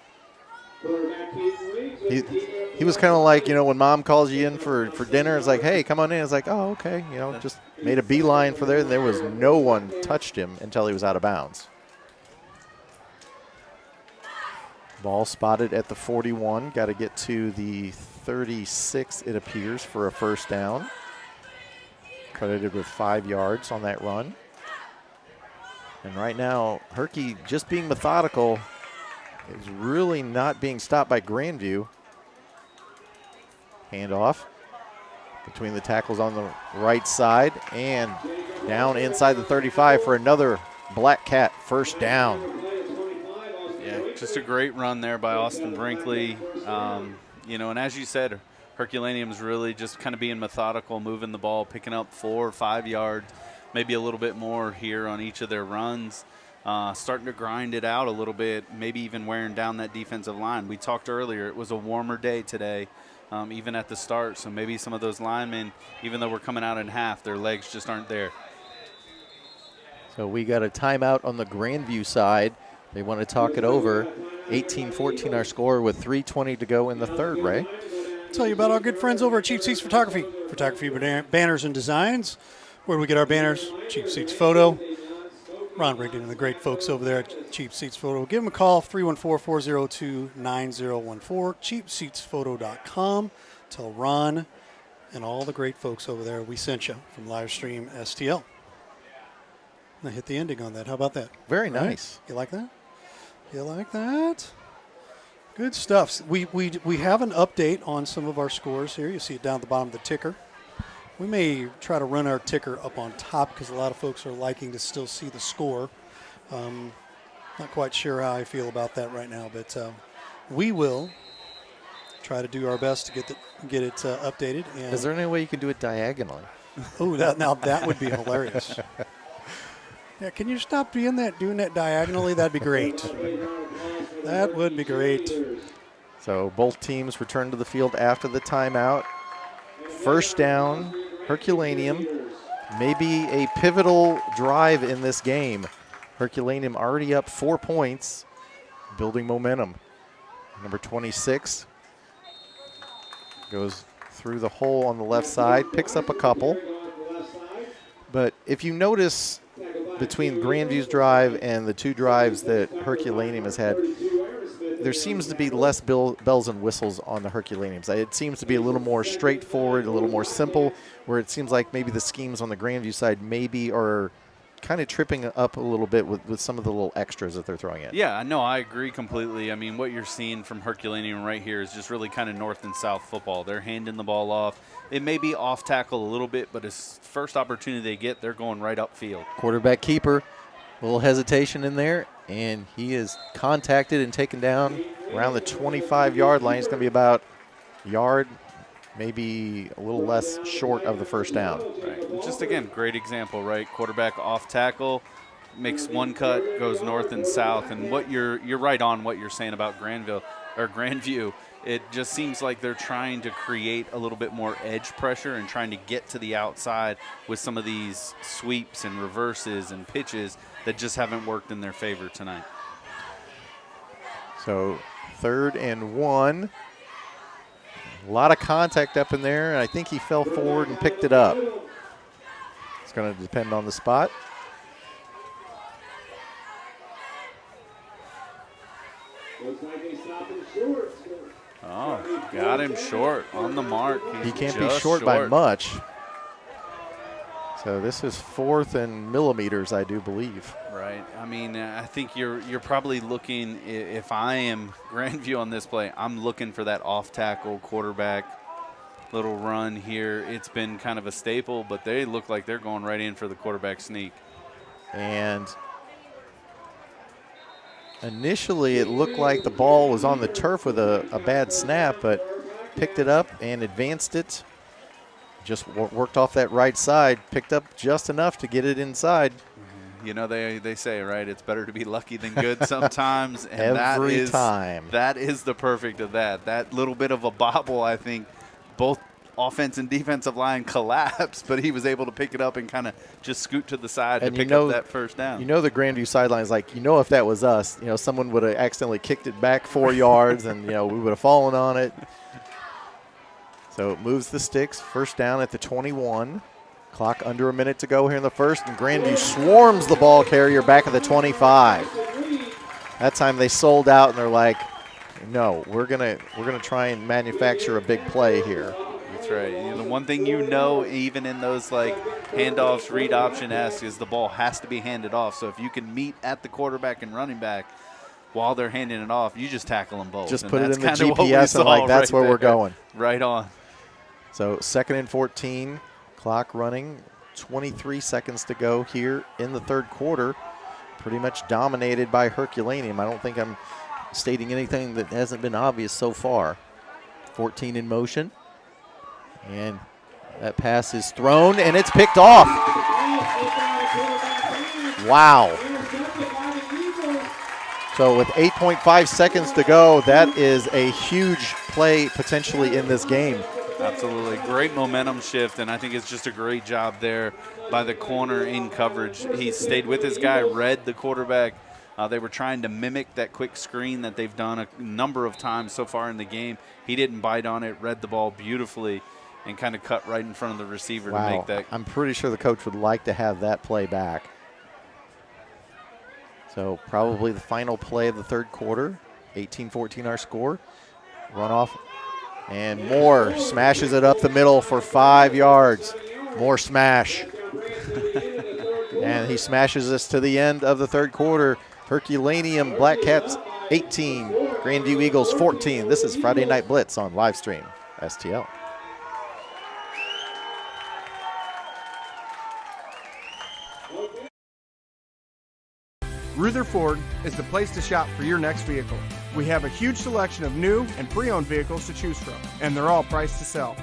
He was kind of like, when mom calls you in for dinner, it's like, hey, come on in. It's like, oh, okay. Just made a beeline for there, and there was no one touched him until he was out of bounds. Ball spotted at the 41. Got to get to the 36, it appears, for a first down. Credited with 5 yards on that run. And right now, Herky just being methodical is really not being stopped by Grandview. Handoff between the tackles on the right side, and Down inside the 35 for another Black Cat first down. Yeah, just a great run there by Austin Brinkley. And as you said, Herculaneum's really just kind of being methodical, moving the ball, picking up 4 or 5 yards, maybe a little bit more here on each of their runs. Starting to grind it out a little bit, maybe even wearing down that defensive line. We talked earlier, it was a warmer day today, even at the start, so maybe some of those linemen, even though we're coming out in half, their legs just aren't there. So we got a timeout on the Grandview side. They want to talk it over. 18-14 our score with 3:20 to go in the third, Ray. Tell you about our good friends over at Cheap Seats Photography. Photography banners and designs. Where do we get our banners? Cheap Seats Photo. Ron Rigdon and the great folks over there at Cheap Seats Photo. Give them a call, 314-402-9014, cheapseatsphoto.com. Tell Ron and all the great folks over there we sent you from Livestream STL. I hit the ending on that. How about that? Very Right? nice. You like that? You like that? Good stuff. We have an update on some of our scores here. You see it down at the bottom of the ticker. We may try to run our ticker up on top because a lot of folks are liking to still see the score. Not quite sure how I feel about that right now, but we will try to do our best to get it updated. And Is there any way you can do it diagonally? Oh, that would be hilarious. Yeah, can you stop doing that diagonally? That'd be great. That would be great. So both teams return to the field after the timeout. First down, Herculaneum. Maybe a pivotal drive in this game. Herculaneum already up 4 points, building momentum. Number 26 goes through the hole on the left side, picks up a couple. But if you notice between Grandview's drive and the 2 drives that Herculaneum has had, there seems to be less bells and whistles on the Herculaneums. It seems to be a little more straightforward, a little more simple, where it seems like maybe the schemes on the Grandview side maybe are kind of tripping up a little bit with some of the little extras that they're throwing in. Yeah, no, I agree completely. I mean, what you're seeing from Herculaneum right here is just really kind of north and south football. They're handing the ball off. It may be off tackle a little bit, but as first opportunity they get, they're going right upfield. Quarterback keeper, a little hesitation in there, and he is contacted and taken down around the 25-yard line. He's going to be about a yard, maybe a little less short of the first down. Right. Just, again, great example, right? Quarterback off tackle, makes one cut, goes north and south. And what you're right on what you're saying about Grandview. It just seems like they're trying to create a little bit more edge pressure and trying to get to the outside with some of these sweeps and reverses and pitches that just haven't worked in their favor tonight. So 3rd and 1. A lot of contact up in there, and I think he fell forward and picked it up. It's going to depend on the spot. Looks like they stopped him short. Oh, got him short on the mark. He can't be short by much. So this is 4th and millimeters, I do believe. Right. I mean, I think you're probably looking, if I am Grandview on this play, I'm looking for that off-tackle quarterback little run here. It's been kind of a staple, but they look like they're going right in for the quarterback sneak. And initially it looked like the ball was on the turf with a bad snap, but picked it up and advanced it. Just worked off that right side, picked up just enough to get it inside. You know, they say, right, it's better to be lucky than good sometimes. And Every time. That is the perfect of that. That little bit of a bobble, I think, both offense and defensive line collapsed, but he was able to pick it up and kind of just scoot to the side and pick up that first down. You know the Grandview sideline is like, if that was us, someone would have accidentally kicked it back 4 yards and, we would have fallen on it. So it moves the sticks. First down at the 21. Clock under a minute to go here in the first, and Grandview swarms the ball carrier back at the 25. That time they sold out, and they're like, no, we're gonna try and manufacture a big play here. That's right. The one thing even in those like handoffs, read option-esque, is the ball has to be handed off. So if you can meet at the quarterback and running back while they're handing it off, you just tackle them both. Just put it in the GPS and that's where we're going. Right on. So 2nd and 14, clock running. 23 seconds to go here in the third quarter. Pretty much dominated by Herculaneum. I don't think I'm stating anything that hasn't been obvious so far. 14 in motion. And that pass is thrown, and it's picked off. Wow. So with 8.5 seconds to go, that is a huge play potentially in this game. Absolutely. Great momentum shift, and I think it's just a great job there by the corner in coverage. He stayed with his guy, read the quarterback. They were trying to mimic that quick screen that they've done a number of times so far in the game. He didn't bite on it, read the ball beautifully, and kind of cut right in front of the receiver to make that. I'm pretty sure the coach would like to have that play back. So probably the final play of the third quarter. 18-14 our score. Runoff. And Moore smashes it up the middle for 5 yards. Moore smash. And he smashes us to the end of the third quarter. Herculaneum Black Cats 18, Grandview Eagles 14. This is Friday Night Blitz on Livestream STL. Rutherford is the place to shop for your next vehicle. We have a huge selection of new and pre-owned vehicles to choose from, and they're all priced to sell.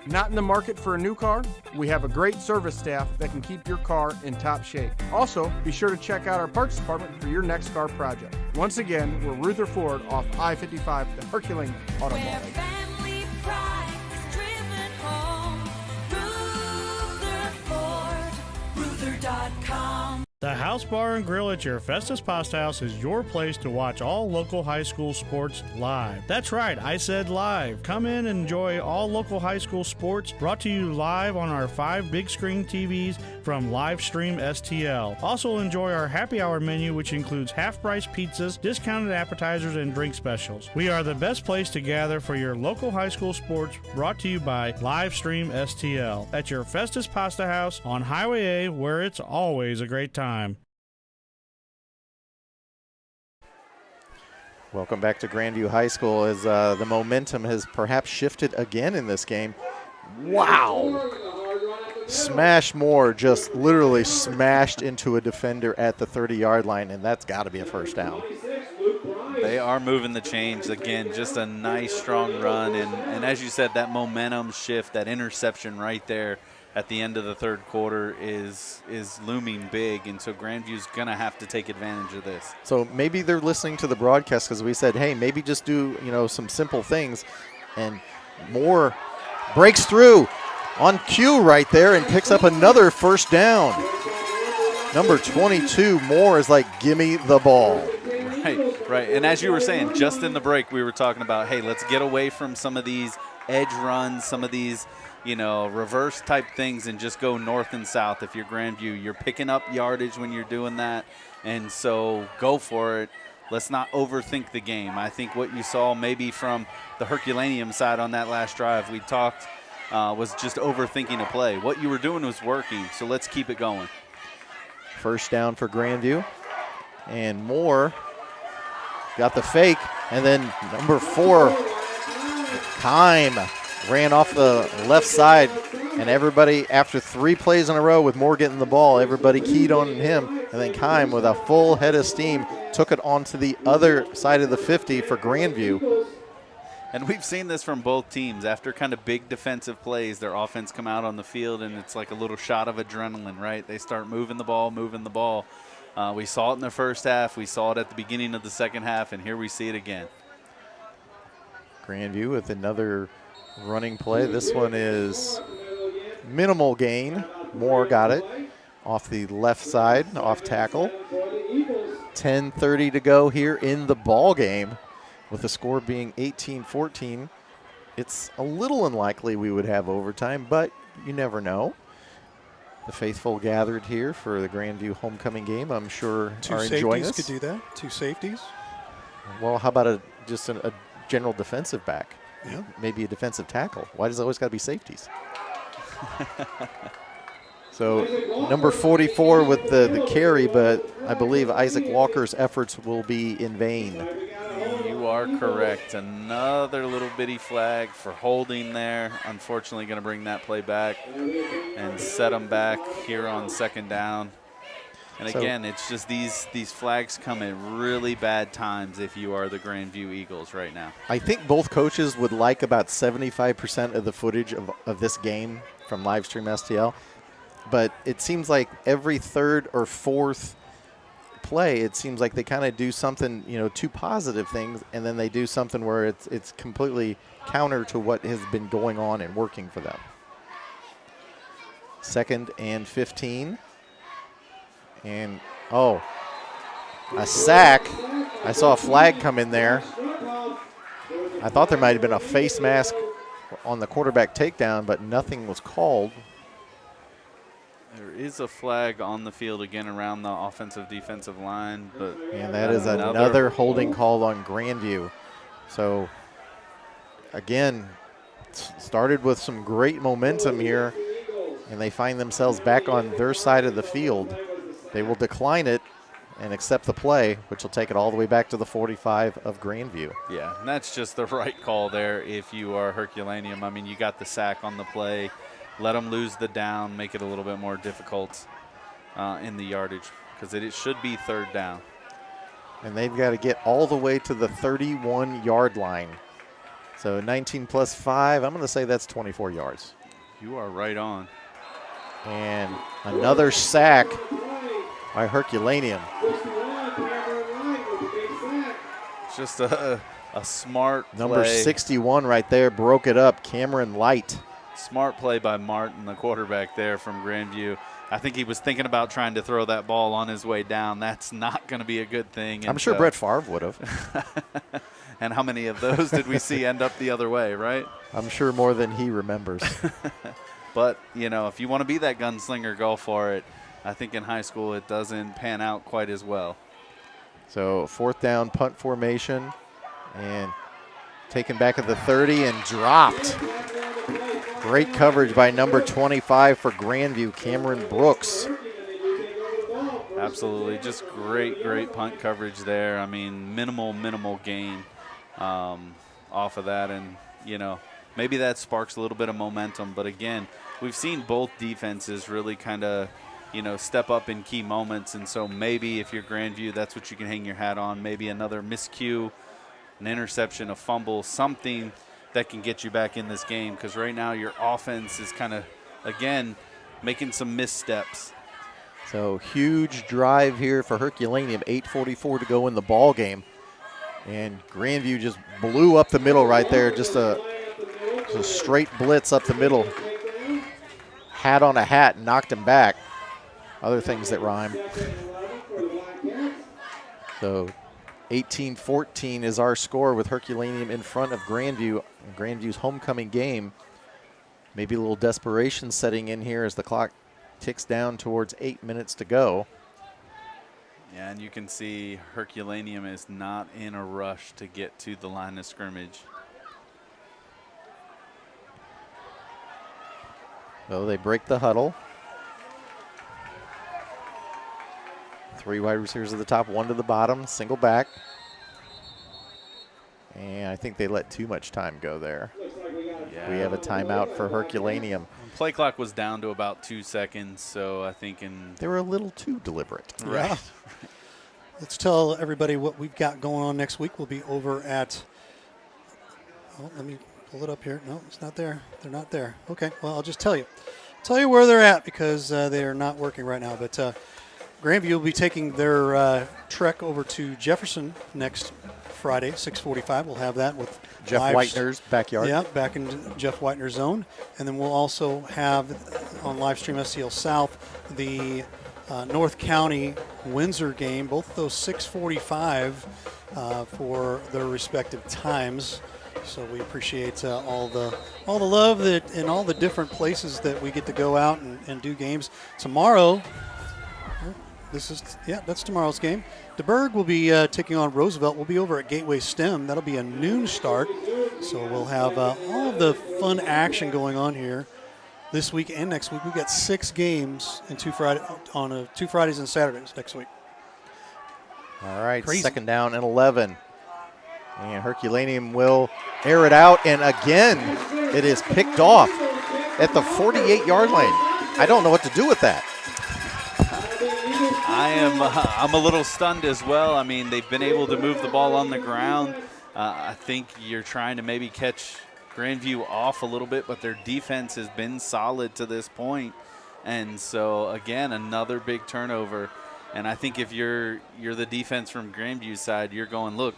Not in the market for a new car? We have a great service staff that can keep your car in top shape. Also, be sure to check out our parts department for your next car project. Once again, we're Rutherford off I-55, the Herculaneum Auto Mall. Family pride is driven home. Rutherford, Ruther.com. The House Bar and Grill at your Festus Pasta House is your place to watch all local high school sports live. That's right, I said live. Come in and enjoy all local high school sports brought to you live on our 5 big screen TVs from Livestream STL. Also enjoy our happy hour menu, which includes half-price pizzas, discounted appetizers, and drink specials. We are the best place to gather for your local high school sports brought to you by Livestream STL at your Festus Pasta House on Highway A, where it's always a great time. Welcome back to Grandview High School as the momentum has perhaps shifted again in this game. Wow. Smash Moore just literally smashed into a defender at the 30-yard line, and that's got to be a first down. They are moving the chains. Again, just a nice, strong run. And as you said, that momentum shift, that interception right there at the end of the third quarter is looming big, and so Grandview's going to have to take advantage of this. So maybe they're listening to the broadcast because we said, hey, maybe just do, some simple things. And Moore breaks through on cue right there and picks up another first down. Number 22, Moore is like, gimme the ball. Right. And as you were saying, just in the break, we were talking about, hey, let's get away from some of these edge runs, some of these reverse type things, and just go north and south. If you're Grandview, you're picking up yardage when you're doing that, and so go for it. Let's not overthink the game. I think what you saw maybe from the Herculaneum side on that last drive we talked was just overthinking a play. What you were doing was working, so let's keep it going. First down for Grandview, and Moore got the fake, and then number 4, Kime, ran off the left side, and everybody, after 3 plays in a row with Moore getting the ball, everybody keyed on him, and then Kime, with a full head of steam, took it onto the other side of the 50 for Grandview. And we've seen this from both teams. After kind of big defensive plays, their offense come out on the field, and it's like a little shot of adrenaline, right? They start moving the ball. We saw it in the first half. We saw it at the beginning of the second half, and here we see it again. Grandview with another running play. This one is minimal gain. Moore got it off the left side, off tackle. 10:30 to go here in the ball game, with the score being 18-14. It's a little unlikely we would have overtime, but you never know. The faithful gathered here for the Grandview homecoming game, I'm sure, are enjoying this. 2 safeties could do that. 2 safeties. Well, how about just a general defensive back? Yeah. Maybe a defensive tackle. Why does it always got to be safeties? So number 44 with the carry, but I believe Isaac Walker's efforts will be in vain. You are correct. Another little bitty flag for holding there. Unfortunately, going to bring that play back and set them back here on second down. And again, it's just these flags come at really bad times if you are the Grandview Eagles right now. I think both coaches would like about 75% of the footage of this game from Livestream STL. But it seems like every third or fourth play, it seems like they kind of do something, two positive things, and then they do something where it's completely counter to what has been going on and working for them. 2nd and 15. And, a sack. I saw a flag come in there. I thought there might have been a face mask on the quarterback takedown, but nothing was called. There is a flag on the field again around the offensive defensive line, but and that is another holding call on Grandview. So again, started with some great momentum here, and they find themselves back on their side of the field. They will decline it and accept the play, which will take it all the way back to the 45 of Grandview. Yeah, and that's just the right call there if you are Herculaneum. I mean, you got the sack on the play. Let them lose the down, make it a little bit more difficult in the yardage because it should be 3rd down. And they've got to get all the way to the 31-yard line. So 19 plus 5, I'm going to say that's 24 yards. You are right on. And another sack by Herculaneum. Just a smart Number play. 61 right there broke it up. Cameron Light. Smart play by Martin, the quarterback there from Grandview. I think he was thinking about trying to throw that ball on his way down. That's not going to be a good thing. I'm sure Brett Favre would have. And how many of those did we see end up the other way, right? I'm sure more than he remembers. But, if you want to be that gunslinger, go for it. I think in high school it doesn't pan out quite as well. So 4th down punt formation and taken back at the 30 and dropped. Great coverage by number 25 for Grandview, Cameron Brooks. Absolutely. Just great punt coverage there. I mean, minimal gain off of that. And, maybe that sparks a little bit of momentum. But, again, we've seen both defenses really kind of, step up in key moments. And so maybe if you're Grandview, that's what you can hang your hat on. Maybe another miscue, an interception, a fumble, something that can get you back in this game, because right now your offense is kind of, again, making some missteps. So huge drive here for Herculaneum, 8:44 to go in the ball game. And Grandview just blew up the middle right there, just a straight blitz up the middle. Hat on a hat, knocked him back. Other things that rhyme. So 18-14 is our score with Herculaneum in front of Grandview. Grandview's homecoming game. Maybe a little desperation setting in here as the clock ticks down towards 8 minutes to go. Yeah, and you can see Herculaneum is not in a rush to get to the line of scrimmage. So they break the huddle. 3 wide receivers at the top, 1 to the bottom, single back. And I think they let too much time go there. Yeah. We have a timeout for Herculaneum. Play clock was down to about 2 seconds, so I think they were a little too deliberate. Right. Yeah. Let's tell everybody what we've got going on next week. We'll be over at, let me pull it up here. No, it's not there. They're not there. Okay, well, I'll just tell you. Tell you where they're at because they are not working right now. But Grandview will be taking their trek over to Jefferson next Friday, 6:45. We'll have that with Jeff Whitener's backyard. Yeah, back in Jeff Whitener's zone. And then we'll also have on Livestream STL South the North County Windsor game, both those 6:45 for their respective times. So we appreciate all the love that and all the different places that we get to go out and do games. Tomorrow, that's tomorrow's game. DeBerg will be taking on Roosevelt. We'll be over at Gateway STEM. That'll be a noon start. So we'll have all of the fun action going on here this week and next week. We've got 6 games in 2 Fridays and Saturdays next week. All right, Crazy. 2nd down and 11. And Herculaneum will air it out, and again, it is picked off at the 48-yard line. I don't know what to do with that. I'm a little stunned as well. I mean, they've been able to move the ball on the ground. I think you're trying to maybe catch Grandview off a little bit, but their defense has been solid to this point. And so, again, another big turnover. And I think if you're the defense from Grandview's side, you're going, look,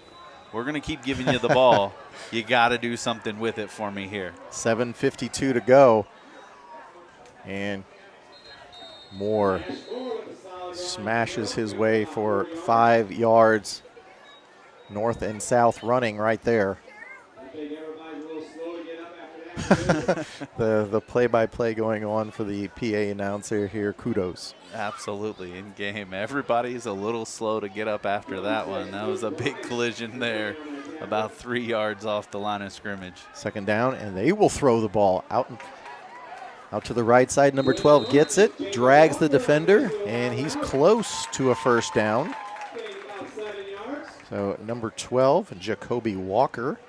we're going to keep giving you the ball. You got to do something with it for me here. 7:52 to go. And Moore smashes his way for 5 yards. North and south running right there. the play-by-play going on for the PA announcer here. Kudos. Absolutely, in game. Everybody's a little slow to get up after that one. That was a big collision there, about 3 yards off the line of scrimmage. Second down, and they will throw the ball out to the right side. Number 12 gets it, drags the defender, and he's close to a first down. So number 12, Jacoby Walker.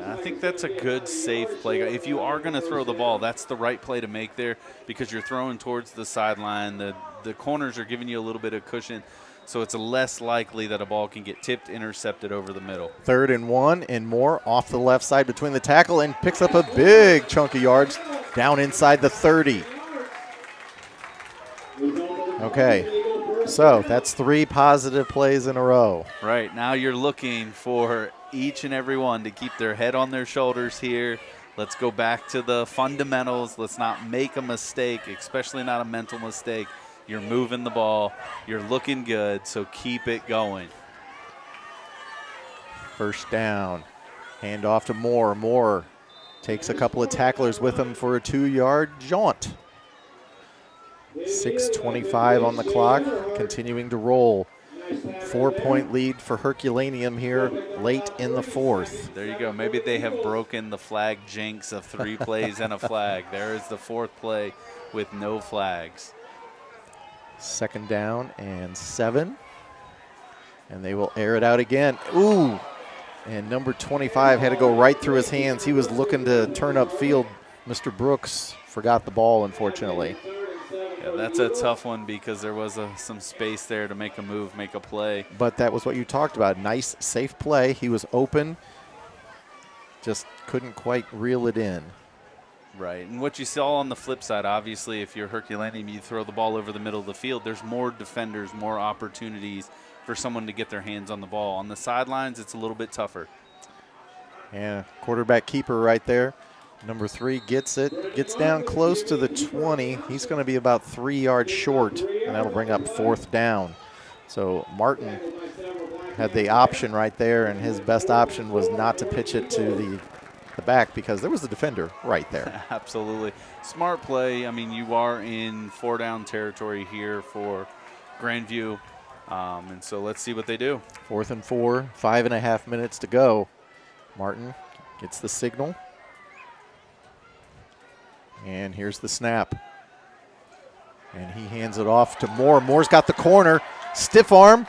I think that's a good, safe play. If you are going to throw the ball, that's the right play to make there because you're throwing towards the sideline. The corners are giving you a little bit of cushion, so it's less likely that a ball can get tipped, intercepted over the middle. 3rd and 1, and Moore off the left side between the tackle and picks up a big chunk of yards down inside the 30. Okay, so that's 3 positive plays in a row. Right, now you're looking for each and every one to keep their head on their shoulders here. Let's go back to the fundamentals. Let's not make a mistake, especially not a mental mistake. You're moving the ball. You're looking good, so keep it going. First down. Hand off to Moore. Moore takes a couple of tacklers with him for a 2-yard jaunt. 6:25 on the clock, continuing to roll. 4-point lead for Herculaneum here late in the 4th. There you go. Maybe they have broken the flag jinx of 3 plays and a flag. There is the 4th play with no flags. Second down and 7. And they will air it out again. Ooh! And number 25 had to go right through his hands. He was looking to turn up field. Mr. Brooks forgot the ball, unfortunately. Yeah, that's a tough one because there was some space there to make a move, make a play. But that was what you talked about. Nice, safe play. He was open, just couldn't quite reel it in. Right, and what you saw on the flip side, obviously, if you're Herculaneum, you throw the ball over the middle of the field, there's more defenders, more opportunities for someone to get their hands on the ball. On the sidelines, it's a little bit tougher. Yeah, quarterback keeper right there. Number 3 gets it, gets down close to the 20. He's going to be about 3 yards short, and that'll bring up 4th down. So Martin had the option right there, and his best option was not to pitch it to the back because there was the defender right there. Absolutely. Smart play. I mean, you are in 4-down territory here for Grandview, and so let's see what they do. 4th and 4, 5.5 minutes to go. Martin gets the signal. And here's the snap. And he hands it off to Moore. Moore's got the corner, stiff arm,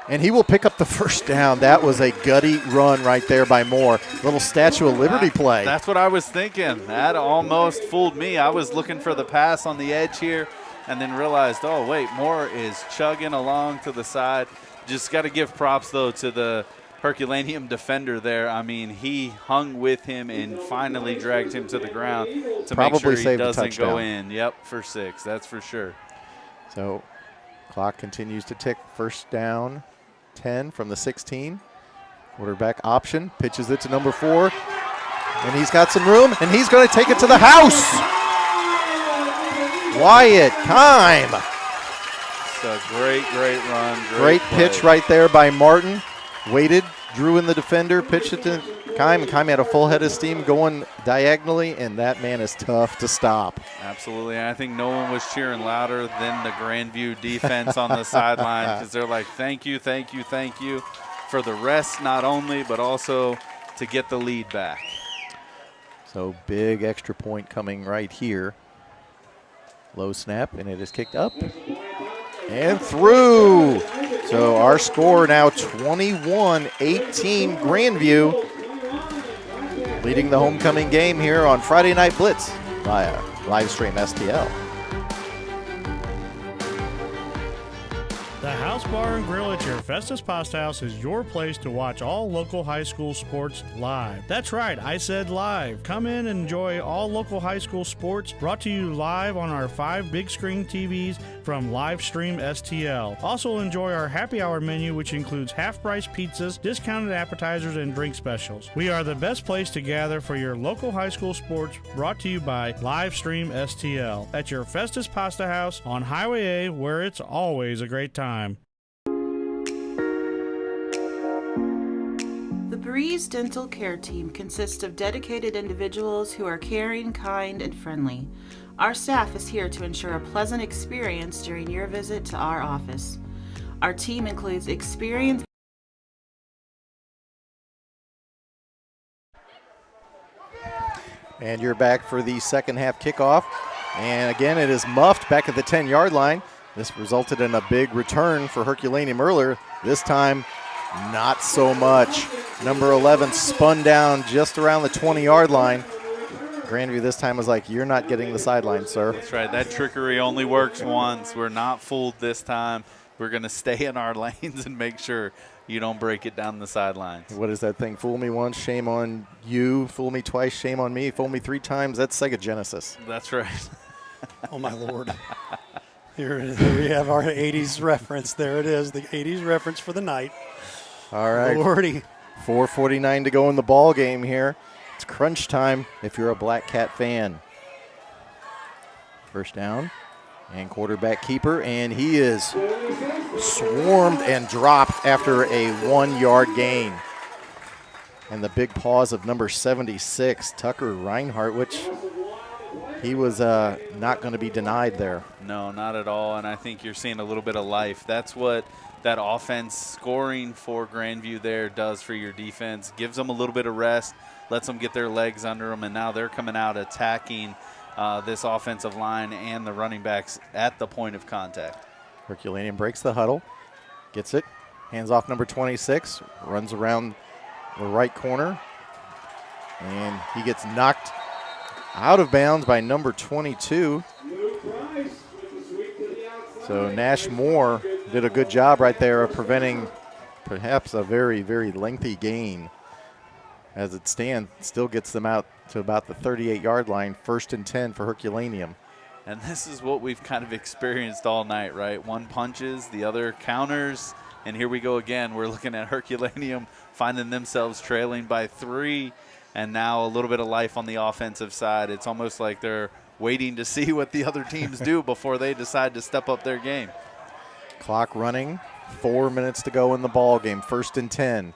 and he will pick up the first down. That was a gutty run right there by Moore. Little Statue of Liberty play. That's what I was thinking. That almost fooled me. I was looking for the pass on the edge here and then realized, oh, wait, Moore is chugging along to the side. Just got to give props, though, to the Herculaneum defender there. I mean, he hung with him and finally dragged him to the ground to Probably make sure he doesn't touchdown. go in. Yep, for 6. That's for sure. So clock continues to tick. First down, 10 from the 16. Quarterback option, pitches it to number 4. And he's got some room, and he's going to take it to the house. Wyatt Kime. It's a great run. Great pitch right there by Martin. Waited, drew in the defender, pitched it to Kime. Kime had a full head of steam going diagonally, and that man is tough to stop. Absolutely. And I think no one was cheering louder than the Grandview defense on the sideline because they're like, thank you for the rest not only, but also to get the lead back. So big extra point coming right here. Low snap, and it is kicked up. And through. So our score now 21-18 Grandview, leading the homecoming game here on Friday Night Blitz via Livestream STL. The House Bar and Grill at your Festus Pasta House is your place to watch all local high school sports live. That's right, I said live. Come in and enjoy all local high school sports brought to you live on our 5 big screen TVs from Livestream STL. Also enjoy our happy hour menu, which includes half-price pizzas, discounted appetizers, and drink specials. We are the best place to gather for your local high school sports brought to you by Livestream STL at your Festus Pasta House on Highway A, where it's always a great time. The Breeze Dental Care Team consists of dedicated individuals who are caring, kind, and friendly. Our staff is here to ensure a pleasant experience during your visit to our office. Our team includes experienced And you're back for the second half kickoff. And again, it is muffed back at the 10-yard line. This resulted in a big return for Herculaneum earlier. This time, not so much. Number 11 spun down just around the 20-yard line. Grandview this time was like, you're not getting the sideline, sir. That's right. That trickery only works once. We're not fooled this time. We're going to stay in our lanes and make sure you don't break it down the sidelines. What is that thing? Fool me once, shame on you. Fool me twice, shame on me. Fool me 3 times. That's Sega Genesis. That's right. Oh, my Lord. Here we have our 80s reference. There it is, the 80s reference for the night. All right. Lordy. 4:49 to go in the ball game here. It's crunch time if you're a Black Cat fan. First down and quarterback keeper, and he is swarmed and dropped after a 1-yard gain. And the big pause of number 76, Tucker Reinhardt, which he was not going to be denied there. No, not at all, and I think you're seeing a little bit of life. That's what that offense scoring for Grandview there does for your defense. Gives them a little bit of rest, lets them get their legs under them, and now they're coming out attacking this offensive line and the running backs at the point of contact. Herculaneum breaks the huddle, gets it, hands off number 26, runs around the right corner, and he gets knocked out of bounds by number 22. So Nash Moore did a good job right there of preventing perhaps a very, very lengthy gain. As it stands, still gets them out to about the 38-yard line, 1st and 10 for Herculaneum. And this is what we've kind of experienced all night, right? One punches, the other counters, and here we go again. We're looking at Herculaneum finding themselves trailing by 3, and now a little bit of life on the offensive side. It's almost like they're waiting to see what the other teams do before they decide to step up their game. Clock running, 4 minutes to go in the ball game, 1st and 10.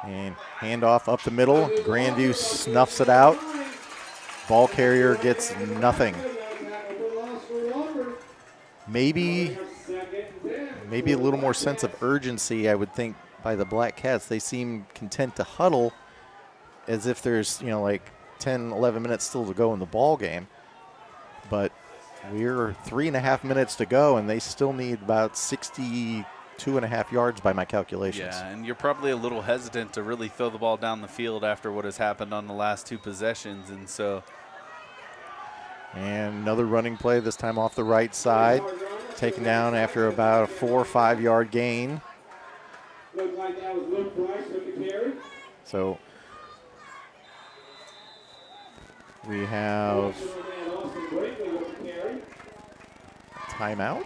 And handoff up the middle. Grandview snuffs it out. Ball carrier gets nothing. Maybe a little more sense of urgency, I would think, by the Black Cats. They seem content to huddle as if there's, like 10, 11 minutes still to go in the ball game. But we're 3.5 minutes to go, and they still need about 62.5 yards by my calculations. Yeah, and you're probably a little hesitant to really throw the ball down the field after what has happened on the last 2 possessions, and so. And another running play, this time off the right side. Taken down after about a 4 or 5 yard gain. Looked like that was Luke Price with the carry. So we have timeout.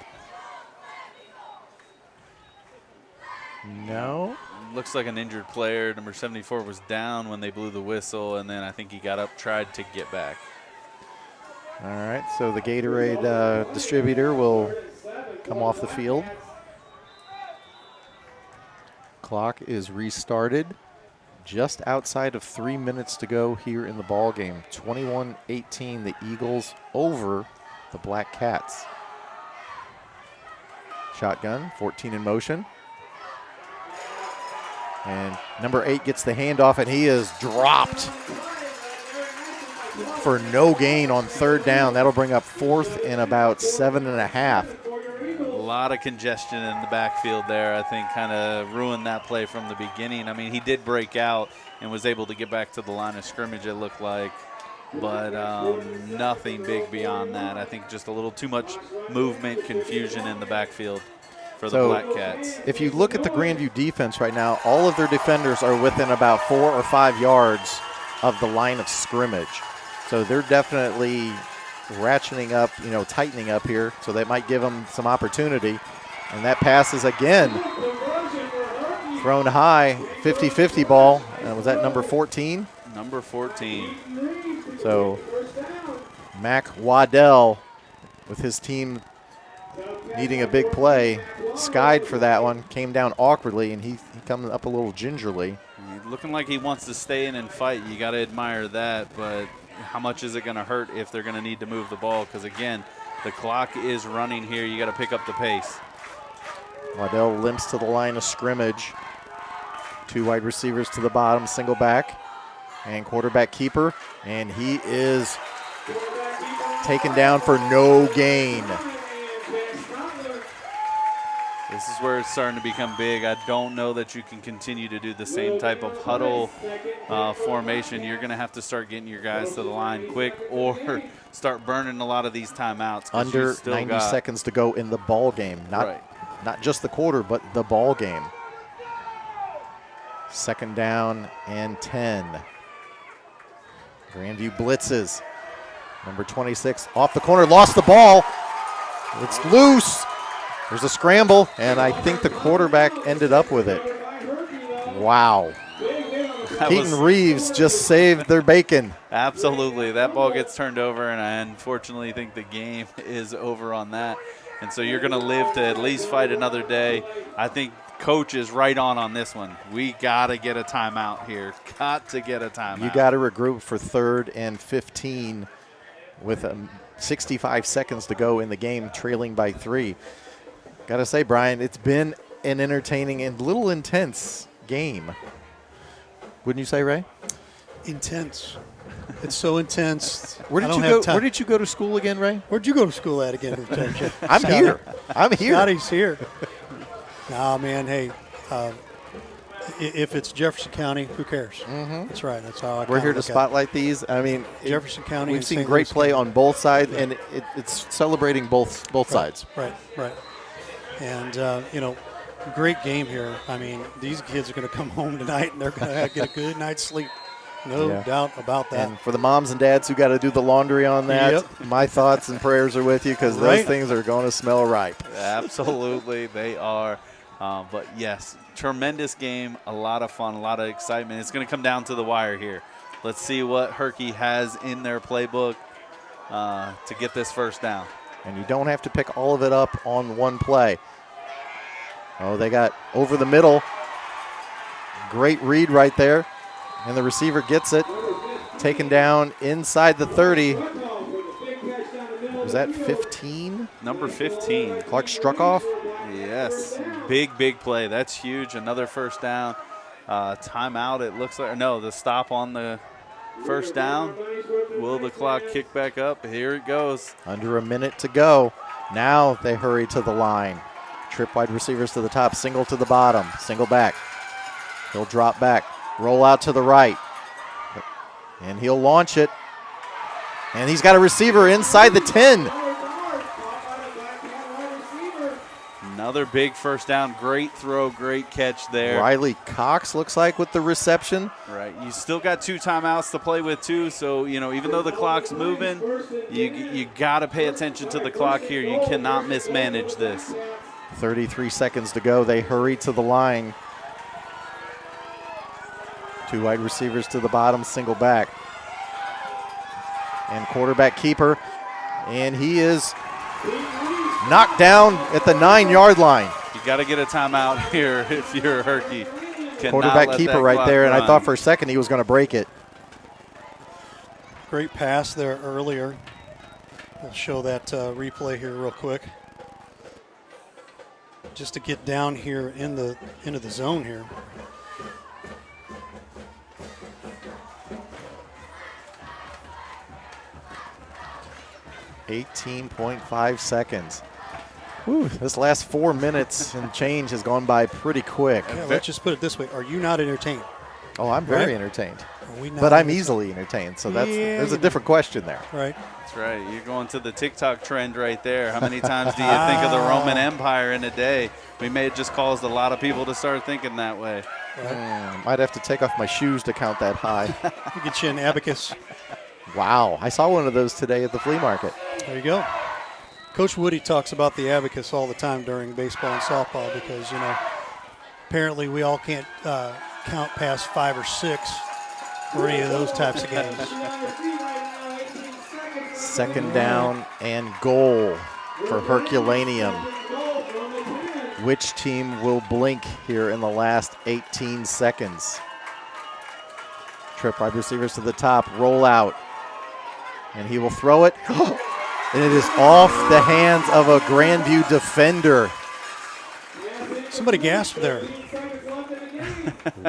No. Looks like an injured player. Number 74 was down when they blew the whistle, and then I think he got up, tried to get back. All right, so the Gatorade distributor will come off the field. Clock is restarted. Just outside of 3 minutes to go here in the ball game. 21-18, the Eagles over the Black Cats. Shotgun, 14 in motion. And number 8 gets the handoff, and he is dropped for no gain on 3rd down. That'll bring up 4th and about 7.5. lot of congestion in the backfield there. I think kind of ruined that play from the beginning. I mean, he did break out and was able to get back to the line of scrimmage, it looked like. But nothing big beyond that. I think just a little too much movement, confusion in the backfield for the Black Cats. If you look at the Grandview defense right now, all of their defenders are within about 4 or 5 yards of the line of scrimmage. So they're definitely ratcheting up, tightening up here. So that might give them some opportunity. And that pass is again thrown high, 50-50 ball. Was that number 14? Number 14. So Mac Waddell with his team needing a big play, skied for that one, came down awkwardly, and he comes up a little gingerly. Looking like he wants to stay in and fight. You got to admire that, but how much is it going to hurt if they're going to need to move the ball? Because, again, the clock is running here. You got to pick up the pace. Waddell limps to the line of scrimmage. 2 wide receivers to the bottom, single back, and quarterback keeper, and he is taken down for no gain. This is where it's starting to become big. I don't know that you can continue to do the same type of huddle formation. You're going to have to start getting your guys to the line quick or start burning a lot of these timeouts. Under 90 seconds to go in the ball game. Not just the quarter, but the ball game. 2nd down and 10. Grandview blitzes. Number 26 off the corner, lost the ball. It's loose. There's a scramble, and I think the quarterback ended up with it. Wow. Keaton Reeves just saved their bacon. Absolutely. That ball gets turned over, and I unfortunately think the game is over on that. And so you're going to live to at least fight another day. I think Coach is right on this one. We got to get a timeout here. Got to get a timeout. You got to regroup for 3rd and 15 with 65 seconds to go in the game, trailing by 3. Got to say, Brian, it's been an entertaining and little intense game. Wouldn't you say, Ray? Intense. It's so intense. Where did you go to school again, Ray? Where'd you go to school at again? I'm here. Scotty's here. Nah, man, hey, if it's Jefferson County, who cares? Mm-hmm. That's right. That's how We're here to spotlight these. I mean, Jefferson County. We've seen great play on both sides, and it's celebrating both sides. Right. And, great game here. I mean, these kids are going to come home tonight, and they're going to get a good night's sleep. No doubt about that. And for the moms and dads who got to do the laundry on that, my thoughts and prayers are with you because those things are going to smell ripe. Absolutely, they are. But, yes, tremendous game, a lot of fun, a lot of excitement. It's going to come down to the wire here. Let's see what Herky has in their playbook to get this 1st down. And you don't have to pick all of it up on one play. Oh, they got over the middle. Great read right there. And the receiver gets it. Taken down inside the 30. Was that 15? Number 15. Clark struck off? Yes. Big play. That's huge. Another 1st down. Timeout, it looks like. No, the stop on the 1st down. Will the clock kick back up? Here it goes. Under a minute to go. Now they hurry to the line. Trip wide receivers to the top, single to the bottom, single back. He'll drop back, roll out to the right, and he'll launch it. And he's got a receiver inside the 10. Another big 1st down. Great throw, great catch there. Riley Cox looks like with the reception. Right. You still got 2 timeouts to play with, too. So, even though the clock's moving, you got to pay attention to the clock here. You cannot mismanage this. 33 seconds to go. They hurry to the line. 2 wide receivers to the bottom, single back. And quarterback keeper. And he is knocked down at the 9-yard line. You got to get a timeout here if you're Herky. Quarterback keeper right there, and I thought for a second he was going to break it. Great pass there earlier. We'll show that replay here real quick. Just to get down here into the zone here. .5 seconds. Whew, this last 4 minutes and change has gone by pretty quick. Yeah, let's just put it this way. Are you not entertained? Oh, I'm very Right? entertained. Are we not But I'm entertained? easily entertained, so Yeah, there's a you different question there. Right. That's right. You're going to the TikTok trend right there. How many times do you think of the Roman Empire in a day? We may have just caused a lot of people to start thinking that way. Might have to take off my shoes to count that high. We'll get you an abacus. Wow, I saw one of those today at the flea market. There you go. Coach Woody talks about the abacus all the time during baseball and softball because, you know, apparently we all can't count past 5 or 6 for any of those types of games. Second down and goal for Herculaneum. Which team will blink here in the last 18 seconds? Trip wide receivers to the top, roll out. And he will throw it. And it is off the hands of a Grandview defender. Somebody gasped there.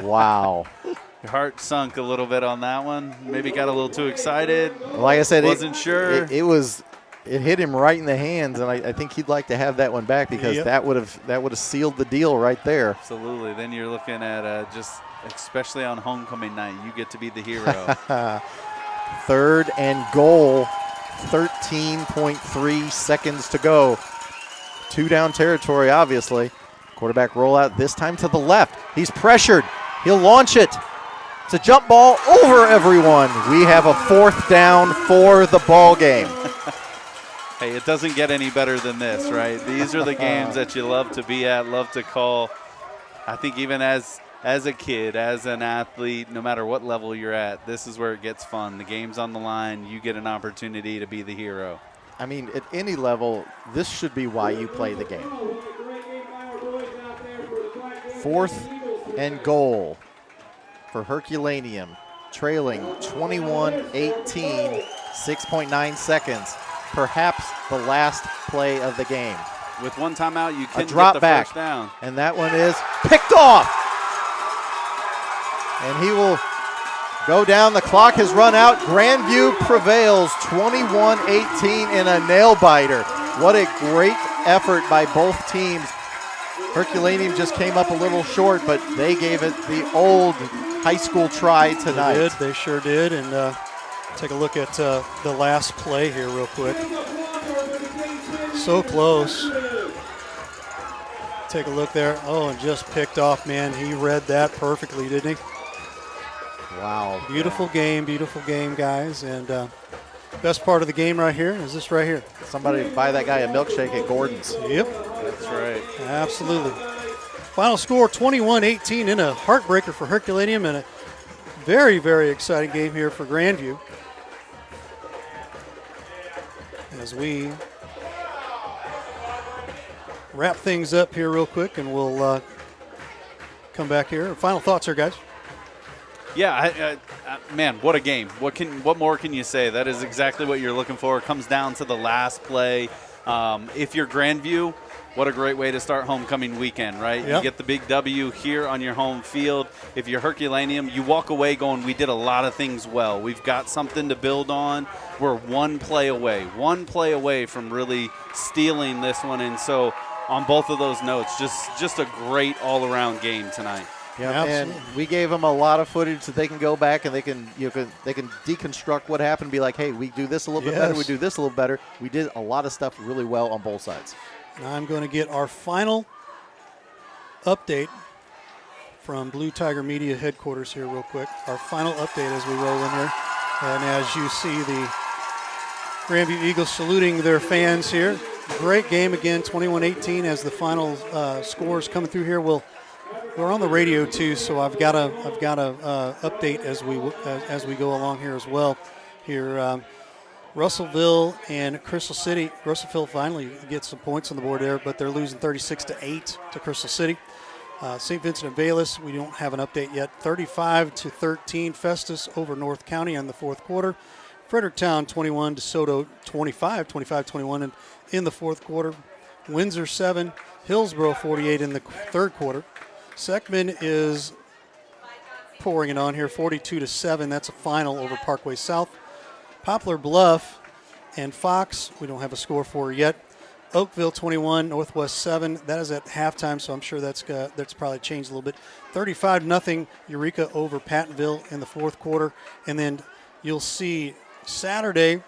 Wow. Your heart sunk a little bit on that one. Maybe got a little too excited. Like I said, wasn't sure. It hit him right in the hands, and I think he'd like to have that one back because that would have sealed the deal right there. Absolutely. Then you're looking at just, especially on homecoming night, you get to be the hero. Third and goal, 13.3 seconds to go. 2 down territory, obviously. Quarterback rollout, this time to the left. He's pressured. He'll launch it. It's a jump ball over everyone. We have a 4th down for the ball game. Hey, it doesn't get any better than this, right? These are the games that you love to be at, love to call. I think even as a kid, as an athlete, no matter what level you're at, this is where it gets fun. The game's on the line. You get an opportunity to be the hero. I mean, at any level, this should be why you play the game. 4th and goal for Herculaneum, trailing 21-18, 6.9 seconds. Perhaps the last play of the game. With one timeout, you can drop get the back, first down. And that one is picked off. And he will go down. The clock has run out. Grandview prevails 21-18 in a nail-biter. What a great effort by both teams. Herculaneum just came up a little short, but they gave it the old high school try tonight. They did. They sure did. And take a look at the last play here real quick. So close. Take a look there. Oh, and just picked off, man. He read that perfectly, didn't he? Wow. Beautiful game, guys. And best part of the game right here is this right here. Somebody buy that guy a milkshake at Gordon's. Yep. That's right. Absolutely. Final score 21-18 in a heartbreaker for Herculaneum and a very, very exciting game here for Grandview. As we wrap things up here real quick, and we'll come back here. Final thoughts here, guys. Yeah, man, what a game. What more can you say? That is exactly what you're looking for. It comes down to the last play. If you're Grandview, what a great way to start homecoming weekend, right? Yep. You get the big W here on your home field. If you're Herculaneum, you walk away going, we did a lot of things well. We've got something to build on. We're one play away from really stealing this one. And so on both of those notes, just a great all-around game tonight. Yeah, and we gave them a lot of footage so they can go back and they can deconstruct what happened and be like, hey, we do this a little bit better, we do this a little better. We did a lot of stuff really well on both sides. Now I'm going to get our final update from Blue Tiger Media headquarters here real quick. Our final update as we roll in here. And as you see the Grandview Eagles saluting their fans here. Great game again, 21-18 as the final scores coming through here. We're on the radio too, so I've got a update as we go along here as well. Here, Russellville and Crystal City. Russellville finally gets some points on the board there, but they're losing 36-8 to Crystal City. St. Vincent and Vallis, we don't have an update yet. 35-13 Festus over North County in the fourth quarter. Fredericktown 21, DeSoto 25-21 in the fourth quarter. Windsor 7, Hillsboro 48 in the third quarter. Seckman is pouring it on here, 42-7. That's a final over Parkway South. Poplar Bluff and Fox, we don't have a score for yet. Oakville 21, Northwest 7. That is at halftime, so I'm sure that's probably changed a little bit. 35-0 Eureka over Pattonville in the fourth quarter. And then you'll see Saturday,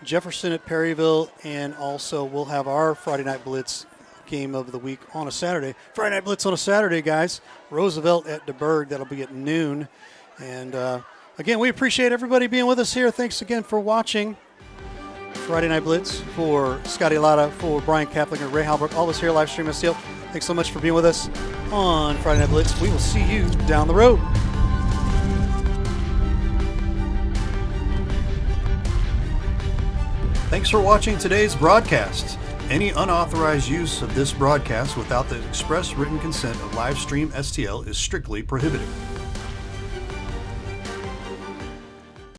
Jefferson at Perryville, and also we'll have our Friday Night Blitz game of the week on a Saturday. Friday Night Blitz on a Saturday, guys. Roosevelt at DeBerg. That'll be at noon. And, again, we appreciate everybody being with us here. Thanks again for watching Friday Night Blitz. For Scotty Latta, for Brian Kaplinger, Ray Halbrook, all of us here, live stream STL. Thanks so much for being with us on Friday Night Blitz. We will see you down the road. Thanks for watching today's broadcast. Any unauthorized use of this broadcast without the express written consent of Livestream STL is strictly prohibited.